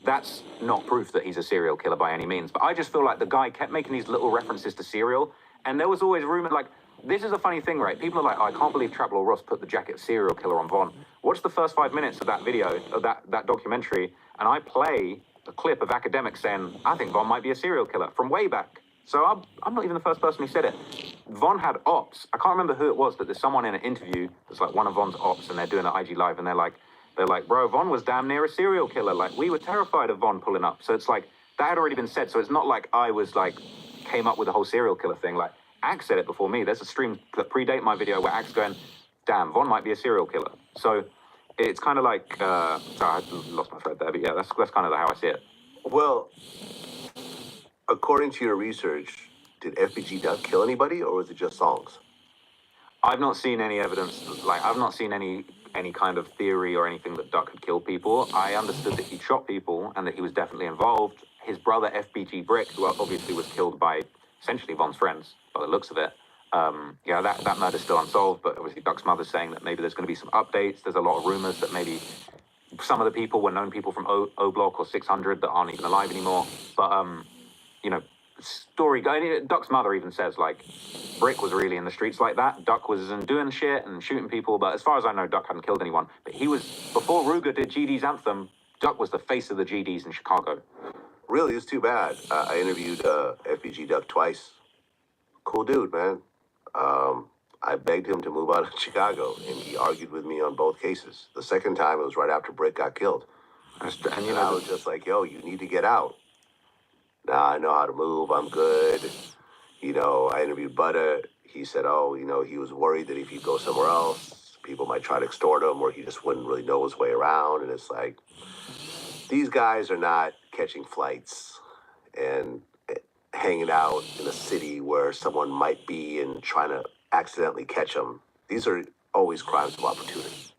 that's not proof that he's a serial killer by any means. But I just feel like the guy kept making these little references to cereal. And there was always rumor, like, this is a funny thing, right? People are like, oh, I can't believe Trapple Ross put the jacket serial killer on Von. Watch the first 5 minutes of that video, of that documentary, and I play a clip of Academics saying, I think Von might be a serial killer from way back. So I'm not even the first person who said it. Von had ops. I can't remember who it was, but there's someone in an interview that's like one of Von's ops, and they're doing an IG Live, and they're like, bro, Von was damn near a serial killer. Like, we were terrified of Von pulling up. So it's like, that had already been said. So it's not like I was like, came up with the whole serial killer thing. Like, Axe said it before me. There's a stream that predate my video where Axe going, damn, Von might be a serial killer. So it's kind of like, sorry, I lost my thread there, but yeah, that's kind of how I see it. Well, according to your research, did FBG Duck kill anybody, or was it just songs? I've not seen any evidence, like, I've not seen any kind of theory or anything that Duck had killed people. I understood that he shot people and that he was definitely involved. His brother, FBG Brick, who obviously was killed by essentially Von's friends, by the looks of it. Yeah, that murder's still unsolved, but obviously Duck's mother's saying that maybe there's going to be some updates. There's a lot of rumors that maybe some of the people were known people from O Block or 600 that aren't even alive anymore. But, you know, story going. Duck's mother even says, like, Brick was really in the streets like that. Duck was doing shit and shooting people, but as far as I know, Duck hadn't killed anyone. But he was, before Ruger did GD's Anthem, Duck was the face of the GDs in Chicago. Really, it's too bad. I interviewed FBG Duck twice. Cool dude, man. I begged him to move out of Chicago, and he argued with me on both cases. The second time, it was right after Brick got killed. And And I was just like, yo, you need to get out. Now I know how to move. I'm good. You know, I interviewed Butter. He said, oh, you know, he was worried that if he'd go somewhere else, people might try to extort him or he just wouldn't really know his way around. And it's like, these guys are not catching flights and hanging out in a city where someone might be and trying to accidentally catch them. These are always crimes of opportunity.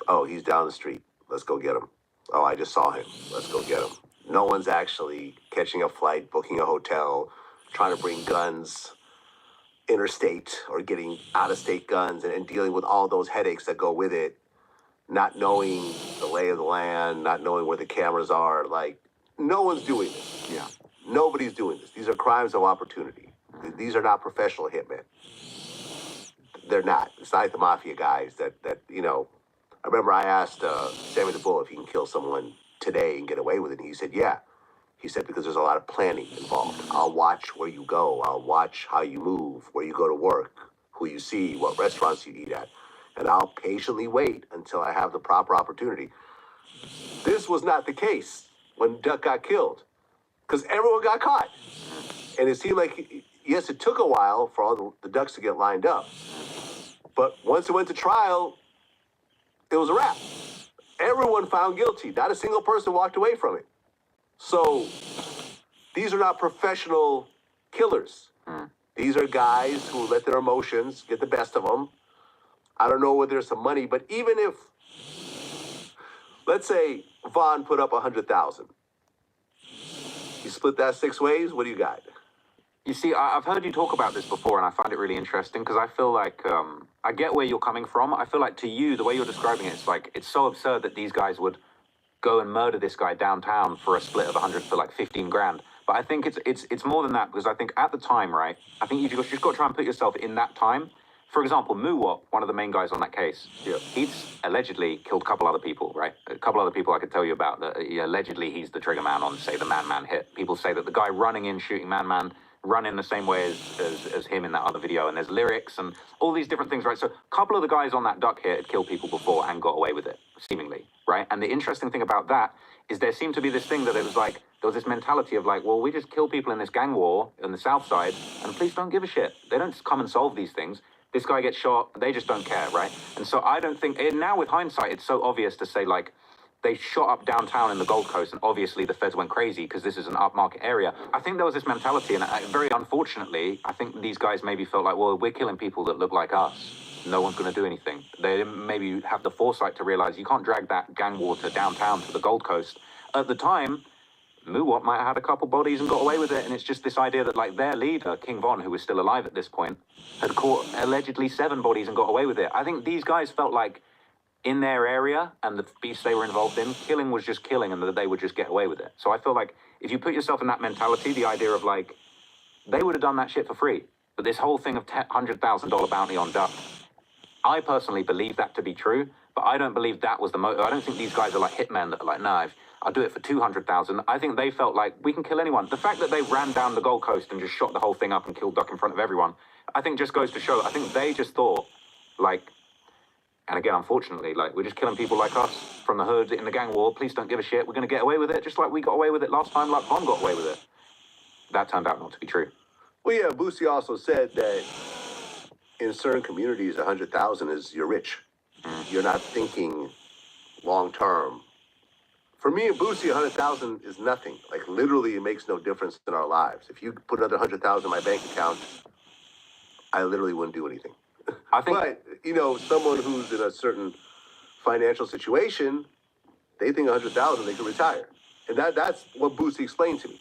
Oh, he's down the street. Let's go get him. Oh, I just saw him. Let's go get him. No one's actually catching a flight, booking a hotel, trying to bring guns interstate or getting out-of-state guns and dealing with all those headaches that go with it, not knowing the lay of the land, not knowing where the cameras are. Like, no one's doing this. Yeah. Nobody's doing this. These are crimes of opportunity. These are not professional hitmen. They're not. It's not like the mafia guys that you know. I remember I asked Sammy the Bull if he can kill someone today and get away with it. And he said, yeah. He said, because there's a lot of planning involved. I'll watch where you go. I'll watch how you move, where you go to work, who you see, what restaurants you eat at. And I'll patiently wait until I have the proper opportunity. This was not the case when Duck got killed, because everyone got caught. And it seemed like, yes, it took a while for all the ducks to get lined up. But once it went to trial, it was a wrap. Everyone found guilty. Not a single person walked away from it. So these are not professional killers. These are guys who let their emotions get the best of them. I don't know whether there's some money, but even if, let's say Vaughn put up 100,000. You split that 6 ways, what do you got? You see, I've heard you talk about this before, and I find it really interesting because I feel like I get where you're coming from. I feel like to you, the way you're describing it, it's like it's so absurd that these guys would go and murder this guy downtown for a split of 100 for like 15 grand. But I think it's more than that, because I think at the time, right, I think you've just got to try and put yourself in that time. For example, Muwop, one of the main guys on that case, he's allegedly killed a couple other people, right? A couple other people I could tell you about. That allegedly he's the trigger man on, say, the Man hit. People say that the guy running in, shooting Man run in the same way as him in that other video, and there's lyrics and all these different things, right? So a couple of the guys on that Duck hit had killed people before and got away with it, seemingly, right? And the interesting thing about that is there seemed to be this thing that it was like, there was this mentality of like, well, we just kill people in this gang war on the South Side, and police don't give a shit. They don't come and solve these things. This guy gets shot, they just don't care, right? And so I don't think, now with hindsight, it's so obvious to say like, they shot up downtown in the Gold Coast, and obviously the feds went crazy because this is an upmarket area. I think there was this mentality, and very unfortunately, I think these guys maybe felt like, well, we're killing people that look like us. No one's going to do anything. They didn't maybe have the foresight to realize you can't drag that gang war to downtown to the Gold Coast. At the time, Muwop might have had a couple bodies and got away with it, and it's just this idea that like their leader, King Von, who was still alive at this point, had caught allegedly 7 bodies and got away with it. I think these guys felt like in their area and the beasts they were involved in, killing was just killing and that they would just get away with it. So I feel like if you put yourself in that mentality, the idea of like, they would have done that shit for free. But this whole thing of $100,000 bounty on Duck, I personally believe that to be true, but I don't believe that was the motive. I don't think these guys are like hitmen that are like, no, I'll do it for 200,000. I think they felt like we can kill anyone. The fact that they ran down the Gold Coast and just shot the whole thing up and killed Duck in front of everyone, I think just goes to show, I think they just thought like, and again, unfortunately, like, we're just killing people like us from the hood in the gang war. Police don't give a shit. We're going to get away with it, just like we got away with it last time, like Von got away with it. That turned out not to be true. Well, yeah, Boosie also said that in certain communities, 100,000 is you're rich. You're not thinking long term. For me and Boosie, 100,000 is nothing. Like, literally, it makes no difference in our lives. If you put another 100,000 in my bank account, I literally wouldn't do anything. I think, But, you know, someone who's in a certain financial situation, they think 100,000, they can retire. And that's what Boosie explained to me.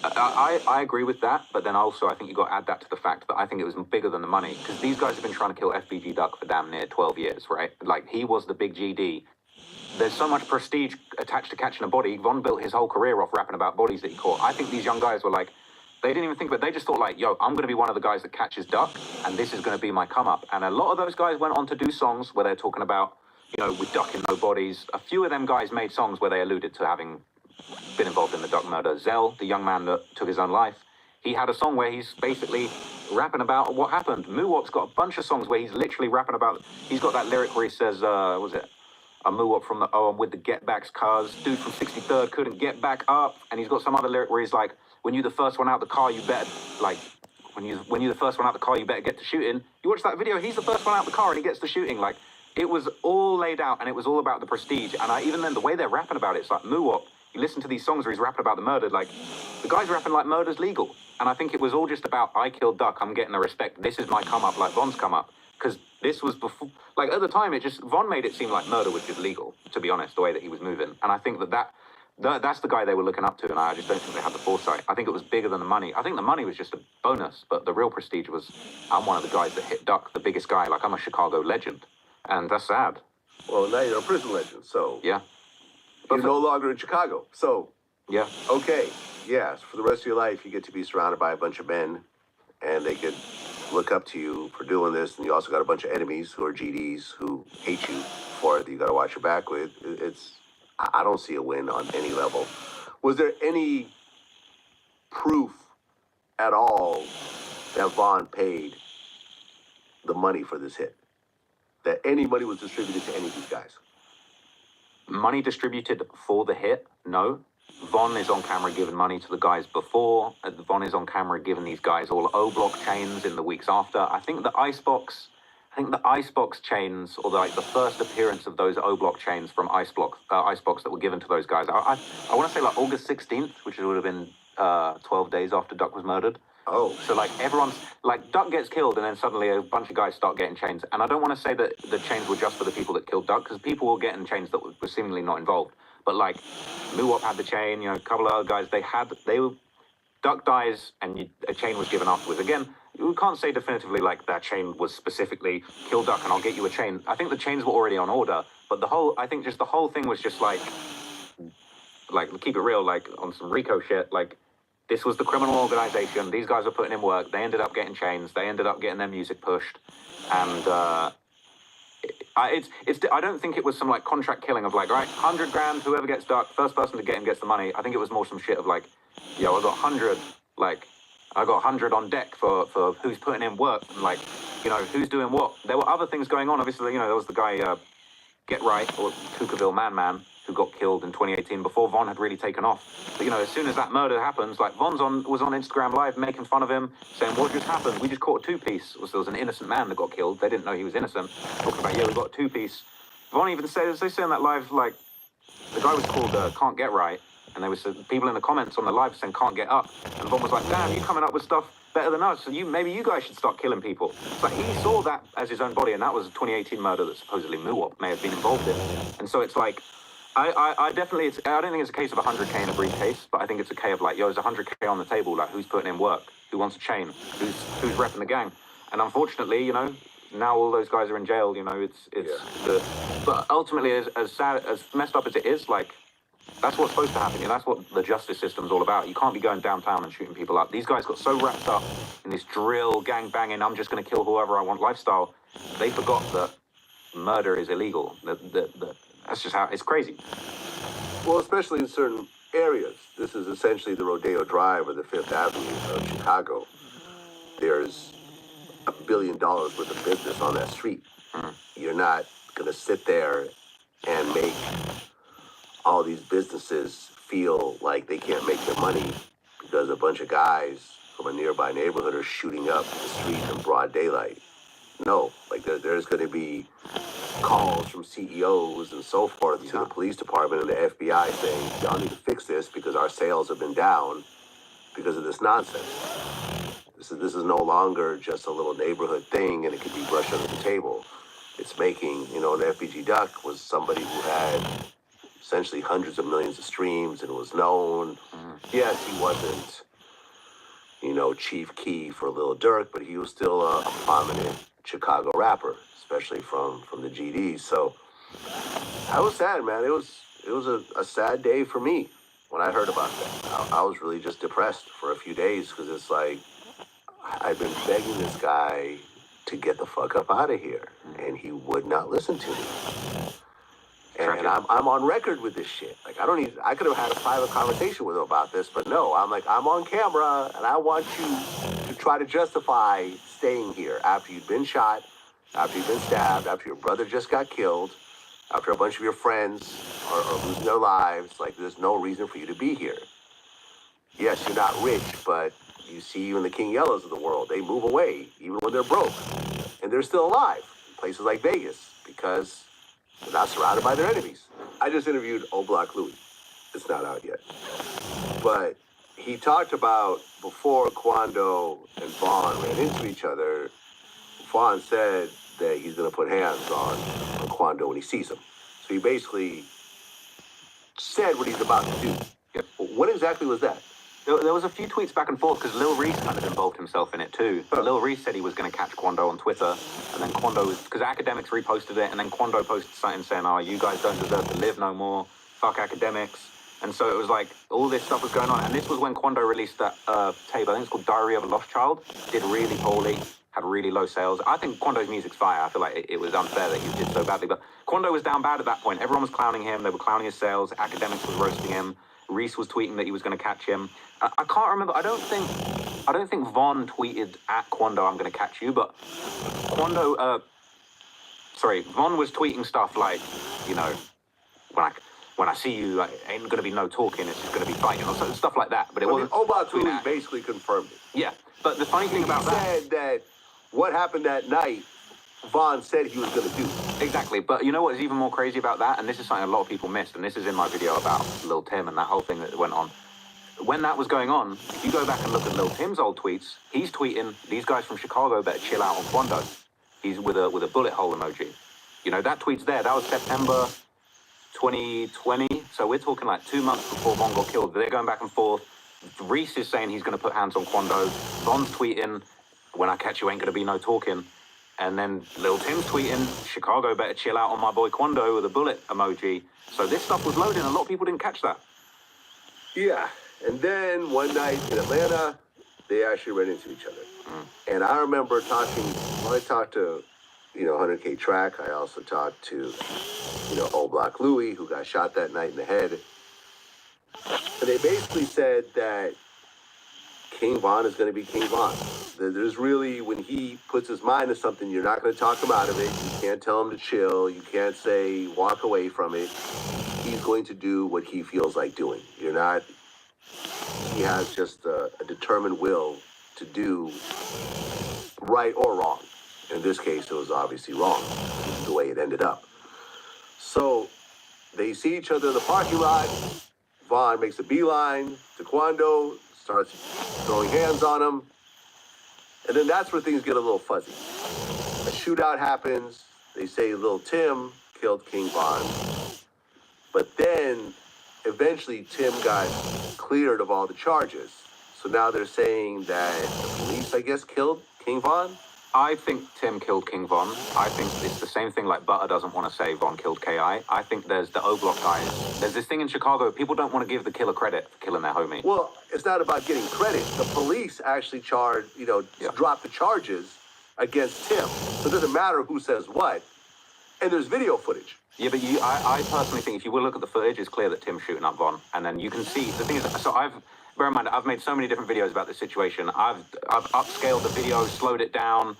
I agree with that, but then also I think you got to add that to the fact that I think it was bigger than the money, because these guys have been trying to kill FBG Duck for damn near 12 years, right? Like, he was the big GD. there's so much prestige attached to catching a body. Von built his whole career off rapping about bodies that he caught. I think these young guys were like, they didn't even think, but they just thought like, yo, I'm going to be one of the guys that catches duck, and this is going to be my come up. And a lot of those guys went on to do songs where they're talking about, you know, with ducking no bodies. A few of them guys made songs where they alluded to having been involved in the duck murder. Zell, the young man that took his own life, he had a song where he's basically rapping about what happened. Muwop's got a bunch of songs where he's literally rapping about, he's got that lyric where he says, was it, a Muwop from the, oh, I'm with the get backs cuz, dude from 63rd couldn't get back up. And he's got some other lyric where he's like, when you're the first one out the car, you better, like, when you're the first one out the car, you better get to shooting. You watch that video, he's the first one out the car and he gets to shooting. Like, it was all laid out and it was all about the prestige. And even then, the way they're rapping about it, it's like Muwop, you listen to these songs where he's rapping about the murder, like, the guy's rapping like murder's legal. And I think it was all just about, I killed Duck, I'm getting the respect. This is my come up, like Von's come up. Because this was before, like at the time, Von made it seem like murder was just legal, to be honest, the way that he was moving. And I think that's the guy they were looking up to, and I just don't think they had the foresight. I think it was bigger than the money. I think the money was just a bonus, but the real prestige was, I'm one of the guys that hit Duck, the biggest guy, like I'm a Chicago legend. And that's sad. Well, now you're a prison legend, so... Yeah. You're no longer in Chicago, so... Yeah. Okay, yes, for the rest of your life, you get to be surrounded by a bunch of men, and they could look up to you for doing this, and you also got a bunch of enemies who are GDs who hate you for it that you got to watch your back with. I don't see a win on any level. Was there any proof at all that Von paid the money for this hit? That any money was distributed to any of these guys? Money distributed for the hit? No. Von is on camera giving money to the guys before. Von is on camera giving these guys all O-block chains in the weeks after. I think the Icebox chains, or the first appearance of those O-block chains from Icebox that were given to those guys, I want to say like August 16th, which would have been 12 days after Duck was murdered. Oh. So like everyone's, like Duck gets killed and then suddenly a bunch of guys start getting chains. And I don't want to say that the chains were just for the people that killed Duck, because people were getting chains that were seemingly not involved. But like Muwop had the chain, you know, a couple of other guys, Duck dies and a chain was given afterwards. Again, we can't say definitively like that chain was specifically kill Duck and I'll get you a chain. I think the chains were already on order, but the whole thing was just like keep it real, like on some Rico shit, like this was the criminal organization. These guys were putting in work. They ended up getting chains. They ended up getting their music pushed. And I don't think it was some like contract killing of like, right, 100 grand, whoever gets Duck, first person to get him gets the money. I think it was more some shit of like, yo, I got 100, like, I got 100 on deck for who's putting in work and like, you know, who's doing what. There were other things going on. Obviously, you know, there was the guy, Get Right, or Cookaville Man, who got killed in 2018 before Von had really taken off. But, you know, as soon as that murder happens, like was on Instagram Live making fun of him, saying, what just happened? We just caught a two-piece. There was an innocent man that got killed. They didn't know he was innocent. Talking about, yeah, we got a two-piece. Von even said, as they say in that live, like, the guy was called Can't Get Right, and there was people in the comments on the live saying Can't Get Up. And Von was like, damn, you coming up with stuff better than us, so maybe you guys should start killing people. It's like he saw that as his own body, and that was a 2018 murder that supposedly Muwop may have been involved in. And so it's like, I definitely, I don't think it's a case of 100K in a briefcase, but I think it's a case of like, yo, there's 100K on the table, like who's putting in work, who wants a chain, who's repping the gang. And unfortunately, you know, now all those guys are in jail, you know, but ultimately, as sad, as messed up as it is, like, that's what's supposed to happen. You know, that's what the justice system's all about. You can't be going downtown and shooting people up. These guys got so wrapped up in this drill, gang banging, I'm just going to kill whoever I want lifestyle. They forgot that murder is illegal. That's just how, it's crazy. Well, especially in certain areas. This is essentially the Rodeo Drive or the Fifth Avenue of Chicago. There's $1 billion worth of business on that street. You're not going to sit there and make all these businesses feel like they can't make their money because a bunch of guys from a nearby neighborhood are shooting up the street in broad daylight. No, like there's going to be calls from CEOs and so forth to the police department and the FBI saying, y'all need to fix this because our sales have been down because of this nonsense. This is no longer just a little neighborhood thing and it could be brushed under the table. It's making, you know, the FBG Duck was somebody who had essentially hundreds of millions of streams and was known. Yes, he wasn't, you know, Chief Key for Lil Durk, but he was still a prominent Chicago rapper, especially from the GDs. So I was sad, man. It was a sad day for me when I heard about that. I was really just depressed for a few days because it's like I've been begging this guy to get the fuck up out of here, and he would not listen to me. And I'm on record with this shit. Like I could have had a private conversation with him about this, but no, I'm on camera, and I want you to try to justify staying here after you've been shot, after you've been stabbed, after your brother just got killed, after a bunch of your friends are losing their lives. Like, there's no reason for you to be here. Yes, you're not rich, but you see even the King Yellows of the world, they move away even when they're broke, and they're still alive in places like Vegas because they're not surrounded by their enemies. I just interviewed O Block Louie. It's not out yet. But he talked about before Quando and Vaughn ran into each other, Vaughn said that he's going to put hands on Quando when he sees him. So he basically said what he's about to do. Yep. When exactly was that? There was a few tweets back and forth because Lil Reese kind of involved himself in it too. Lil Reese said he was going to catch Quando on Twitter, and then Quando, because Academics reposted it, and then Quando posted something saying, "Oh, you guys don't deserve to live no more. Fuck Academics." And so it was like all this stuff was going on, and this was when Quando released that tape. I think it's called Diary of a Lost Child. Did really poorly, had really low sales. I think Quando's music's fire. I feel like it was unfair that he did so badly, but Quando was down bad at that point. Everyone was clowning him. They were clowning his sales. Academics was roasting him. Reese was tweeting that he was going to catch him. I can't remember. I don't think Vaughn tweeted at Quando, "I'm going to catch you," but Quando, Vaughn was tweeting stuff like, you know, when I see you, like, ain't going to be no talking. It's just going to be fighting or stuff like that. But it wasn't. Obatu basically confirmed it. Yeah, but the funny thing about that, he said that what happened that night, Vaughn said he was going to do. Exactly, but you know what is even more crazy about that? And this is something a lot of people missed, and this is in my video about Lil Tim and that whole thing that went on. When that was going on, if you go back and look at Lil Tim's old tweets, he's tweeting, "These guys from Chicago better chill out on Quando." He's with a bullet hole emoji. You know, that tweet's there. That was September 2020. So we're talking like 2 months before Von got killed. They're going back and forth. Reese is saying he's going to put hands on Quando. Von's tweeting, "When I catch you, ain't going to be no talking." And then Lil Tim's tweeting, "Chicago better chill out on my boy Quando," with a bullet emoji. So this stuff was loading. A lot of people didn't catch that. Yeah. And then one night in Atlanta, they actually ran into each other. And I remember I talked to, 100K Track. I also talked to, O Block Louie, who got shot that night in the head. And they basically said that King Von is going to be King Von. There's really, when he puts his mind to something, you're not going to talk him out of it. You can't tell him to chill. You can't say, walk away from it. He's going to do what he feels like doing. He has just a determined will to do right or wrong. In this case, it was obviously wrong, the way it ended up. So they see each other in the parking lot. Vaughn makes a beeline to Quando, starts throwing hands on him. And then that's where things get a little fuzzy. A shootout happens. They say Lil Tim killed King Von. But then eventually Tim got cleared of all the charges. So now they're saying that the police, I guess, killed King Von? I think Tim killed King Von. I think it's the same thing like Butter doesn't want to say Von killed KI. I think there's the O-Block guys. There's this thing in Chicago, people don't want to give the killer credit for killing their homie. Well, it's not about getting credit. The police actually dropped the charges against Tim. So it doesn't matter who says what. And there's video footage. Yeah, but I personally think if you will look at the footage, it's clear that Tim's shooting up Von. And then you can see, the thing is, so bear in mind, I've made so many different videos about this situation. I've upscaled the video, slowed it down,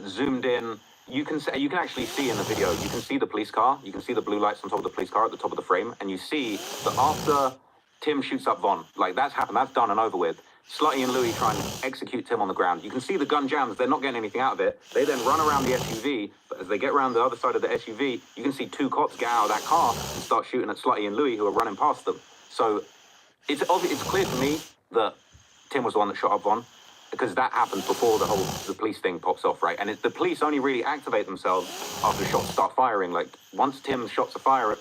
zoomed in. You can actually see in the video, you can see the police car, you can see the blue lights on top of the police car at the top of the frame, and you see that after Tim shoots up Von, like that's happened, that's done and over with. Slutty and Louie try and execute Tim on the ground. You can see the gun jams, they're not getting anything out of it. They then run around the SUV, but as they get around the other side of the SUV, you can see two cops get out of that car and start shooting at Slutty and Louie who are running past them. So it's clear to me that Tim was the one that shot up Von, because that happens before the police thing pops off, right? And the police only really activate themselves after shots start firing. Like, once Tim's shots are fired,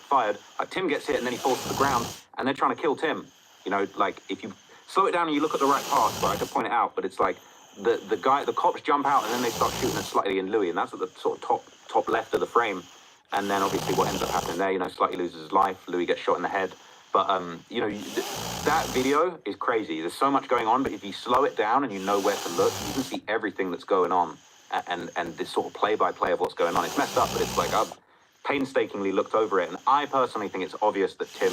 like, Tim gets hit and then he falls to the ground, and they're trying to kill Tim. You know, like, if you slow it down and you look at the right path, right, I could point it out, but it's like, the cops jump out and then they start shooting at Slutty and Louie, and that's at the sort of top left of the frame. And then obviously what ends up happening there, you know, Slutty loses his life, Louis gets shot in the head. But, you know, that video is crazy. There's so much going on, but if you slow it down and you know where to look, you can see everything that's going on and this sort of play-by-play of what's going on. It's messed up, but it's like I've painstakingly looked over it, and I personally think it's obvious that Tim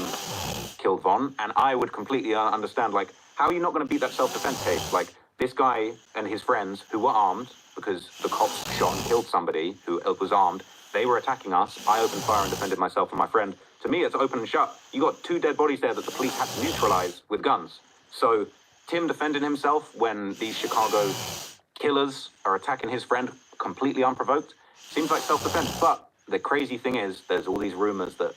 killed Von, and I would completely understand, like, how are you not going to beat that self-defense case? Like, this guy and his friends who were armed, because the cops shot and killed somebody who was armed, they were attacking us. I opened fire and defended myself and my friend. To me, it's open and shut. You got 2 dead bodies there that the police had to neutralize with guns. So Tim defending himself when these Chicago killers are attacking his friend completely unprovoked seems like self-defense. But the crazy thing is, there's all these rumors that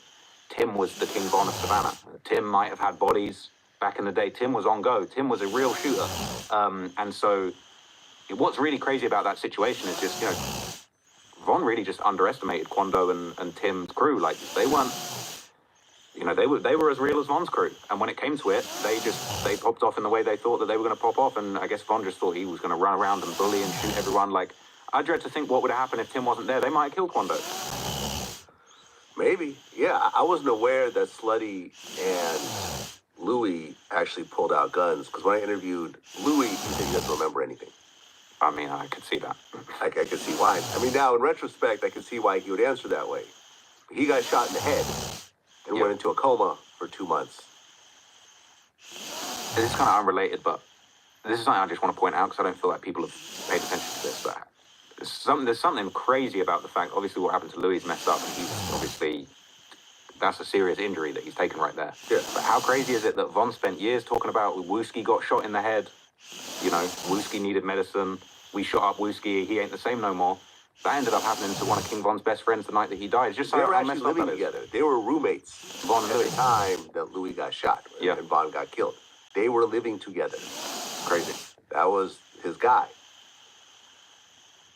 Tim was the King Von of Savannah. Tim might have had bodies back in the day. Tim was on go. Tim was a real shooter. And so what's really crazy about that situation is just, you know, Von really just underestimated Quando and Tim's crew. Like, they weren't, you know, they were as real as Von's crew. And when it came to it, they popped off in the way they thought that they were going to pop off. And I guess Von just thought he was going to run around and bully and shoot everyone. Like, I dread to think what would have happened if Tim wasn't there. They might have killed Quando. Maybe. Yeah, I wasn't aware that Slutty and Louis actually pulled out guns, because when I interviewed Louis, he said he doesn't remember anything. I mean, I could see that. I could see why. I mean, now in retrospect, I can see why he would answer that way. He got shot in the head and went into a coma for 2 months. This is kind of unrelated, but this is something I just want to point out because I don't feel like people have paid attention to this. But there's something crazy about the fact, obviously, what happened to Louis is messed up, and he's obviously, that's a serious injury that he's taken right there. Yeah. But how crazy is it that Von spent years talking about Wooski got shot in the head? You know, Wooski needed medicine. We shot up Wooski. He ain't the same no more. That ended up happening to one of King Von's best friends the night that he died. It's just They how were actually messed up living that is. together. They were roommates Von and at Louis. the time that Louis got shot and Von got killed. They were living together. Crazy. That was his guy.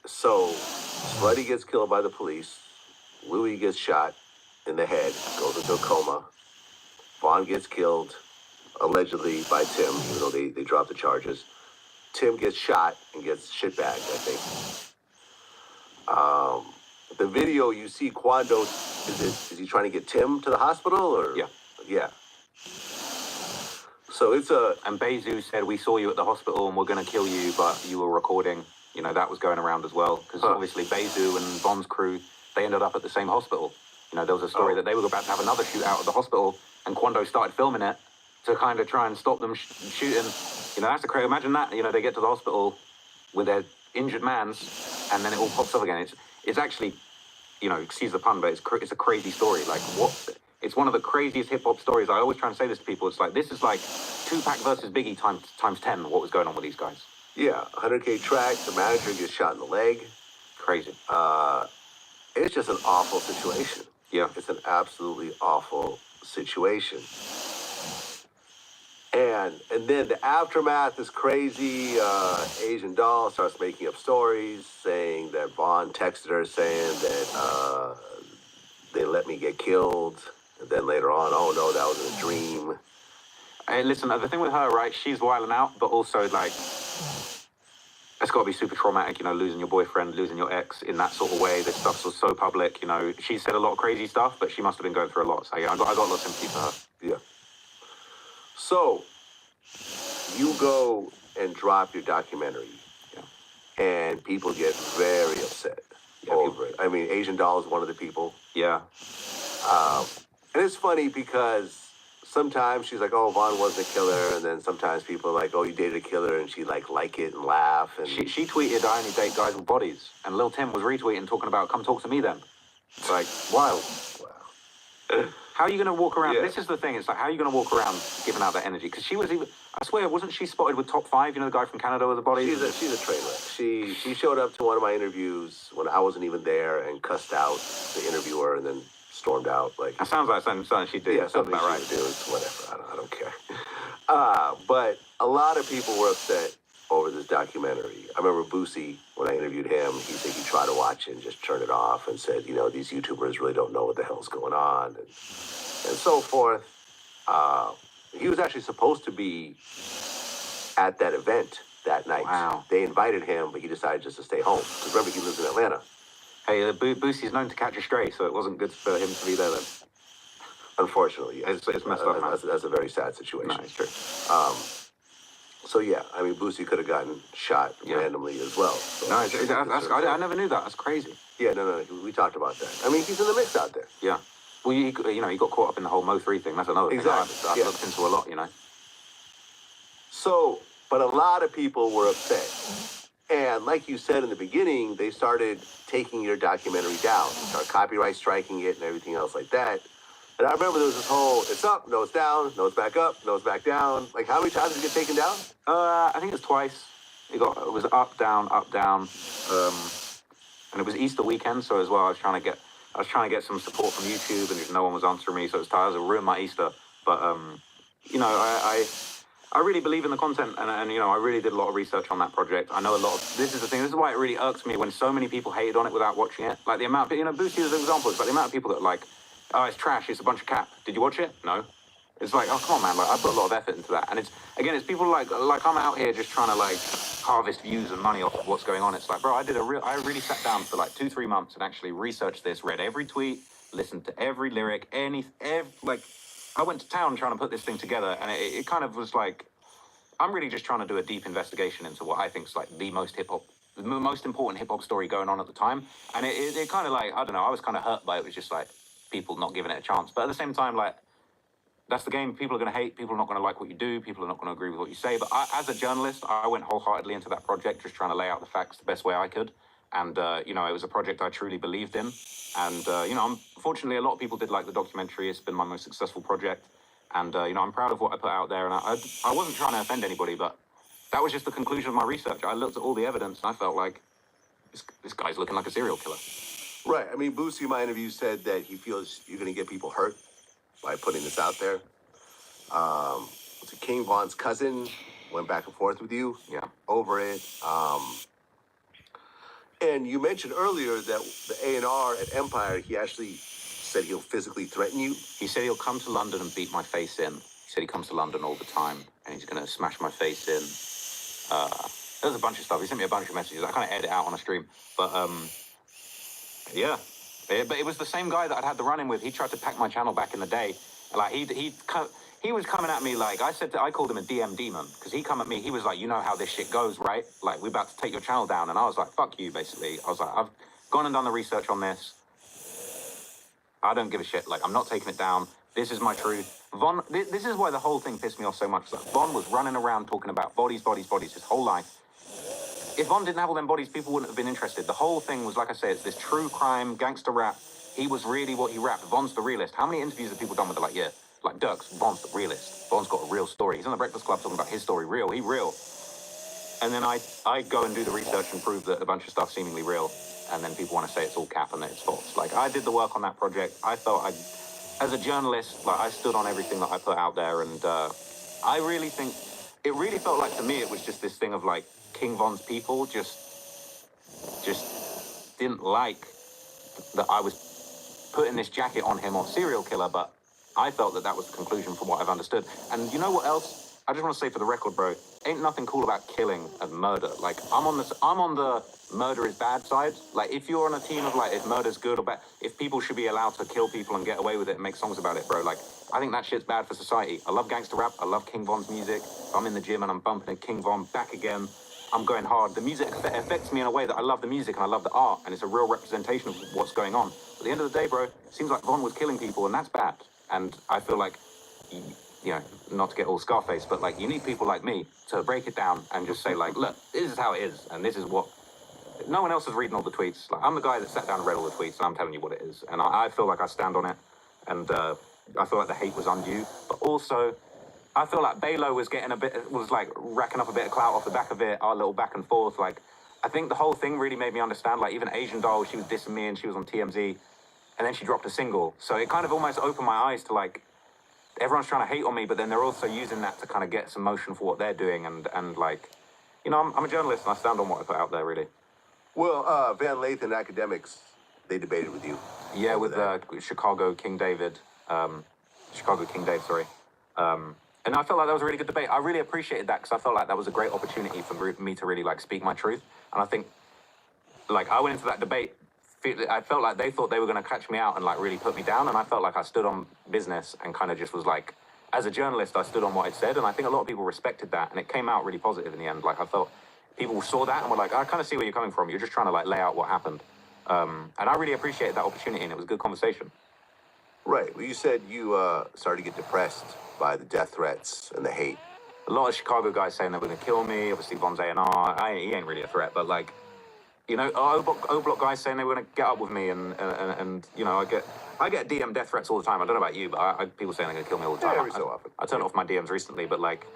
So Slutty gets killed by the police. Louis gets shot in the head, goes into a coma. Von gets killed, allegedly by Tim, even though they dropped the charges. Tim gets shot and gets shitbagged, I think. The video you see Quando, is he trying to get Tim to the hospital, or? Yeah. Yeah. So it's a... And Bezu said, we saw you at the hospital and we're going to kill you, but you were recording. You know, that was going around as well. Because obviously Bezu and Von's crew, they ended up at the same hospital. You know, there was a story that they were about to have another shootout at the hospital, and Quando started filming it to kind of try and stop them shooting. You know, that's a crazy... Imagine that, you know, they get to the hospital with their injured mans, and then it all pops up again. It's actually, you know, excuse the pun, but it's a crazy story. Like, what... It's one of the craziest hip-hop stories. I always try and say this to people. It's like, this is like Tupac versus Biggie times 10, what was going on with these guys. Yeah, 100K track, the manager gets shot in the leg. Crazy. It's just an awful situation. Yeah. It's an absolutely awful situation. And then the aftermath is crazy. Asian Doll starts making up stories saying that Von texted her saying that they let me get killed. And then later on, oh no, that was a dream. Hey, listen, the thing with her, right, she's wilding out, but also, like, it's got to be super traumatic, you know, losing your boyfriend, losing your ex in that sort of way. This stuff was so public, you know. She said a lot of crazy stuff, but she must have been going through a lot. So, yeah, I got a lot of sympathy for her. Yeah. So, you go and drop your documentary, and people get very upset over it. I mean, Asian Doll is one of the people. Yeah. And it's funny because sometimes she's like, oh, Von wasn't a killer, and then sometimes people are like, oh, you dated a killer, and she like it and laugh. And She tweeted, I only date guys with bodies, and Lil Tim was retweeting talking about, come talk to me then. It's like, wild. Wow. How are you going to walk around? Yeah. This is the thing. It's like, how are you going to walk around giving out that energy? Because she was even, I swear, wasn't she spotted with top 5? You know, the guy from Canada with the bodies? She's a train wreck. She showed up to one of my interviews when I wasn't even there and cussed out the interviewer and then stormed out. Like, That sounds like something she did. yeah, something about she would do. It's whatever. I don't care. But a lot of people were upset over this documentary. I remember Boosie, when I interviewed him, he said he tried to watch it and just turn it off and said, you know, these YouTubers really don't know what the hell's going on and so forth. He was actually supposed to be at that event that night. Wow. They invited him, but he decided just to stay home. Because remember, he lives in Atlanta. Hey, Boosie's known to catch a stray, so it wasn't good for him to be there then. Unfortunately, It's messed up, man. that's a very sad situation. No, it's true. So yeah, I mean, Boosie could have gotten shot randomly as well. So No, I never knew that. That's crazy. Yeah, no, we talked about that. I mean, he's in the mix out there. Yeah. Well, he got caught up in the whole Mo3 thing. That's another Exactly. thing I've looked into a lot, you know. So, but a lot of people were upset. And like you said in the beginning, they started taking your documentary down. They started copyright striking it and everything else like that. And I remember there was this whole, it's up, no, it's down, no, it's back up, no, it's back down. Like, how many times did it get taken down? I think it was twice. It was up, down, and it was Easter weekend, so as well, I was trying to get some support from YouTube, and just no one was answering me, so it was tired. It ruined my Easter. But you know, I really believe in the content, and you know, I really did a lot of research on that project. I know a lot of, this is the thing, this is why it really irks me when so many people hated on it without watching it. Like the amount of, you know, Boosie is an example, it's like the amount of people that are like, oh, it's trash, it's a bunch of cap. Did you watch it? No. It's like, oh, come on, man, like, I put a lot of effort into that. And it's people like I'm out here just trying to, like, harvest views and money off of what's going on. It's like, bro, I really sat down for, like, 2-3 months and actually researched this, read every tweet, listened to every lyric, like, I went to town trying to put this thing together, and it kind of was like, I'm really just trying to do a deep investigation into what I think is, like, the most important hip-hop story going on at the time. And it kind of, like, I don't know, I was kind of hurt by it. It was just, like, people not giving it a chance. But at the same time, like, that's the game. People are going to hate. People are not going to like what you do. People are not going to agree with what you say. But as a journalist, I went wholeheartedly into that project, just trying to lay out the facts the best way I could. And, you know, it was a project I truly believed in. And, you know, unfortunately, a lot of people did like the documentary. It's been my most successful project. And, you know, I'm proud of what I put out there. And I wasn't trying to offend anybody, but that was just the conclusion of my research. I looked at all the evidence, and I felt like this guy's looking like a serial killer. Right. I mean, Boosie in my interview said that he feels you're going to get people hurt by putting this out there. Was it King Von's cousin went back and forth with you? Yeah. Over it. And you mentioned earlier that the A&R at Empire, he actually said he'll physically threaten you. He said he'll come to London and beat my face in. He said he comes to London all the time, and he's going to smash my face in. There's a bunch of stuff. He sent me a bunch of messages. I kind of edit out on a stream. But, yeah. But it was the same guy that I'd had the run-in with. He tried to pack my channel back in the day. Like, he was coming at me like, I called him a DM demon, because he come at me, he was like, you know how this shit goes, right? Like, we're about to take your channel down. And I was like, fuck you, basically. I was like, I've gone and done the research on this. I don't give a shit. Like, I'm not taking it down. This is my truth. Von, this is why the whole thing pissed me off so much. Like, Von was running around talking about bodies his whole life. If Von didn't have all them bodies, people wouldn't have been interested. The whole thing was, like I said, it's this true crime, gangster rap. He was really what he rapped. Von's the realist. How many interviews have people done with it? Like, yeah, like Dirk's, Von's the realist. Von's got a real story. He's on the Breakfast Club talking about his story. Real, he real. And then I go and do the research and prove that a bunch of stuff seemingly real. And then people want to say it's all cap and that it's false. Like, I did the work on that project. I felt as a journalist, like, I stood on everything that I put out there. And I really think, it really felt like, to me, it was just this thing of, like, King Von's people just didn't like that I was putting this jacket on him, or serial killer, but I felt that was the conclusion from what I've understood. And you know what else? I just want to say for the record, bro, ain't nothing cool about killing and murder. Like, I'm on the murder is bad side. Like, if you're on a team of, like, if murder's good or bad, if people should be allowed to kill people and get away with it and make songs about it, bro, like, I think that shit's bad for society. I love gangster rap. I love King Von's music. I'm in the gym and I'm bumping a King Von back again. I'm going hard. The music affects me in a way that I love the music and I love the art, and it's a real representation of what's going on. But at the end of the day, bro, it seems like Von was killing people, and that's bad. And I feel like, you know, not to get all Scarface, but, like, you need people like me to break it down and just say, like, look, this is how it is, and this is what... No one else is reading all the tweets. Like, I'm the guy that sat down and read all the tweets, and I'm telling you what it is. And I feel like I stand on it, and I feel like the hate was undue. But also, I feel like Balo was racking up a bit of clout off the back of it, our little back and forth. Like, I think the whole thing really made me understand, like, even Asian Doll, she was dissing me and she was on TMZ, and then she dropped a single. So it kind of almost opened my eyes to, like, everyone's trying to hate on me, but then they're also using that to kind of get some motion for what they're doing. And like, you know, I'm a journalist and I stand on what I put out there, really. Well, Van Lathan and Academics, they debated with you. Yeah, with Chicago King Dave, sorry. And I felt like that was a really good debate. I really appreciated that, because I felt like that was a great opportunity for me to really, like, speak my truth. And I think, like, I went into that debate I felt like they thought they were going to catch me out and like really put me down, and I felt like I stood on business and kind of just was like, as a journalist, I stood on what I'd said, and I think a lot of people respected that, and it came out really positive in the end. Like I felt people saw that and were like, I kind of see where you're coming from. You're just trying to like lay out what happened, and I really appreciated that opportunity, and it was a good conversation. Right. Well, you said you started to get depressed by the death threats and the hate. A lot of Chicago guys saying they were going to kill me. Obviously, Von's A&R. He ain't really a threat, but like, you know, O-Block guys saying they were going to get up with me, and you know, I get DM death threats all the time. I don't know about you, but people saying they're going to kill me all the time. Yeah, every so often. I turned off my DMs recently, but like,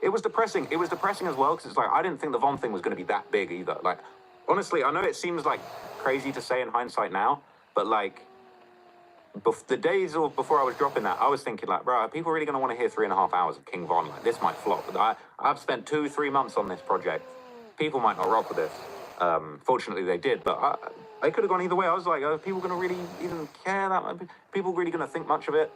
it was depressing. It was depressing as well, because it's like, I didn't think the Von thing was going to be that big either. Like, honestly, I know it seems like crazy to say in hindsight now, but like, the days before I was dropping that, I was thinking like, bro, are people really going to want to hear 3.5 hours of King Von? Like, this might flop. I've spent 2-3 months on this project. People might not rock with this. Fortunately, they did, but I could have gone either way. I was like, are people going to really even care that much? People really going to think much of it?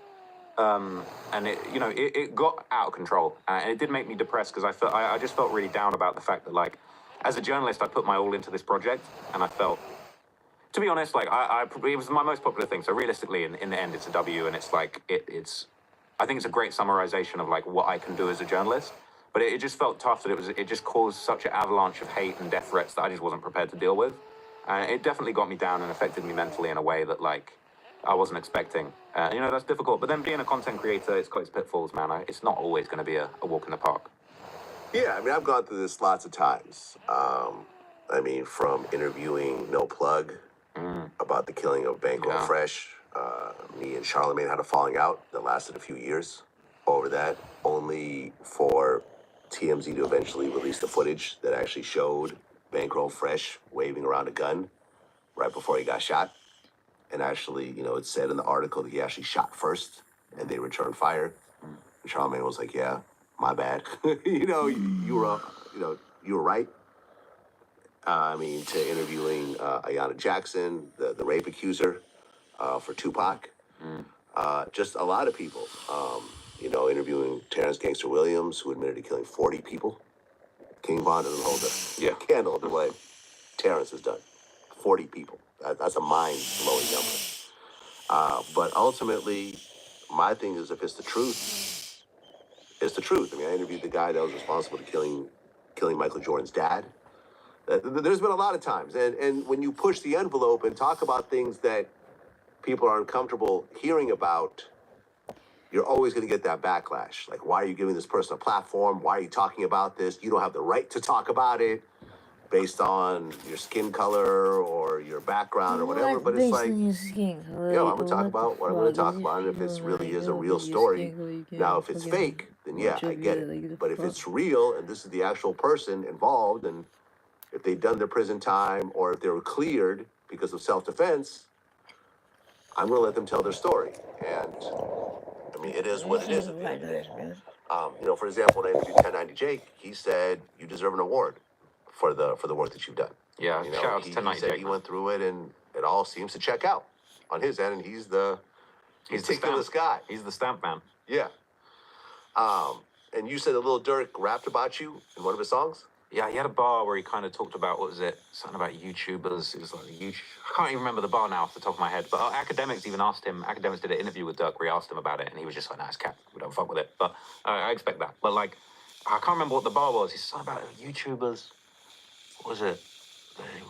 And it, you know, it got out of control, and it did make me depressed, because I just felt really down about the fact that, like, as a journalist, I put my all into this project, and I felt, to be honest, like, it was my most popular thing. So realistically, in the end, it's a W, and it's like, I think it's a great summarization of like what I can do as a journalist. But it just felt tough that it just caused such an avalanche of hate and death threats that I just wasn't prepared to deal with. And it definitely got me down and affected me mentally in a way that like I wasn't expecting. You know, that's difficult. But then being a content creator, it's got its pitfalls, man. It's not always going to be a walk in the park. Yeah, I mean, I've gone through this lots of times. I mean, from interviewing No Plug about the killing of Bankroll Fresh. Me and Charlemagne had a falling out that lasted a few years over that, only for TMZ to eventually release the footage that actually showed Bankroll Fresh waving around a gun right before he got shot. And actually, you know, it said in the article that he actually shot first and they returned fire. And Charlemagne was like, yeah, my bad. You know, you were right. I mean, to interviewing Ayanna Jackson, the rape accuser, for Tupac. Just a lot of people. You know, interviewing Terrence Gangster Williams, who admitted to killing 40 people. King Von doesn't hold a candle to what Terrence has done. 40 people. That's a mind-blowing number. But ultimately, my thing is, if it's the truth, it's the truth. I mean, I interviewed the guy that was responsible for killing Michael Jordan's dad. There's been a lot of times. And when you push the envelope and talk about things that people are uncomfortable hearing about, you're always going to get that backlash. Like, why are you giving this person a platform? Why are you talking about this? You don't have the right to talk about it based on your skin color or your background or whatever. But it's like, yo, I'm going to talk about what I'm going to talk about. And if it really is a real story. Now, if it's fake, then yeah, I get it. But if it's real and this is the actual person involved, and if they've done their prison time or if they were cleared because of self-defense, I'm going to let them tell their story. And I mean, it is what it is at the end of the day. You know, for example, when I interviewed 1090 Jake, he said, you deserve an award for the work that you've done. Yeah, you know, shout out to he 1090 said Jake, he man. went through it and it all seems to check out on his end, and he's the meticulous guy. He's the stamp man. Yeah. And you said that Lil Durk rapped about you in one of his songs? Yeah, he had a bar where he kind of talked about, what was it? Something about YouTubers. It was like I can't even remember the bar now off the top of my head. But Academics even asked him. Academics did an interview with Dirk where he asked him about it, and he was just like, "Nah, it's cat. We don't fuck with it." But I expect that. But like, I can't remember what the bar was. He's something about YouTubers. What was it?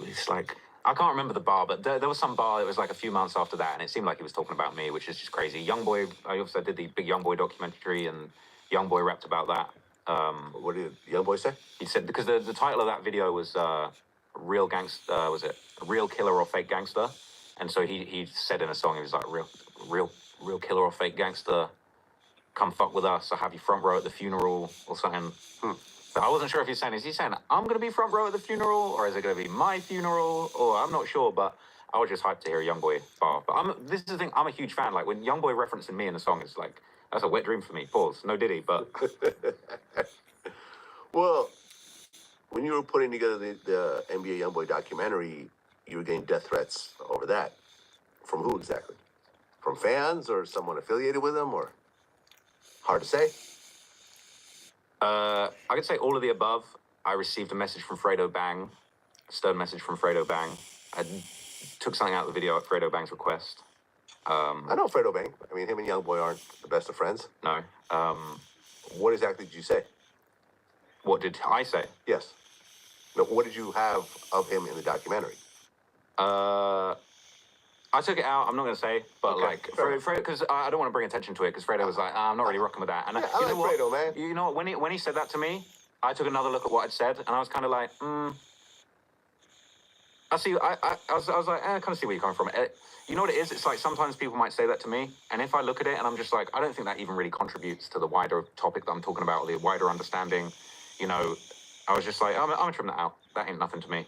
It's like, I can't remember the bar, but there was some bar that was like a few months after that, and it seemed like he was talking about me, which is just crazy. Youngboy, I also did the big Youngboy documentary, and Youngboy rapped about that. What did Youngboy say? He said, because the title of that video was Real Gangster, was it Real Killer or Fake Gangster? And so he said in a song, he was like, real killer or fake gangster, come fuck with us, I'll have you front row at the funeral or something. So I wasn't sure if is he saying I'm going to be front row at the funeral, or is it going to be my funeral, or I'm not sure, but I was just hyped to hear Youngboy bar. But this is the thing, I'm a huge fan. Like, when Youngboy referencing me in the song, it's like, that's a wet dream for me. Pause. No Diddy, but... Well, when you were putting together the NBA Youngboy documentary, you were getting death threats over that. From who exactly? From fans or someone affiliated with him, or hard to say? I could say all of the above. I received a message from Fredo Bang, a stern message from Fredo Bang. took something out of the video at Fredo Bang's request. I know Fredo Bang. I mean, him and Youngboy aren't the best of friends. No. What exactly did you say? What did I say? Yes. No, what did you have of him in the documentary? I took it out. I'm not going to say, but Okay, like, fair Fredo, because I don't want to bring attention to it, because Fredo was like, I'm not really rocking with that. And Yeah, I you like know what? Fredo, man. You know what? When he said that to me, I took another look at what I'd said, and I was kind of like, I see. I was like, I kind of see where you're coming from. You know what it is? It's like sometimes people might say that to me, and if I look at it and I'm just like, I don't think that even really contributes to the wider topic that I'm talking about, or the wider understanding. You know, I was just like, I'm gonna trim that out. That ain't nothing to me.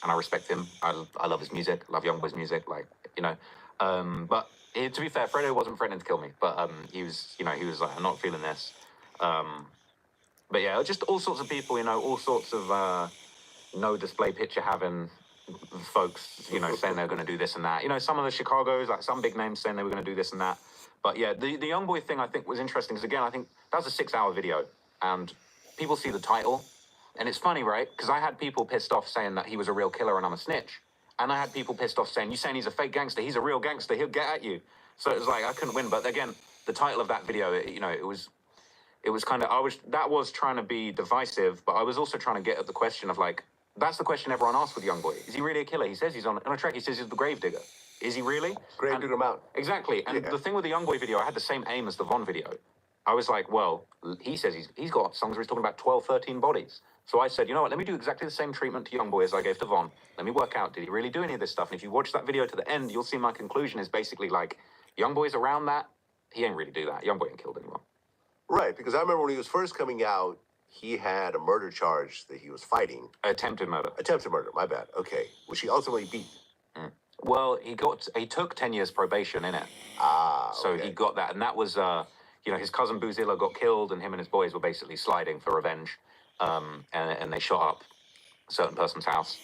And I respect him. I love his music. Love Youngboy's music. Like, you know. But to be fair, Fredo wasn't threatening to kill me, but he was, you know, he was like, I'm not feeling this. But yeah, just all sorts of people, you know, all sorts of no display picture having folks, you know, saying they're going to do this and that. You know, some of the Chicagos, like some big names saying they were going to do this and that. But yeah, the Youngboy thing I think was interesting because, again, I think that was a 6-hour video and people see the title. And it's funny, right? Because I had people pissed off saying that he was a real killer and I'm a snitch. And I had people pissed off saying, you saying he's a fake gangster, he's a real gangster, he'll get at you. So it was like, I couldn't win. But again, the title of that video, you know, it was kind of, that was trying to be divisive, but I was also trying to get at the question of like, that's the question everyone asks with Youngboy. Is he really a killer? He says he's on a track, he says he's the Gravedigger. Is he really? Gravedigger Mountain. Exactly. And Yeah. the thing with the Youngboy video, I had the same aim as the Von video. I was like, well, he says he's got songs where he's talking about 12, 13 bodies. So I said, you know what, let me do exactly the same treatment to Youngboy as I gave to Von. Let me work out, did he really do any of this stuff? And if you watch that video to the end, you'll see my conclusion is basically like, Youngboy's around that, he ain't really do that. Youngboy ain't killed anyone. Right, because I remember when he was first coming out, he had a murder charge that he was fighting. Attempted murder. Attempted murder, my bad. Okay. Which he ultimately beat. Well, he took 10 years probation in it. So okay. he got that. And that was, you know, his cousin Boozilla got killed and him and his boys were basically sliding for revenge. And they shot up a certain person's house.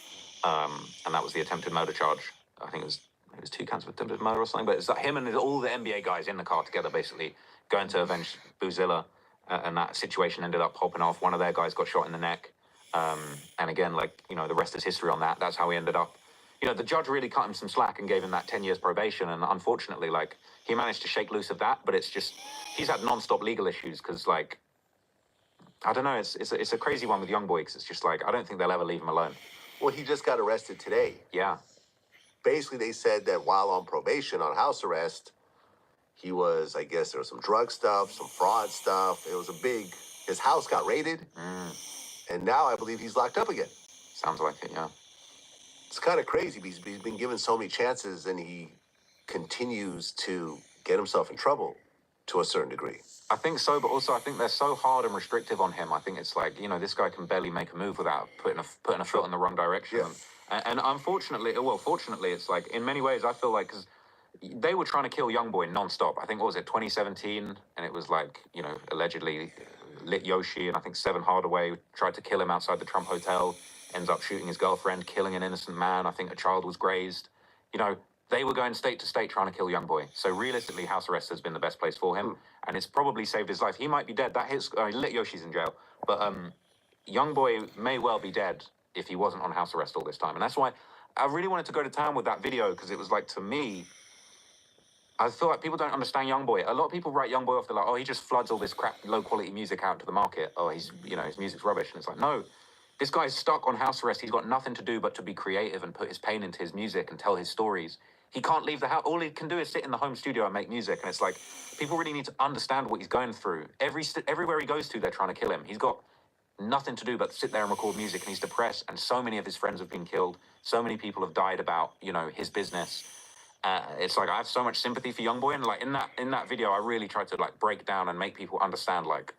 And that was the attempted murder charge. I think it was 2 counts of attempted murder or something. But it's like him and all the NBA guys in the car together basically going to avenge Boozilla. And that situation ended up popping off. One of their guys got shot in the neck. And again, like, you know, the rest is history on that. That's how he ended up. You know, the judge really cut him some slack and gave him that 10 years probation. And unfortunately, like, he managed to shake loose of that. But it's just, he's had non-stop legal issues because, like, I don't know, it's a crazy one with Youngboy because it's just like, I don't think they'll ever leave him alone. Well, he just got arrested today. Yeah. Basically, they said that while on probation, on house arrest, he was, I guess there was some drug stuff, some fraud stuff. It was his house got raided. And now I believe he's locked up again. Sounds like it, yeah. It's kind of crazy because he's been given so many chances and he continues to get himself in trouble to a certain degree. I think so, but also I think they're so hard and restrictive on him. I think it's like, you know, this guy can barely make a move without putting a foot in the wrong direction. Yeah. And unfortunately, well, fortunately, it's like, in many ways, I feel like, because they were trying to kill Youngboy non-stop. I think, what was it, 2017? And it was like, you know, allegedly lit Yoshi, and I think Seven Hardaway tried to kill him outside the Trump Hotel, ends up shooting his girlfriend, killing an innocent man. I think a child was grazed. You know, they were going state to state trying to kill Youngboy. So realistically, house arrest has been the best place for him, and it's probably saved his life. He might be dead. That hits, lit Yoshi's in jail, but Youngboy may well be dead if he wasn't on house arrest all this time. And that's why I really wanted to go to town with that video, because it was like, to me, I feel like people don't understand Youngboy. A lot of people write Youngboy off, they're like, oh, he just floods all this crap, low-quality music out to the market. Oh, he's, you know, his music's rubbish. And it's like, no, this guy's stuck on house arrest. He's got nothing to do but to be creative and put his pain into his music and tell his stories. He can't leave the house. All he can do is sit in the home studio and make music. And it's like, people really need to understand what he's going through. Everywhere he goes to, they're trying to kill him. He's got nothing to do but sit there and record music, and he's depressed. And so many of his friends have been killed. So many people have died about, you know, his business. It's like, I have so much sympathy for Youngboy, and like in that video, I really tried to like break down and make people understand, like,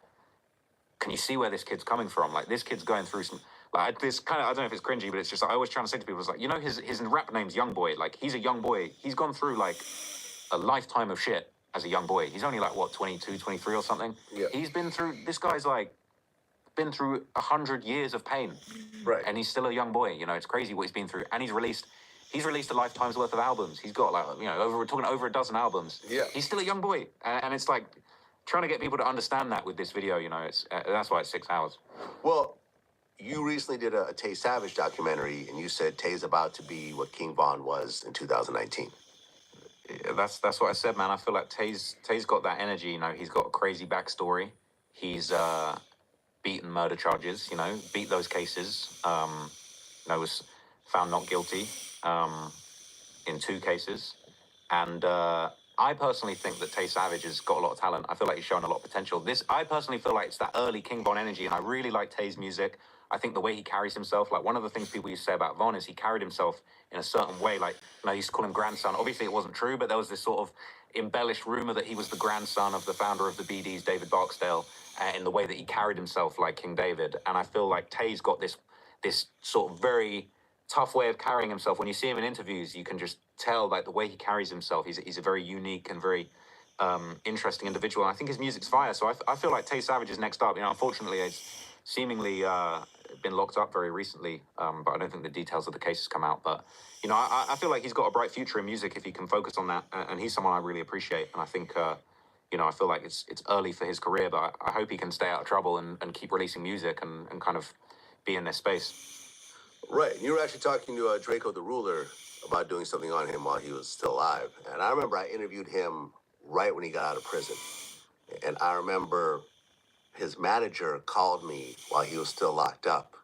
can you see where this kid's coming from? Like, this kid's going through some, like, this kind of, I don't know if it's cringy, but it's just like, I always trying to say to people, it's like, you know, his rap name's Youngboy. Like, he's a young boy. He's gone through like a lifetime of shit as a young boy. He's only like, what, 22, 23 or something? Yeah. He's been through, this guy's like, been through 100 years of pain. Right. And he's still a young boy. You know, it's crazy what he's been through. And he's released a lifetime's worth of albums. He's got, like, you know, we're talking over a dozen albums. Yeah. He's still a young boy. And it's like, trying to get people to understand that with this video, you know, it's that's why it's 6 hours. Well, you recently did a Tay Savage documentary, and you said Tay's about to be what King Von was in 2019. Yeah, that's what I said, man. I feel like Tay's got that energy. You know, he's got a crazy backstory. He's beaten murder charges. You know, beat those cases. You know, was found not guilty in 2 cases, and I personally think that Tay Savage has got a lot of talent. I feel like he's shown a lot of potential. I personally feel like it's that early King Von energy, and I really like Tay's music. I think the way he carries himself, like one of the things people used to say about Von is he carried himself in a certain way. Like, you know, he used to call him grandson. Obviously, it wasn't true, but there was this sort of embellished rumor that he was the grandson of the founder of the BDs, David Barksdale, in the way that he carried himself like King David. And I feel like Tay's got this sort of very tough way of carrying himself. When you see him in interviews, you can just tell like the way he carries himself. He's a very unique and very interesting individual. And I think his music's fire. So I feel like Tay Savage is next up. You know, unfortunately, it's seemingly been locked up very recently, but I don't think the details of the case has come out. But you know, I feel like he's got a bright future in music if he can focus on that. And he's someone I really appreciate. And I think you know, I feel like it's early for his career, but I hope he can stay out of trouble and keep releasing music and kind of be in this space. Right. You were actually talking to Draco the Ruler about doing something on him while he was still alive. And I remember I interviewed him right when he got out of prison. And I remember his manager called me while he was still locked up,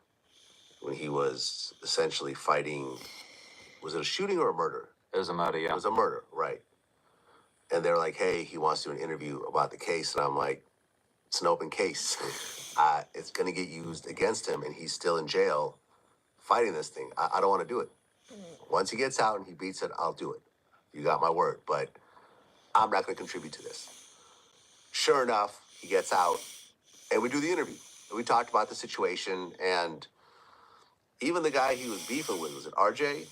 when he was essentially fighting, was it a shooting or a murder? It was a murder, yeah. It was a murder, right. And they're like, hey, he wants to do an interview about the case. And I'm like, it's an open case. It's going to get used against him, and he's still in jail fighting this thing. I don't want to do it. Once he gets out and he beats it, I'll do it. You got my word. But I'm not going to contribute to this. Sure enough, he gets out, and we do the interview. We talked about the situation, and even the guy he was beefing with, was it RJ?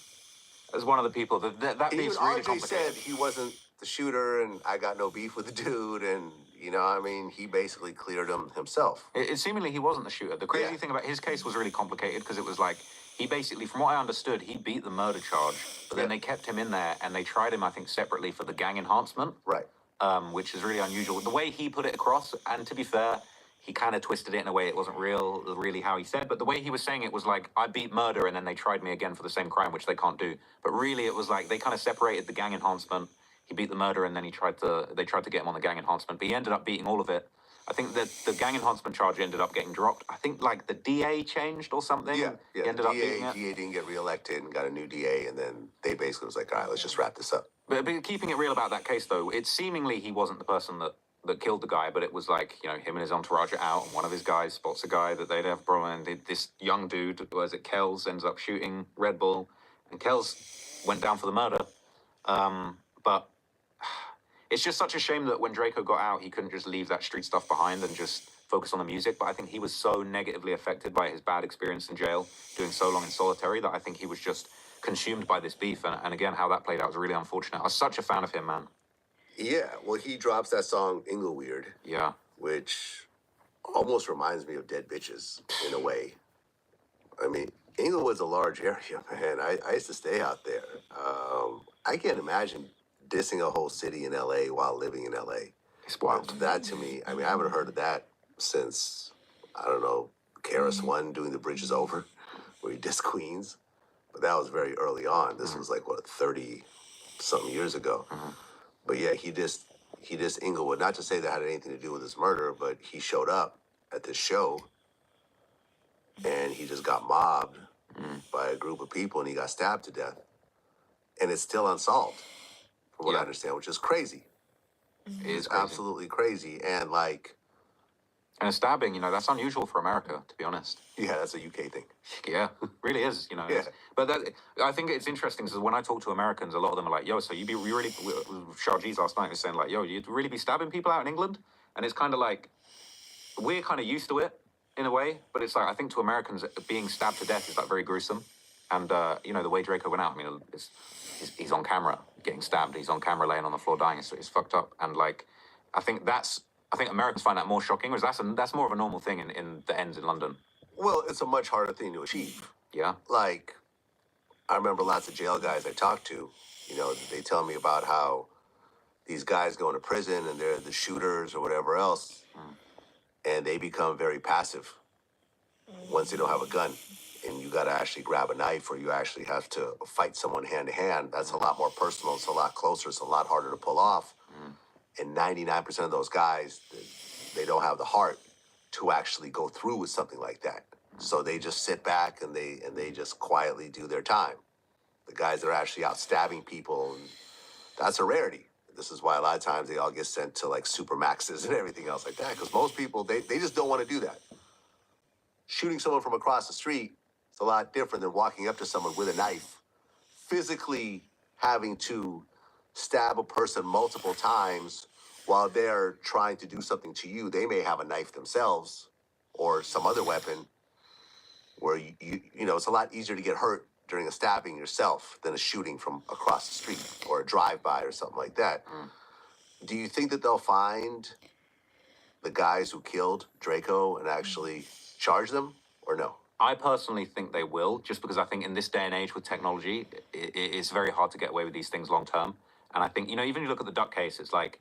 As one of the people that beef's even really RJ complicated. said he wasn't the shooter, and I got no beef with the dude, and you know, I mean, he basically cleared him himself. It seemingly he wasn't the shooter. The crazy thing about his case was really complicated because it was like he basically, from what I understood, he beat the murder charge, but then they kept him in there and they tried him, I think, separately for the gang enhancement, Right. Which is really unusual. The way he put it across, and to be fair, he kind of twisted it in a way it wasn't really how he said, but the way he was saying it was like, I beat murder and then they tried me again for the same crime, which they can't do. But really it was like they kind of separated the gang enhancement. He beat the murder and then they tried to get him on the gang enhancement, but he ended up beating all of it. I think that the gang enhancement charge ended up getting dropped. I think like the DA changed or something. Yeah. He ended up beating it. DA didn't get reelected and got a new DA, and then they basically was like, all right, let's just wrap this up. But keeping it real about that case, though, it seemingly he wasn't the person that killed the guy, but it was like, you know, him and his entourage are out, and one of his guys spots a guy that they'd have a problem, and this young dude, was it Kells, ends up shooting Red Bull, and Kells went down for the murder. But it's just such a shame that when Draco got out, he couldn't just leave that street stuff behind and just focus on the music. But I think he was so negatively affected by his bad experience in jail, doing so long in solitary, that I think he was just consumed by this beef. And again, how that played out was really unfortunate. I was such a fan of him, man. Yeah, well, he drops that song Ingleweird. Yeah. Which almost reminds me of Dead Bitches in a way. I mean, Inglewood's a large area, man. I used to stay out there. I can't imagine dissing a whole city in LA while living in LA. It's wild. That to me, I mean, I haven't heard of that since, I don't know, KRS-One doing The Bridge Is Over, where he dissed Queens. But that was very early on. This was like, what, 30-something years ago. But yeah, he dissed Inglewood. Not to say that had anything to do with his murder, but he showed up at this show and he just got mobbed by a group of people and he got stabbed to death. And it's still unsolved, from what I understand, which is crazy. It is It's absolutely crazy. And like... And a stabbing, you know, that's unusual for America, to be honest. Yeah, that's a UK thing. Yeah, really is, you know. Yeah. But I think it's interesting because when I talk to Americans, a lot of them are like, yo, so you really, Sharjeez last night was saying like, yo, you'd really be stabbing people out in England? And it's kind of like, we're kind of used to it in a way, but it's like, I think to Americans, being stabbed to death is like very gruesome. And, you know, the way Draco went out, I mean, he's on camera getting stabbed. He's on camera laying on the floor dying. It's fucked up. And like, I think Americans find that more shocking, whereas that's more of a normal thing in the ends in London. Well, it's a much harder thing to achieve. Yeah. Like, I remember lots of jail guys I talked to, you know, they tell me about how these guys go into prison and they're the shooters or whatever else, and they become very passive. once they don't have a gun and you got to actually grab a knife or you actually have to fight someone hand to hand, that's a lot more personal. It's a lot closer. It's a lot harder to pull off. And 99% of those guys, they don't have the heart to actually go through with something like that. So they just sit back and they just quietly do their time. The guys that are actually out stabbing people, that's a rarity. This is why a lot of times they all get sent to like super maxes and everything else like that. Because most people, they just don't want to do that. Shooting someone from across the street is a lot different than walking up to someone with a knife, physically having to stab a person multiple times while they're trying to do something to you. They may have a knife themselves or some other weapon where you know, it's a lot easier to get hurt during a stabbing yourself than a shooting from across the street or a drive-by or something like that. Do you think that they'll find the guys who killed Draco and actually charge them or no? I personally think they will, just because I think in this day and age with technology, it's very hard to get away with these things long term. And I think, you know, even if you look at the Duck case, it's like,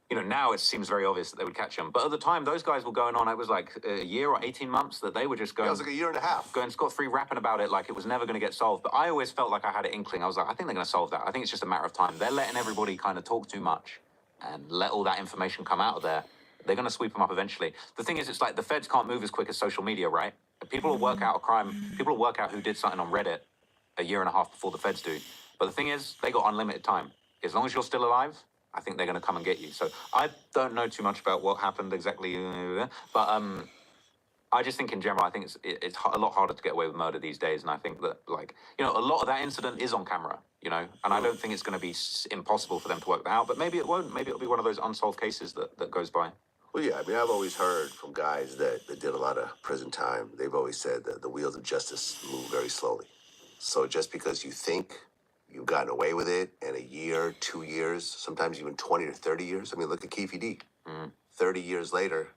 you know, now it seems very obvious that they would catch him. But at the time, those guys were going on, it was like a year or 18 months that they were just going... Yeah, it was like a year and a half. Going scot-free, rapping about it like it was never going to get solved. But I always felt like I had an inkling. I was like, I think they're going to solve that. I think it's just a matter of time. They're letting everybody kind of talk too much and let all that information come out of there. They're going to sweep them up eventually. The thing is, it's like the feds can't move as quick as social media, right? People will work out a crime. People will work out who did something on Reddit a year and a half before the feds do. But the thing is, they got unlimited time. As long as you're still alive, I think they're going to come and get you. So I don't know too much about what happened exactly, but I just think in general, I think it's a lot harder to get away with murder these days. And I think that, like, you know, a lot of that incident is on camera, you know, and I don't think it's going to be impossible for them to work that out. But maybe it won't. Maybe it'll be one of those unsolved cases that goes by. Well, yeah, I mean, I've always heard from guys that did a lot of prison time. They've always said that the wheels of justice move very slowly. So just because you think you've gotten away with it in a year, 2 years, sometimes even 20 or 30 years. I mean, look at Keefe D. 30 years later,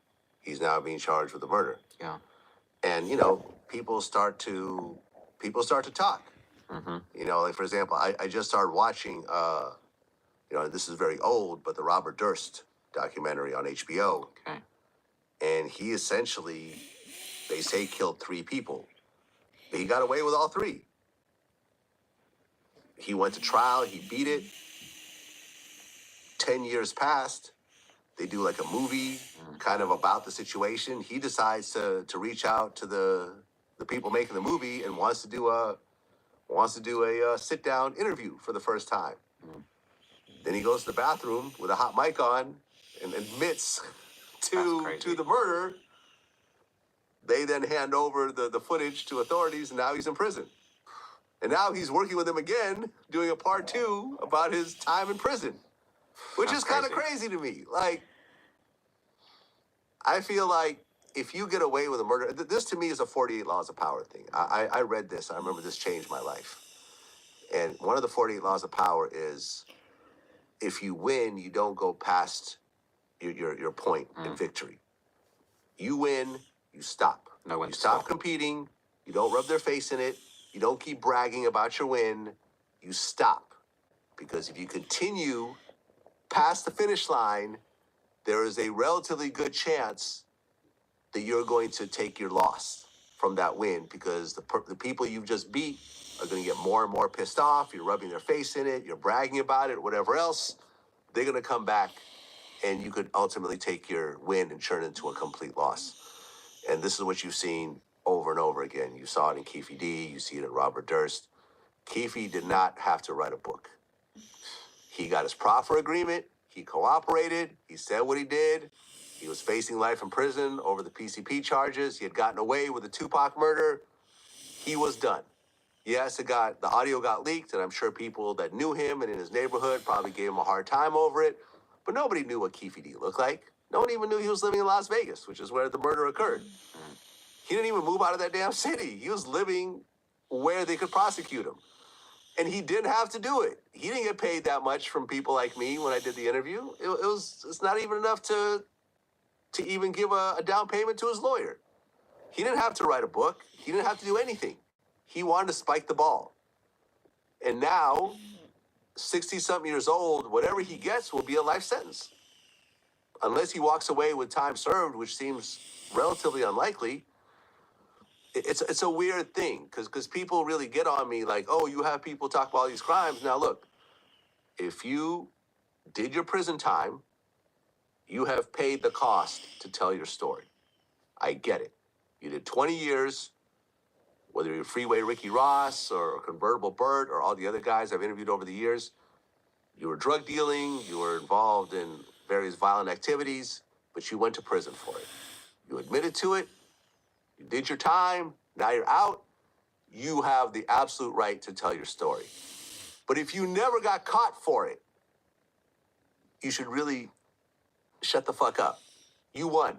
he's now being charged with a murder. Yeah. And, you know, people start to talk. You know, like, for example, I just started watching, you know, this is very old, but the Robert Durst documentary on HBO. Okay. And he essentially, they say, killed 3 people. But he got away with all 3. He went to trial, he beat it. 10 years passed. They do like a movie kind of about the situation. He decides to reach out to the people making the movie and wants to do a sit-down interview for the first time. Then he goes to the bathroom with a hot mic on and admits to the murder. They then hand over the footage to authorities, and now he's in prison. And now he's working with them again, doing a part 2 about his time in prison, which is kind of crazy to me. Like, I feel like if you get away with a murder, this to me is a 48 laws of power thing. I read this. I remember this changed my life. And one of the 48 laws of power is if you win, you don't go past your point in victory. You win, you stop. No, you stop competing. You don't rub their face in it. You don't keep bragging about your win. You stop. Because if you continue past the finish line, there is a relatively good chance that you're going to take your loss from that win, because the people you've just beat are going to get more and more pissed off. You're rubbing their face in it. You're bragging about it, or whatever else. They're going to come back, and you could ultimately take your win and turn it into a complete loss. And this is what you've seen over and over again. You saw it in Keefe D. You see it in Robert Durst. Keefe did not have to write a book. He got his proffer agreement. He cooperated. He said what he did. He was facing life in prison over the PCP charges. He had gotten away with the Tupac murder. He was done. Yes, the audio got leaked, and I'm sure people that knew him and in his neighborhood probably gave him a hard time over it. But nobody knew what Keefe D looked like. No one even knew he was living in Las Vegas, which is where the murder occurred. He didn't even move out of that damn city. He was living where they could prosecute him. And he didn't have to do it. He didn't get paid that much from people like me when I did the interview. It's not even enough to even give a down payment to his lawyer. He didn't have to write a book. He didn't have to do anything. He wanted to spike the ball. And now, 60-something years old, whatever he gets will be a life sentence. Unless he walks away with time served, which seems relatively unlikely. it's a weird thing because people really get on me like, oh, you have people talk about all these crimes. Now look, if you did your prison time, you have paid the cost to tell your story. I get it. You did 20 years, whether you're Freeway Ricky Ross or Convertible Bert or all the other guys I've interviewed over the years. You were drug dealing, you were involved in various violent activities, but you went to prison for it. You admitted to it, you did your time, now you're out. You have the absolute right to tell your story. But if you never got caught for it, you should really shut the fuck up. You won.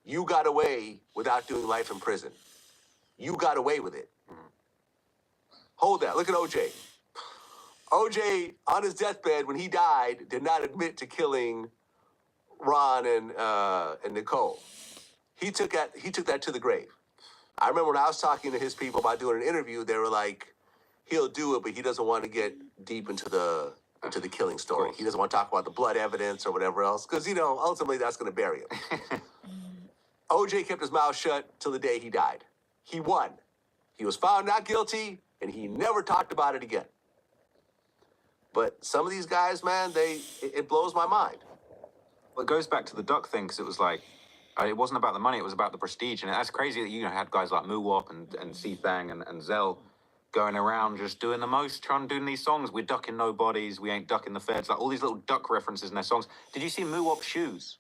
You got away without doing life in prison. You got away with it. Hold that. Look at OJ. OJ, on his deathbed, when he died, did not admit to killing Ron and Nicole. He took that to the grave. I remember when I was talking to his people about doing an interview, they were like, he'll do it, but he doesn't want to get deep into the killing story. He doesn't want to talk about the blood evidence or whatever else, because, ultimately that's going to bury him. OJ kept his mouth shut till the day he died. He won. He was found not guilty, and he never talked about it again. But some of these guys, man, it blows my mind. Well, it goes back to the duck thing, because it was like, it wasn't about the money, it was about the prestige. And that's crazy that you had guys like Muwop and C-Thang and Zell going around just doing the most, trying to do these songs. We're ducking nobodies, we ain't ducking the feds, like all these little duck references in their songs. Did you see Muwop's shoes?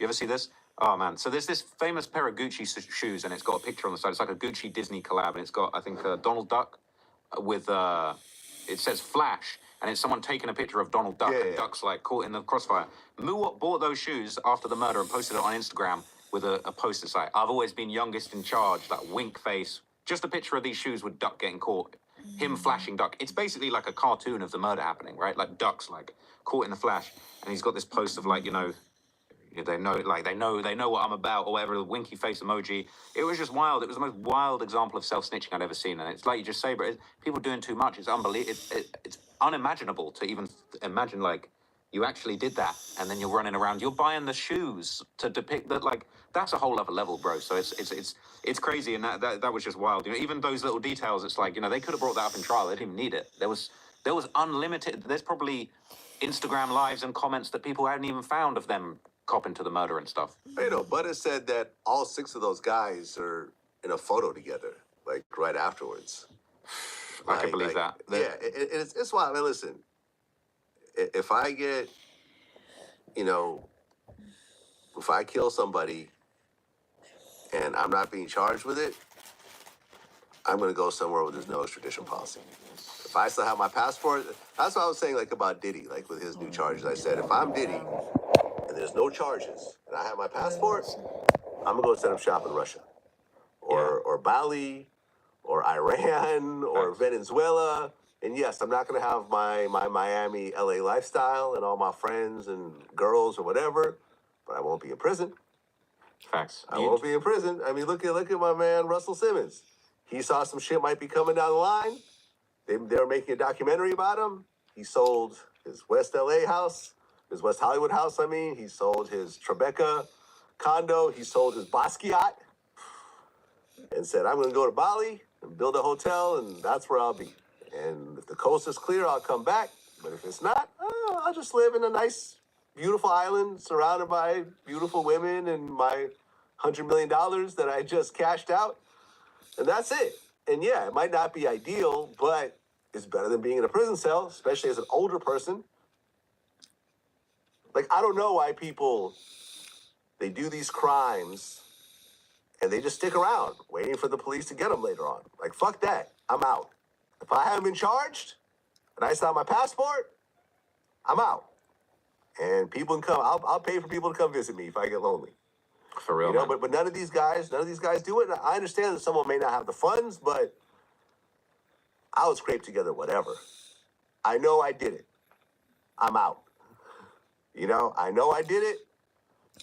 You ever see this? Oh, man. So there's this famous pair of Gucci shoes, and it's got a picture on the side. It's like a Gucci Disney collab, and it's got, I think, Donald Duck with, it says Flash, and it's someone taking a picture of Donald Duck, and Duck's, like, caught in the crossfire. Muwop bought those shoes after the murder and posted it on Instagram with a post that's like, I've always been youngest in charge, that wink face. Just a picture of these shoes with Duck getting caught, him flashing Duck. It's basically like a cartoon of the murder happening, right? Like Duck's, like, caught in the flash, and he's got this post of, like, they know what I'm about, or whatever, the winky face emoji. It was just wild. It was the most wild example of self-snitching I'd ever seen. And it's like you just say, but people doing too much. It's unbelievable. It's unimaginable to even imagine, like, you actually did that, and then you're running around, you're buying the shoes to depict that, like, that's a whole other level, bro. So it's crazy, and that was just wild. Even those little details, it's like, they could have brought that up in trial. They didn't even need it. There was unlimited, there's probably Instagram lives and comments that people hadn't even found of them copping to the murder and stuff. Butter said that all 6 of those guys are in a photo together, like right afterwards. I can believe that. Yeah, it's wild. I mean, listen, if I get, if I kill somebody and I'm not being charged with it, I'm going to go somewhere where there's no extradition policy. If I still have my passport, that's what I was saying, like, about Diddy, like with his new charges. I said, if I'm Diddy and there's no charges and I have my passport, I'm going to go set up shop in Russia or Bali or Iran or Venezuela. And yes, I'm not going to have my Miami, LA lifestyle and all my friends and girls or whatever, but I won't be in prison. Facts. I won't be in prison. I mean, look at my man, Russell Simmons. He saw some shit might be coming down the line. They were making a documentary about him. He sold his West LA house, his West Hollywood house, I mean. He sold his Tribeca condo. He sold his Basquiat and said, I'm going to go to Bali and build a hotel, and that's where I'll be. And if the coast is clear, I'll come back. But if it's not, I'll just live in a nice, beautiful island surrounded by beautiful women and my $100 million that I just cashed out. And that's it. And yeah, it might not be ideal, but it's better than being in a prison cell, especially as an older person. Like, I don't know why people, they do these crimes and they just stick around waiting for the police to get them later on. Like, fuck that. I'm out. If I haven't been charged and I still have my passport, I'm out. And people can come. I'll pay for people to come visit me if I get lonely. For real, man. But none of these guys do it. And I understand that someone may not have the funds, but I would scrape together whatever. I know I did it. I'm out. I know I did it.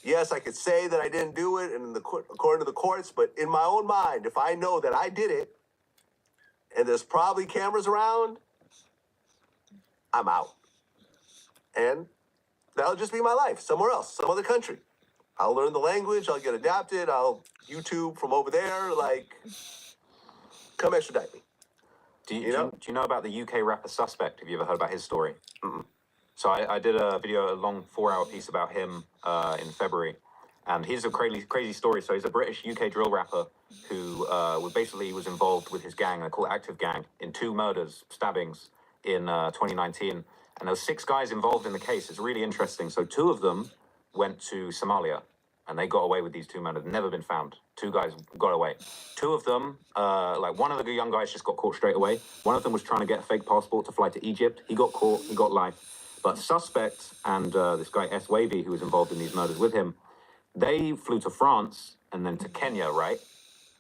Yes, I could say that I didn't do it, and according to the courts, but in my own mind, if I know that I did it, and there's probably cameras around, I'm out. And that'll just be my life, somewhere else, some other country. I'll learn the language. I'll get adapted. I'll YouTube from over there. Like, come extradite me. Do you know about the UK rapper Suspect? Have you ever heard about his story? Mm-mm. So I did a video, a long 4-hour piece about him in February, and here's a crazy story. So he's a British UK drill rapper who was involved with his gang, they're called Active Gang, in 2 murders, stabbings in 2019, and there were 6 guys involved in the case. It's really interesting. So 2 of them went to Somalia, and they got away with these 2 murders. Never been found. 2 guys got away. 2 of them, one of the young guys just got caught straight away. One of them was trying to get a fake passport to fly to Egypt. He got caught. He got life. But Suspect and this guy S. Wavy, who was involved in these murders with him, they flew to France and then to Kenya, right?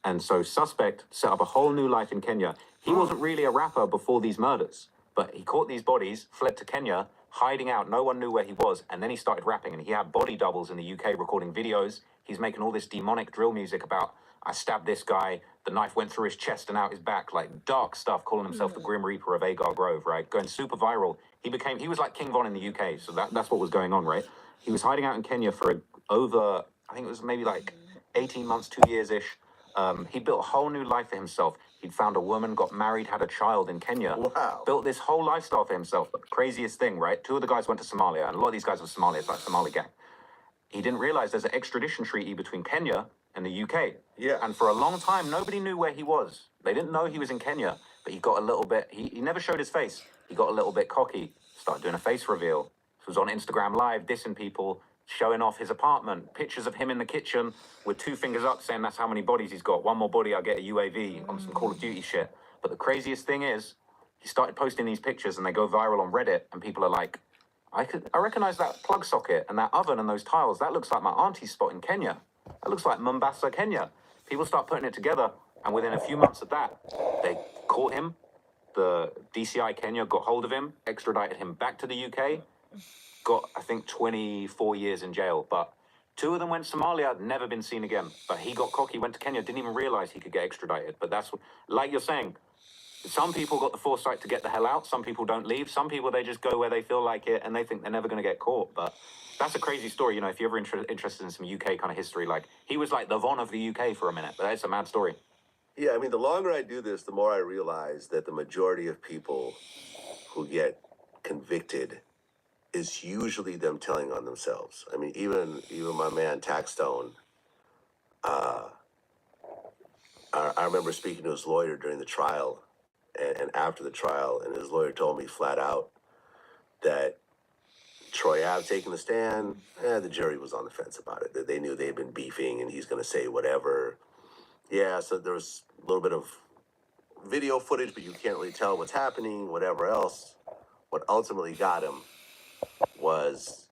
And so Suspect set up a whole new life in Kenya. He wasn't really a rapper before these murders, but he caught these bodies, fled to Kenya, hiding out. No one knew where he was. And then he started rapping, and he had body doubles in the UK recording videos. He's making all this demonic drill music about, I stabbed this guy, the knife went through his chest and out his back, like dark stuff, calling himself the Grim Reaper of Agar Grove, right? Going super viral. He was like King Von in the UK, so that's what was going on, right? He was hiding out in Kenya for over, I think it was maybe like 18 months, 2 years-ish. He built a whole new life for himself. He'd found a woman, got married, had a child in Kenya. Wow. Built this whole lifestyle for himself. But the craziest thing, right? 2 of the guys went to Somalia, and a lot of these guys were Somali. It's like Somali gang. He didn't realize there's an extradition treaty between Kenya and the UK. Yeah. And for a long time, nobody knew where he was. They didn't know he was in Kenya, but he got a little bit, he never showed his face. He got a little bit cocky, started doing a face reveal. He was on Instagram Live, dissing people, showing off his apartment, pictures of him in the kitchen with 2 fingers up saying that's how many bodies he's got. 1 more body, I'll get a UAV on some Call of Duty shit. But the craziest thing is, he started posting these pictures and they go viral on Reddit, and people are like, I recognize that plug socket and that oven and those tiles. That looks like my auntie's spot in Kenya. That looks like Mombasa, Kenya. People start putting it together, and within a few months of that, they caught him. The DCI Kenya got hold of him, extradited him back to the UK, got, I think, 24 years in jail. But 2 of them went to Somalia, never been seen again. But he got cocky, went to Kenya, didn't even realize he could get extradited. But that's, like you're saying, some people got the foresight to get the hell out. Some people don't leave. Some people, they just go where they feel like it, and they think they're never going to get caught. But that's a crazy story. You know, if you're ever interested in some UK kind of history, like, he was like the Von of the UK for a minute. But it's a mad story. Yeah, I mean, the longer I do this, the more I realize that the majority of people who get convicted is usually them telling on themselves. I mean, even my man Taxstone, I remember speaking to his lawyer during the trial and after the trial, and his lawyer told me flat out that Troy Ave taking the stand, the jury was on the fence about it. They knew they'd been beefing, and he's going to say whatever. Yeah, so there was a little bit of video footage, but you can't really tell what's happening, whatever else. What ultimately got him was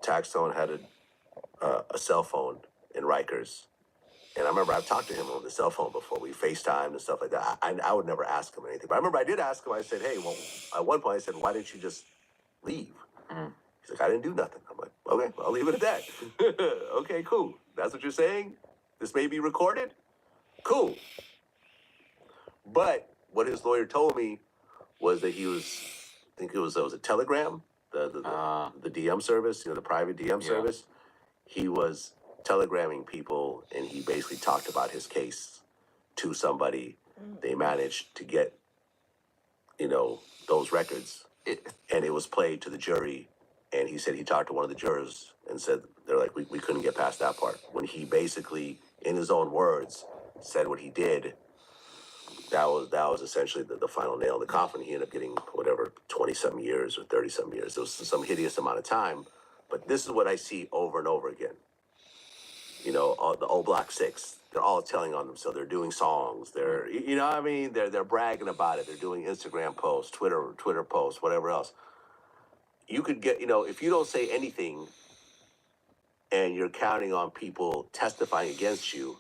Taxstone had a cell phone in Rikers. And I remember I've talked to him on the cell phone before. We FaceTimed and stuff like that. I would never ask him anything. But I remember I did ask him. I said, hey, well, at one point I said, why didn't you just leave? He's like, I didn't do nothing. I'm like, okay, I'll leave it at that. Okay, cool. That's what you're saying? This may be recorded? Cool. But what his lawyer told me was that he was, I think it was a Telegram, the DM service, the private DM service. He was telegramming people, and he basically talked about his case to somebody. They managed to get, those records, and it was played to the jury. And he said he talked to one of the jurors and said, they're like, we couldn't get past that part. When he basically, in his own words, said what he did, that was essentially the final nail in the coffin. He ended up getting, 20-some years or 30-some years. It was some hideous amount of time. But this is what I see over and over again. The O Block 6, they're all telling on themselves. They're doing songs. They're, they're bragging about it. They're doing Instagram posts, Twitter posts, whatever else. You could get, if you don't say anything and you're counting on people testifying against you,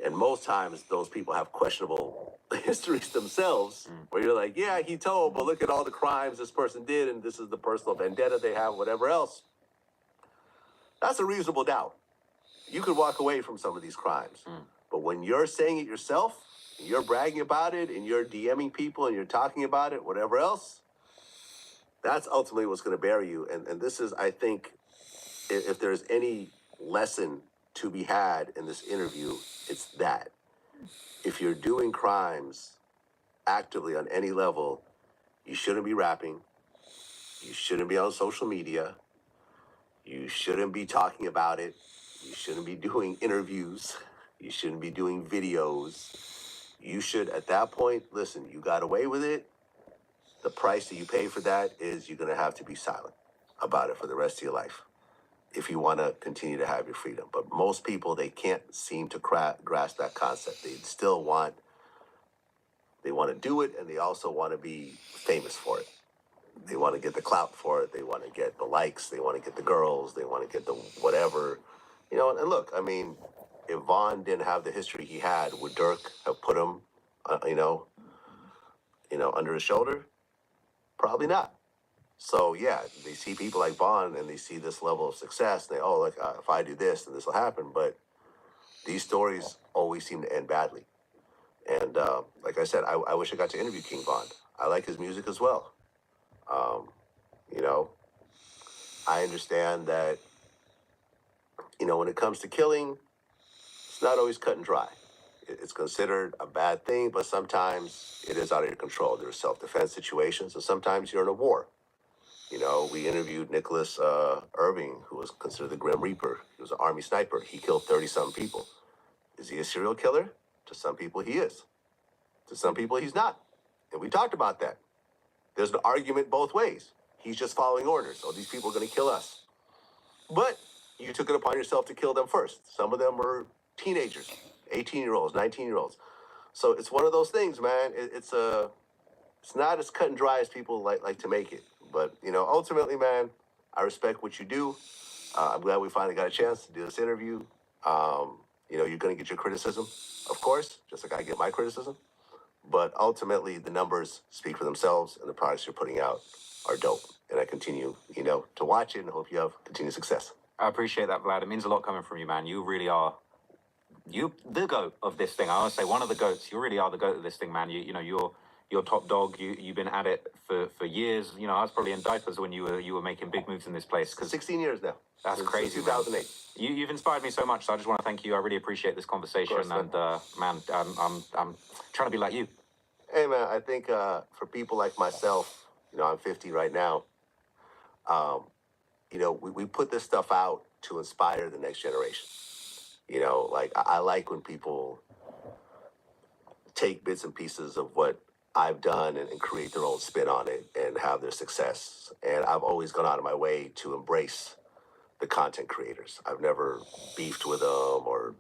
and most times those people have questionable histories themselves, where you're like, yeah, he told, but look at all the crimes this person did, and this is the personal vendetta they have, whatever else. That's a reasonable doubt. You could walk away from some of these crimes. But when you're saying it yourself, and you're bragging about it, and you're DMing people, and you're talking about it, whatever else, that's ultimately what's going to bury you. And this is, I think, if there's any lesson to be had in this interview, it's that if you're doing crimes actively on any level, you shouldn't be rapping, you shouldn't be on social media, you shouldn't be talking about it, you shouldn't be doing interviews, you shouldn't be doing videos. You should, at that point, listen, you got away with it. The price that you pay for that is you're going to have to be silent about it for the rest of your life if you want to continue to have your freedom. But most people, they can't seem to grasp that concept. They still want, they want to do it, and they also want to be famous for it. They want to get the clout for it. They want to get the likes. They want to get the girls. They want to get the whatever. You know, and look, I mean, if Vaughn didn't have the history he had, would Dirk have put him, under his shoulder? Probably not. So yeah, they see people like Vaughn and they see this level of success. And they, if I do this, then this will happen. But these stories always seem to end badly. And like I said, I wish I got to interview King Von. I like his music as well. You know, I understand that, when it comes to killing, it's not always cut and dry. It's considered a bad thing, but sometimes it is out of your control. There are self-defense situations, and sometimes you're in a war. We interviewed Nicholas Irving, who was considered the Grim Reaper. He was an Army sniper. He killed 30-something people. Is he a serial killer? To some people, he is. To some people, he's not. And we talked about that. There's an argument both ways. He's just following orders. Oh, these people are going to kill us. But you took it upon yourself to kill them first. Some of them were teenagers, 18-year-olds, 19-year-olds. So it's one of those things, man. It's not as cut and dry as people like to make it. But, ultimately, man, I respect what you do. I'm glad we finally got a chance to do this interview. You're going to get your criticism, of course, just like I get my criticism. But ultimately, the numbers speak for themselves, and the products you're putting out are dope. And I continue, to watch it and hope you have continued success. I appreciate that, Vlad. It means a lot coming from you, man. You really are the goat of this thing. I always say one of the goats. You really are the goat of this thing, man. You're top dog. You've been at it for years. I was probably in diapers when you were making big moves in this place. 16 years now. That's crazy. Since 2008. You've inspired me so much. So I just want to thank you. I really appreciate this conversation. Of course, man, I'm trying to be like you. Hey, man, I think for people like myself, I'm 50 right now. We put this stuff out to inspire the next generation. I like when people take bits and pieces of what I've done and create their own spin on it and have their success. And I've always gone out of my way to embrace the content creators. I've never beefed with them or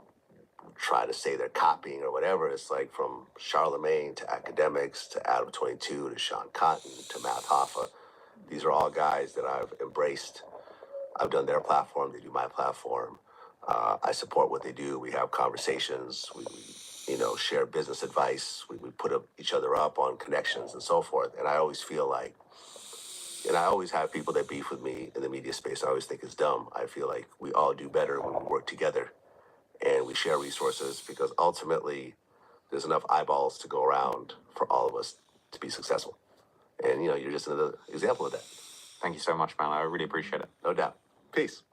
try to say they're copying or whatever. It's like from Charlemagne to Academics to Adam 22 to Sean Cotton to Matt Hoffa. These are all guys that I've embraced. I've done their platform. They do my platform. I support what they do. We have conversations. We share business advice. We put each other up on connections and so forth. And I always feel like, and I always have people that beef with me in the media space. I always think it's dumb. I feel like we all do better when we work together and we share resources, because ultimately there's enough eyeballs to go around for all of us to be successful. And, you're just another example of that. Thank you so much, man. I really appreciate it. No doubt. Peace.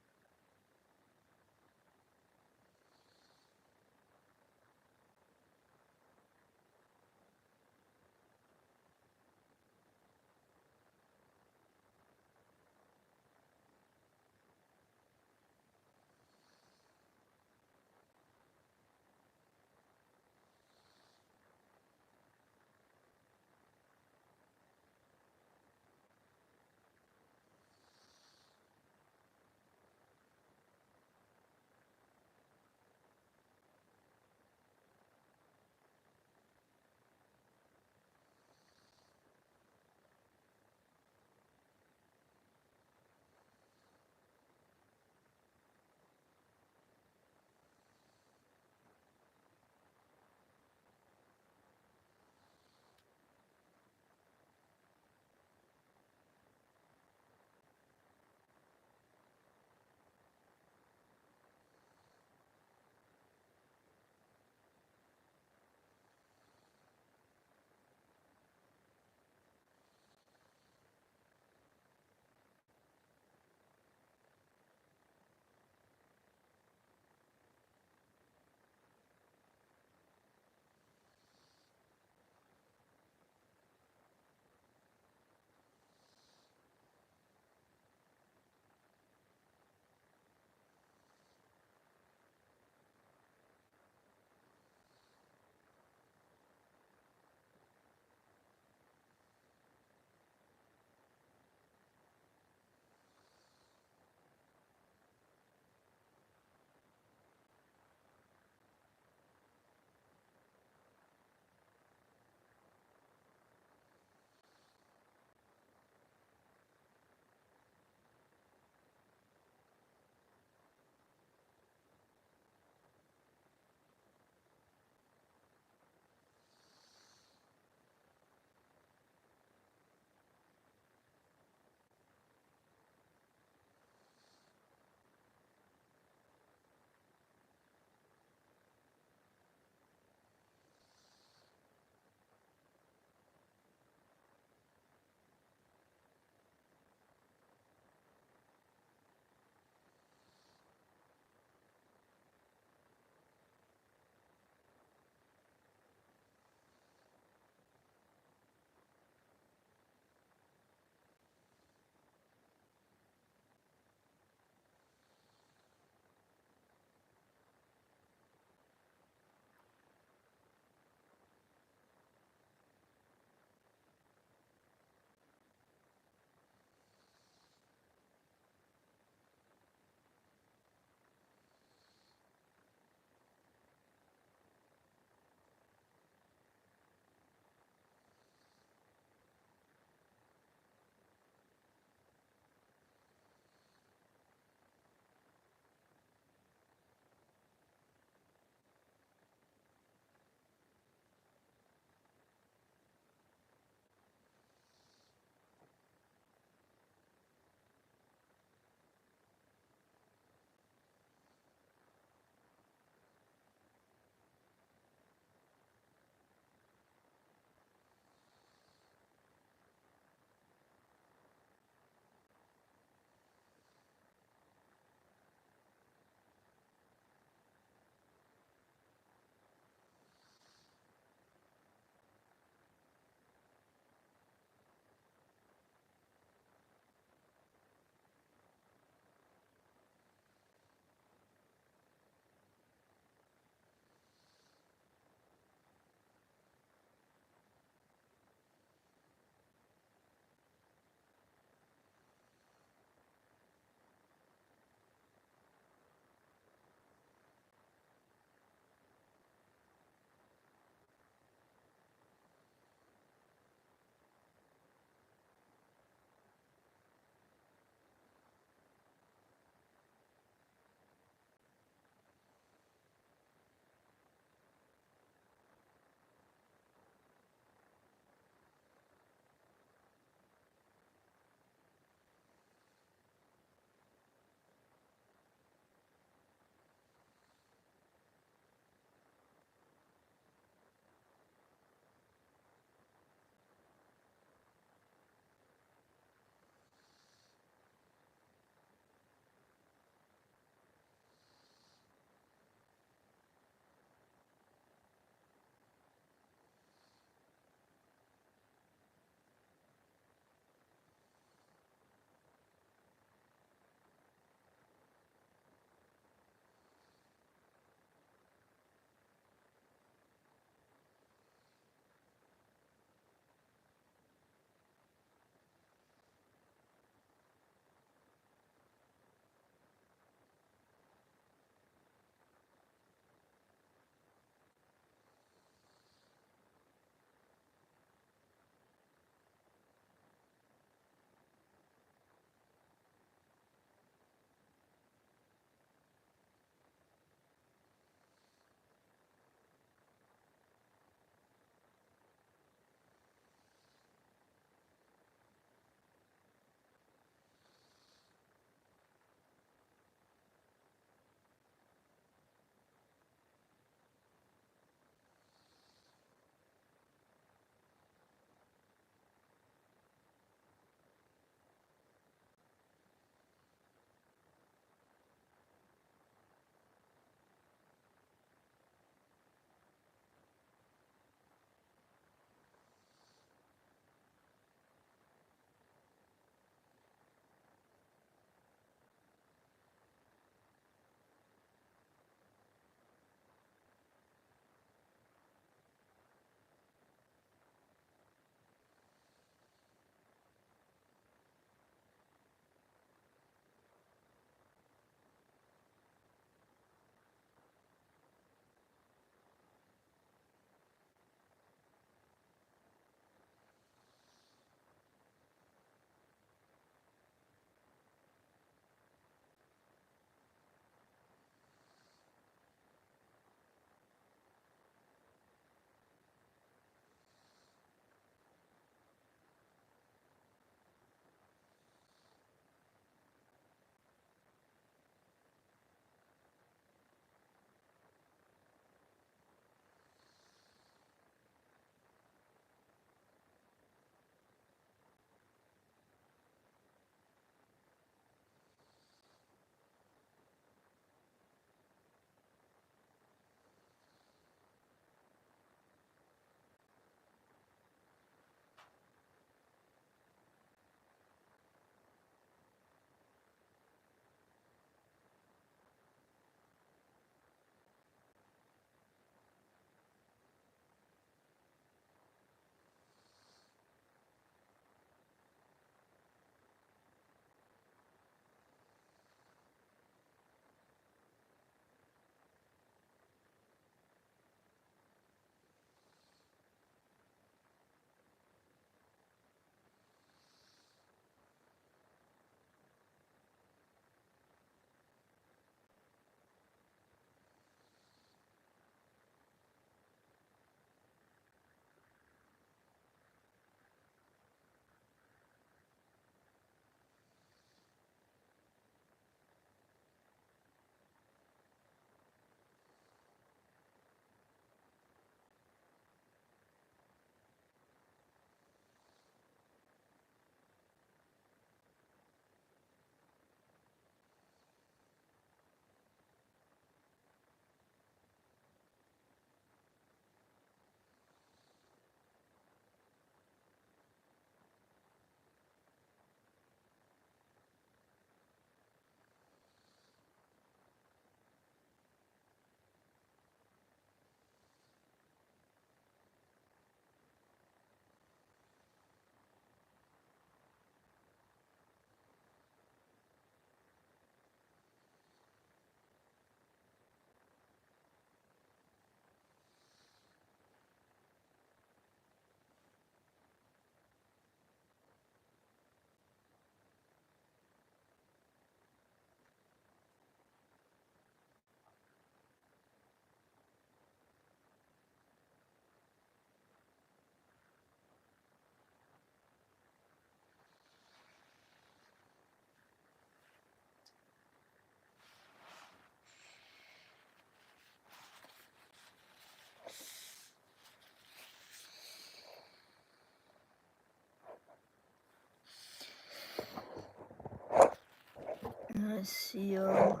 See y'all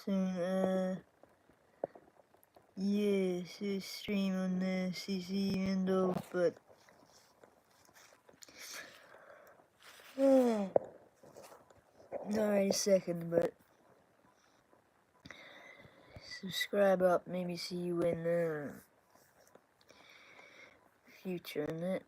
soon. Yeah, so stream on the CC window, but not right a second, but subscribe up, maybe see you in the future in it.